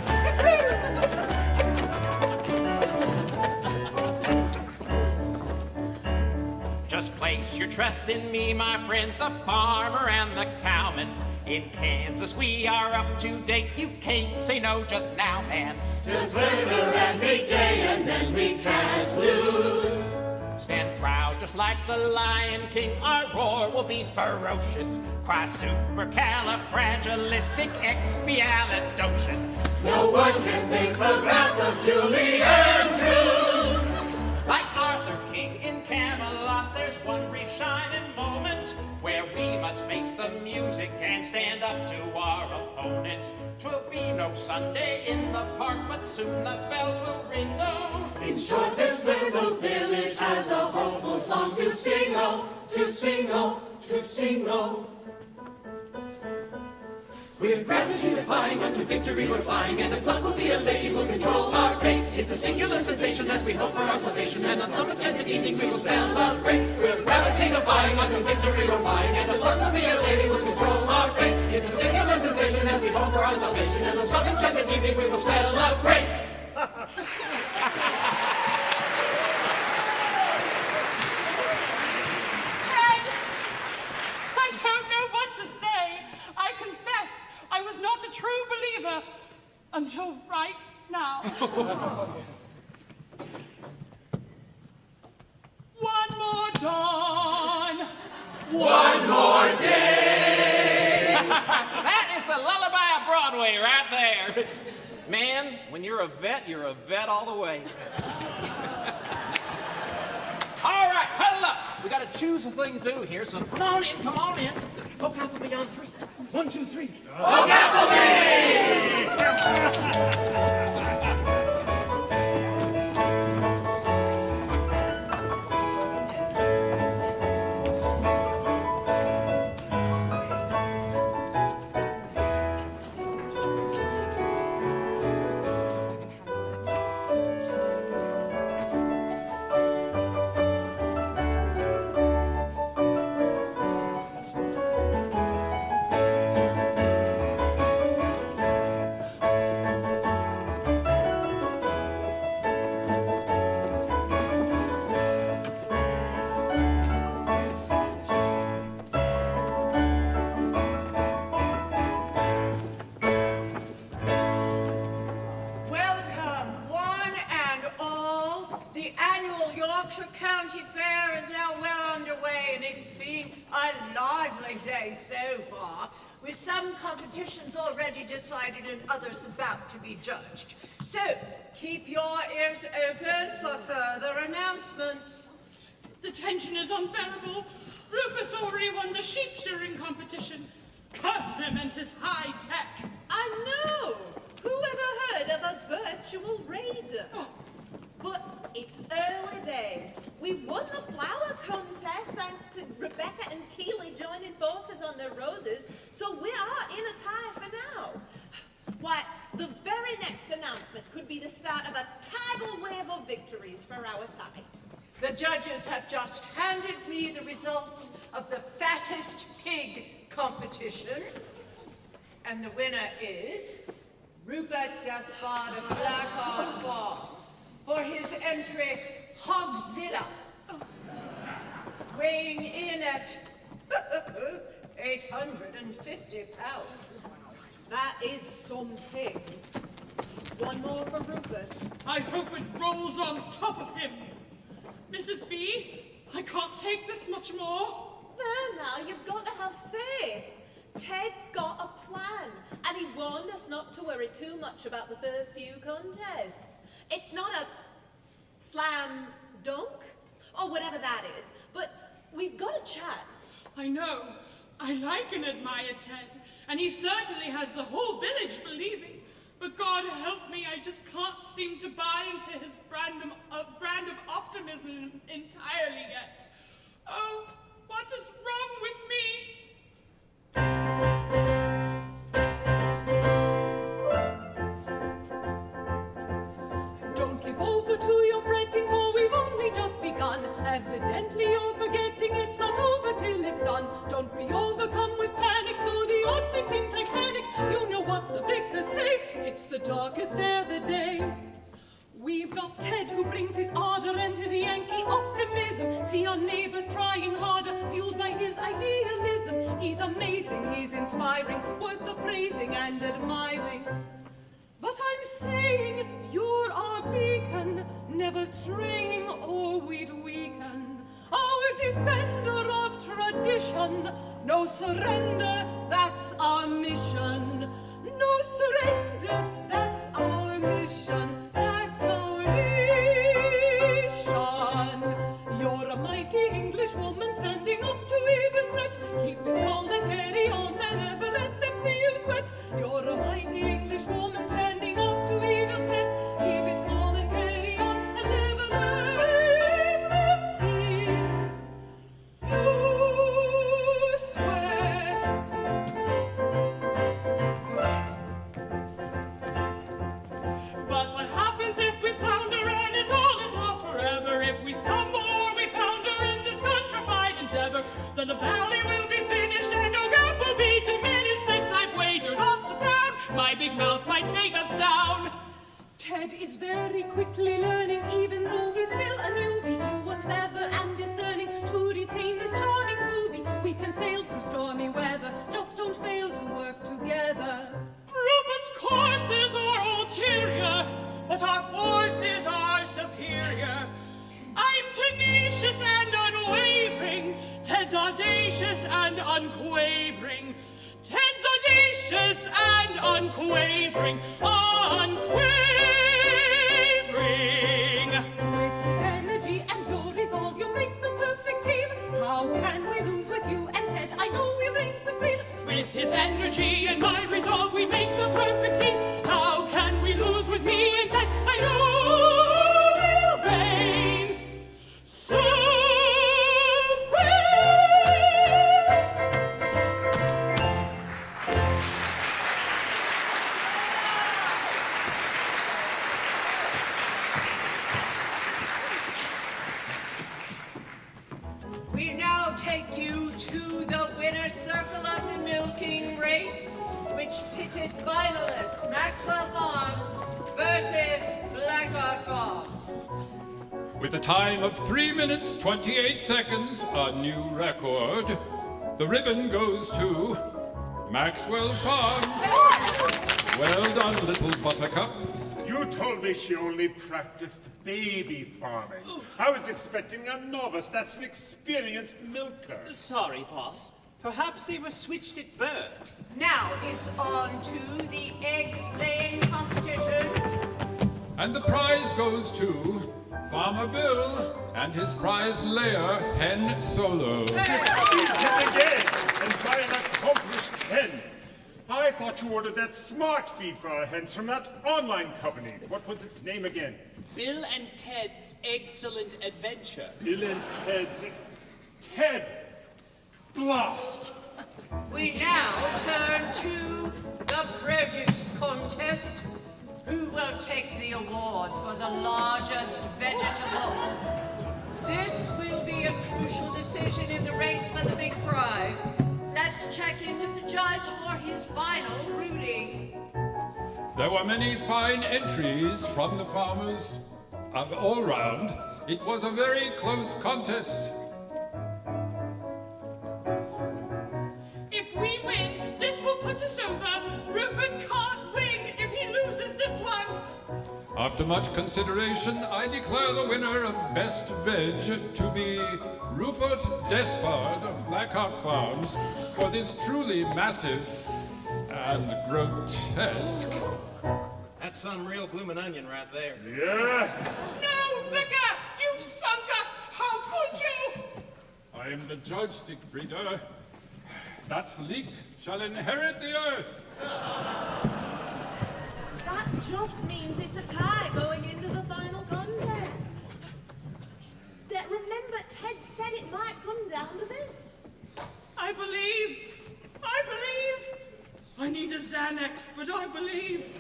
Just place your trust in me, my friends, the farmer and the cowman. In Kansas we are up to date, you can't say no just now, man. Just glitter and be gay, and then we can't lose. Stand proud just like the Lion King, our roar will be ferocious. Cry supercalifragilisticexpialidocious. No one can face the wrath of Julie Andrews. Like Arthur King in Camelot, there's one brief shining moment where we must face the music and stand up to our opponent. 'Twill be no Sunday in the park, but soon the bells will ring though. In short, this little village has a hopeful song to sing, oh, to sing, oh, to sing, oh. We're gravity defying, unto victory we're flying, and if luck will be a lady, we'll control our fate. It's a singular sensation as we hope for our salvation, and on some enchanted evening we will celebrate. We're gravity defying, unto victory we're flying, and if luck will be a lady, we'll control our fate. It's a singular sensation as we hope for our salvation, and on some enchanted evening we will celebrate. I don't know what to say. I confess I was not a true believer until right now. One more dawn, One more day. That is the lullaby of Broadway right there. Man, when you're a vet all the way. All right, huddle up. We got to choose a thing to do here, so come on in. Oak Appleby on 3. 1, 2, 3. Oak Appleby! With some competitions already decided and others about to be judged. So, keep your ears open for further announcements. The tension is unbearable. Rupert's already won the sheep shearing competition. Curse him and his high tech. I know! Who ever heard of a virtual razor? Oh. But it's early days. We won the flower contest thanks to Rebecca and Keeley joining forces on their roses, so we are in a tie for now. Why, the very next announcement could be the start of a tidal wave of victories for our side. The judges have just handed me the results of the fattest pig competition, and the winner is Rupert Gaspard of Blackheart Farms for his entry Hogzilla, weighing in at 850 pounds. That is some pig. One more for Rupert. I hope it rolls on top of him. Mrs. B, I can't take this much more. There now, you've got to have faith. Ted's got a plan, and he warned us not to worry too much about the first few contests. It's not a slam dunk, or whatever that is, but we've got a chance. I know. I like and admire Ted, and he certainly has the whole village believing. But God help me, I just can't seem to buy into his brand of optimism entirely yet. Oh, what is wrong with me? Don't give over to your fretting, for we've only just begun. Evidently you're forgetting it's not over till it's done. Don't be overcome with panic, though the odds may seem titanic. You know what the victors say, it's the darkest ere the day. We've got Ted who brings his ardor and his Yankee optimism. See our neighbors trying harder, fueled by his idealism. He's amazing, he's inspiring, worth the praising and admiring. But I'm saying you're our beacon, never straying or we'd weaken. Our defender of tradition, no surrender, that's our mission. No surrender, that's our mission. That's our mission. You're a mighty English woman standing up to evil threat. Keep it calm and carry on and never let them see you sweat. You're a mighty English woman standing up to evil threat. Keep it calm and carry on and never let them see you sweat. But what happens if we flounder and it's all is lost forever? If we stumble or we founder in this countrified endeavor, then the valley will be finished and no gap will be diminished. Since I've wagered off the town, my big mouth might take us down. Ted is very quickly learning, even though he's still a newbie. You were clever and discerning to retain this charming movie. We can sail through stormy weather, just don't fail to work together. Rupert's courses are ulterior, but our forces are superior. I'm tenacious and unwavering, Ted's audacious unquavering, unquavering. With his energy and your resolve, you make the perfect team. How can we lose with you and Ted? I know we reign supreme. With his energy and my resolve, we make the perfect team. How can we lose with me and Ted? I know we'll reign supreme. We now take you to the winner's circle of the milking race, which pitted finalists Maxwell Farms versus Blackheart Farms. With a time of 3 minutes 28 seconds, a new record, the ribbon goes to Maxwell Farms. Well done, little buttercup. You told me she only practiced baby farming. I was expecting a novice. That's an experienced milker. Sorry, boss. Perhaps they were switched at birth. Now it's on to the egg-laying competition. And the prize goes to Farmer Bill and his prize layer, Hen Solo. Beaten again, and by an accomplished hen. I thought you ordered that smart feed for our hens from that online company. What was its name again? Bill and Ted's Excellent Adventure. Bill and Ted's... Ted! Blast! We now turn to the produce contest. Who will take the award for the largest vegetable? This will be a crucial decision in the race for the big prize. Let's check in with the judge for his final ruling. There were many fine entries from the farmers. All round, it was a very close contest. If we win, this will put us over. Rupert can't win if he loses this one. After much consideration, I declare the winner of Best Veg to be Rupert Despard of Blackheart Farms for this truly massive and grotesque. That's some real bloomin' onion right there. Yes! No, Vicar! You've sunk us! How could you? I am the judge, Siegfrieda. That leek shall inherit the earth. That just means it's a tie going into the final contest. Remember, Ted said it might come down to this. I believe. I need a Xanax, but I believe.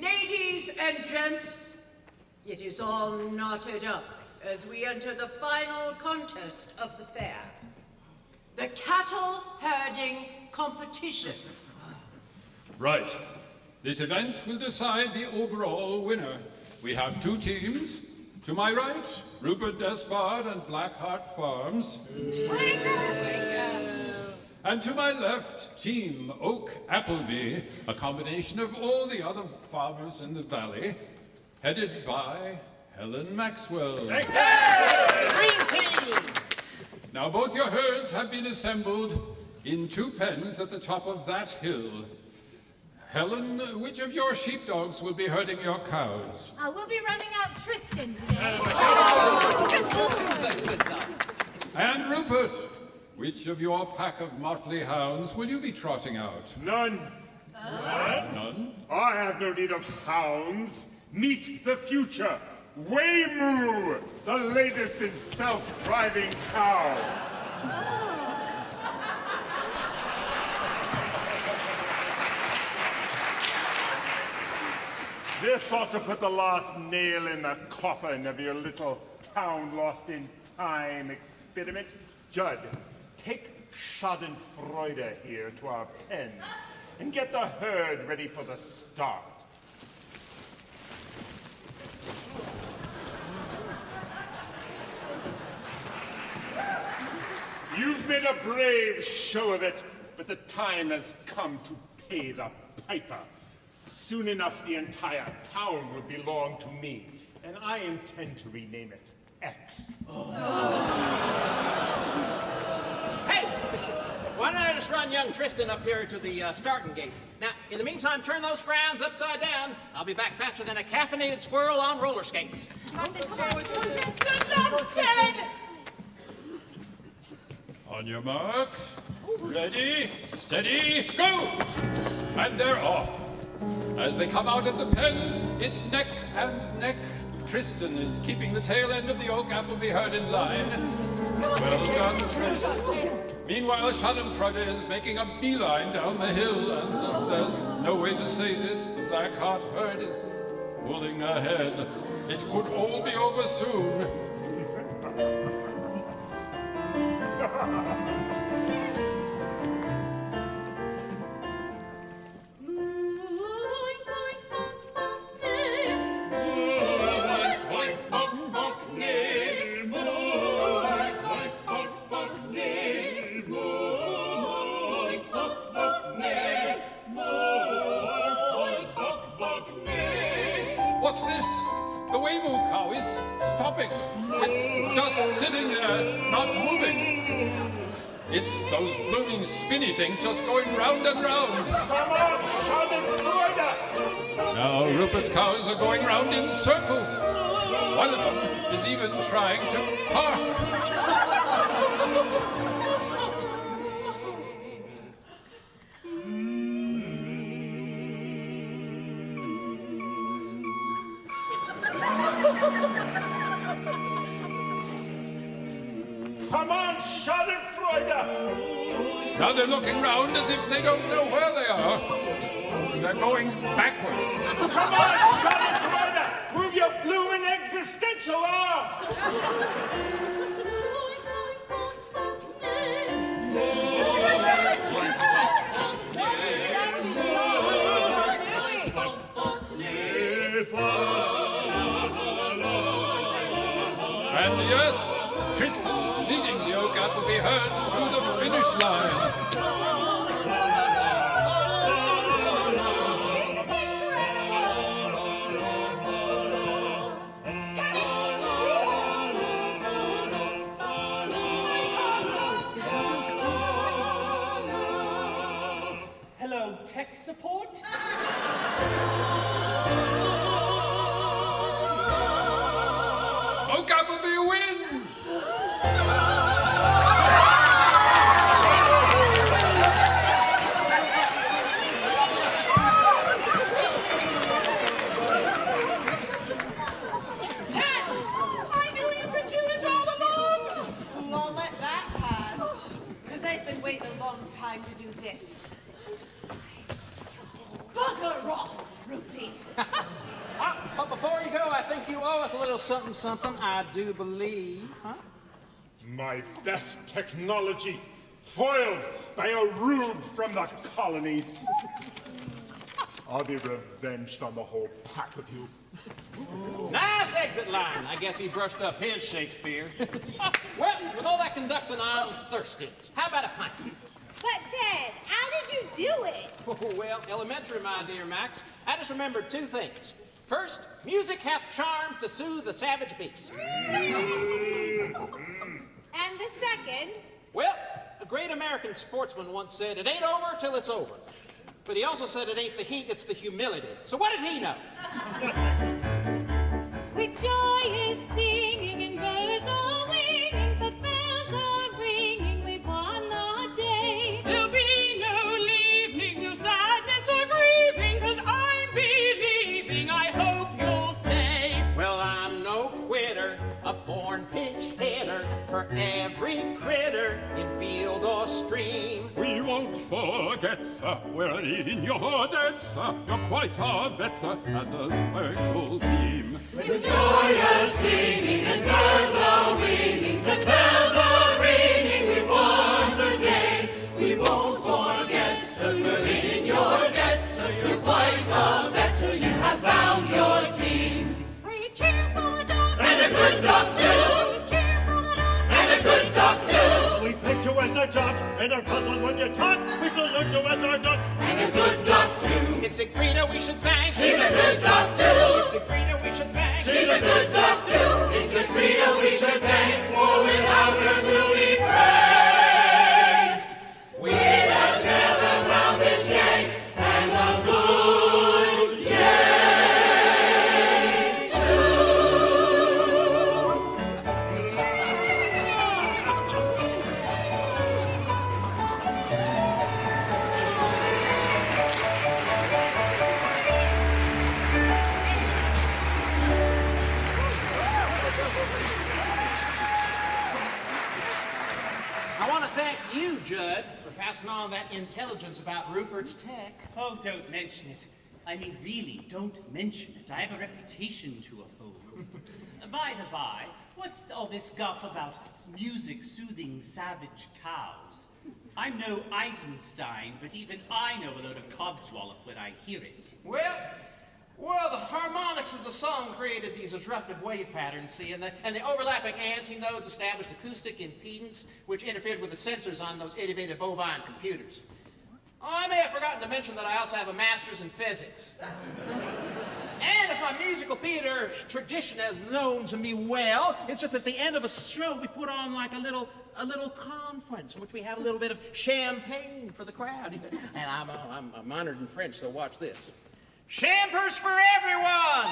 Ladies and gents, it is all knotted up as we enter the final contest of the fair. The cattle herding competition. Right. This event will decide the overall winner. We have two teams. To my right, Rupert Despard and Blackheart Farms. And to my left, Team Oak Appleby, a combination of all the other farmers in the valley, headed by Helen Maxwell. Green team! Now both your herds have been assembled in two pens at the top of that hill. Helen, which of your sheepdogs will be herding your cows? We'll be running out Tristan today. And Rupert, which of your pack of motley hounds will you be trotting out? None. None? I have no need of hounds. Meet the future. Waymoo, the latest in self-driving cows. This ought to put the last nail in the coffin of your little town lost in time experiment. Judd, take Schadenfreude here to our pens and get the herd ready for the start. You've made a brave show of it, but the time has come to pay the piper. Soon enough, the entire town will belong to me, and I intend to rename it X. Why don't I just run young Tristan up here to the starting gate? Now, in the meantime, turn those frowns upside down. I'll be back faster than a caffeinated squirrel on roller skates. Good luck, Ted! On your marks, ready, steady, go! And they're off. As they come out of the pens, it's neck and neck. Tristan is keeping the tail end of the oak apple be heard in line. Well done, Tris. Meanwhile, Schadenfreude is making a beeline down the hill, and there's no way to say this. The black heart herd is pulling ahead. It could all be over soon. What's this? The Weibo cow is stopping. It's just sitting there, not moving. It's those blooming spinny things just going round and round. Come on, Schadenfreude! Now Rupert's cows are going round in circles. One of them is even trying to park. Come on, Schadenfreude! Now they're looking round as if they don't know where they are. They're going backwards. Come on, Schadenfreude! Move your blooming existential ass! And yes, Tristan's leading the oak apple be heard to the finish line. Hello, tech support? Oak Appleby wins! I knew you could do it all along! Well, let that pass, because I've been waiting a long time to do this. Bugger off, Ruthie! But before you go, I think you owe us a little something, something, I do believe, huh? My best technology, foiled by a rube from the colonies. I'll be revenged on the whole pack of you. Nice exit line. I guess he brushed up his Shakespeare. Well, with all that conducting, I'm thirsty. How about a pint? But Ted, how did you do it? Oh, well, elementary, my dear Max. I just remembered two things. First, music hath charms to soothe the savage beast. And the second? Well, a great American sportsman once said, it ain't over till it's over. But he also said it ain't the heat, it's the humility. So what did he know? With joy is singing and birds are winging, sad bells are ringing, we've won our day. There'll be no leaving, no sadness or grieving, 'cause I'm believing, I hope you'll stay. Well, I'm no quitter, a born pinch hitter for every critter in field or stream. We won't forget, sir, we're in your debt, sir. You're quite our vet, sir, and a merciful beam. With joyous singing and birds are winging, sad bells are ringing, we've won the day. We won't forget, sir, we're in your debt, sir. You're quite a vet, sir, you have found your team. Three cheers for the dog! And a good dog too! Cheers for the dog! And a good dog too! We picked you as a judge, and are puzzled when you talk. We salute you as our dog. And a good dog too! It's Siegfrieda we should thank. She's a good dog too! It's Siegfrieda we should thank. She's a good dog too! It's Siegfrieda we should thank, for without her to be frank, we want to thank you, Judd, for passing on that intelligence about Rupert's tech. Oh, don't mention it. I mean, really, don't mention it. I have a reputation to uphold. By the by, what's all this guff about music soothing savage cows? I'm no Eisenstein, but even I know a load of codswallop when I hear it. Well, the harmonics of the song created these disruptive wave patterns, see, and the overlapping antinodes established acoustic impedance, which interfered with the sensors on those innovative bovine computers. Oh, I may have forgotten to mention that I also have a master's in physics. And if my musical theater tradition has known to me well, it's just at the end of a show we put on like a little conference in which we have a little bit of champagne for the crowd. And I'm honored in French, so watch this. Champers for everyone!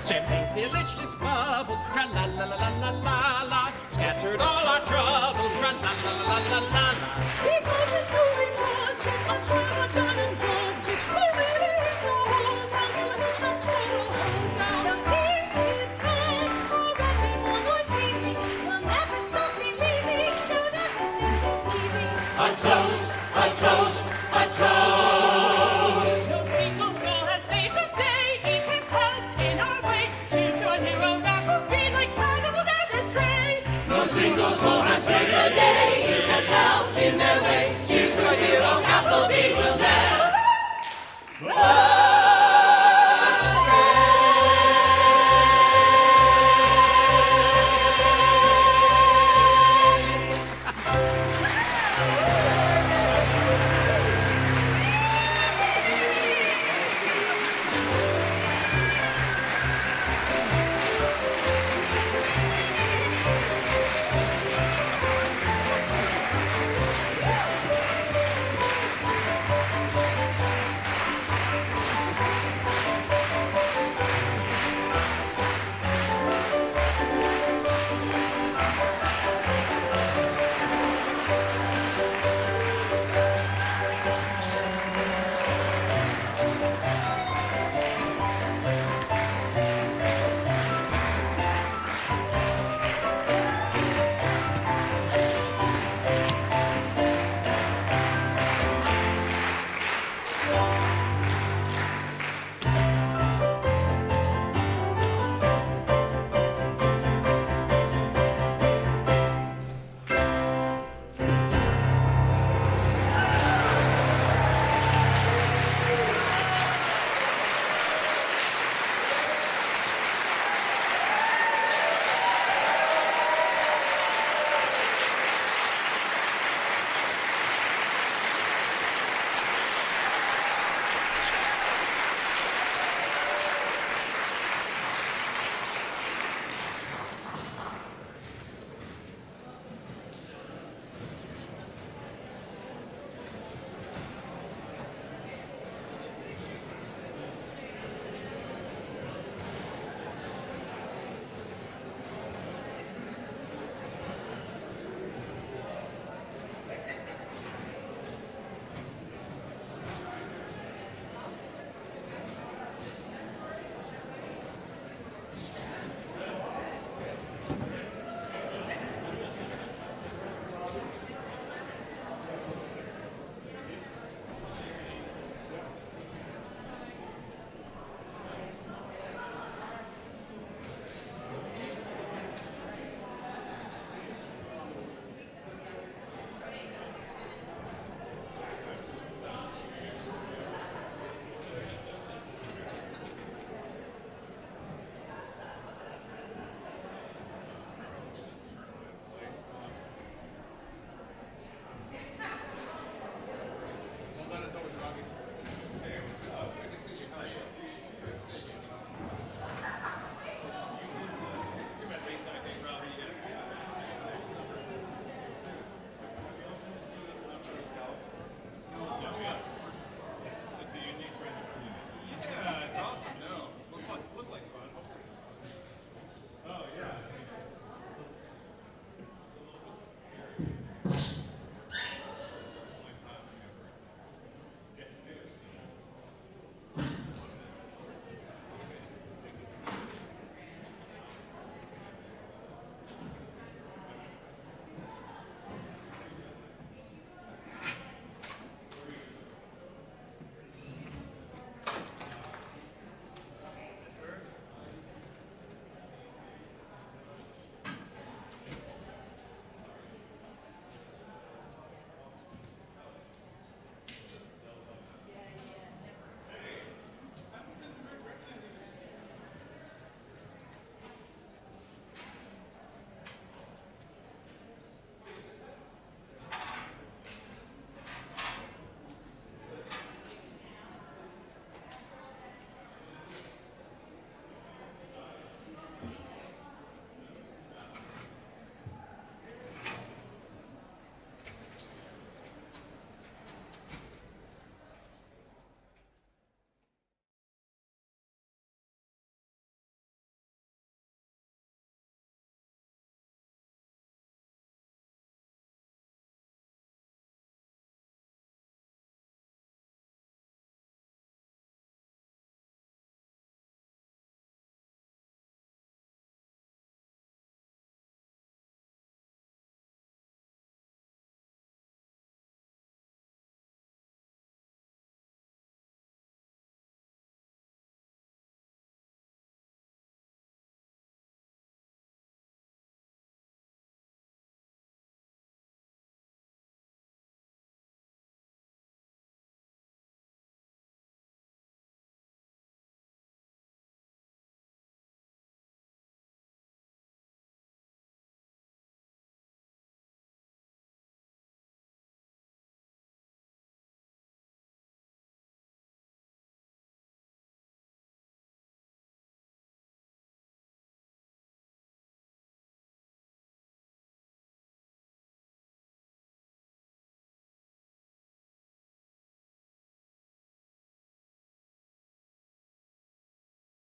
Champagne's delicious bubbles, tra-la-la-la-la-la-la, scattered all our troubles, tra-la-la-la-la-la-la. Because it really was, I'm trying to gun and goes, I really hit the whole time, you hit the sorrow hole down. So here's to Ted, already more than dreaming, we'll never stop believing, don't ever think of leaving. A toast, a toast, a toast. No single soul has saved the day, each has helped in our way. Choose your hero, that will be like cannibal never stray. No single soul has saved the day, each has helped in their way. Choose your hero,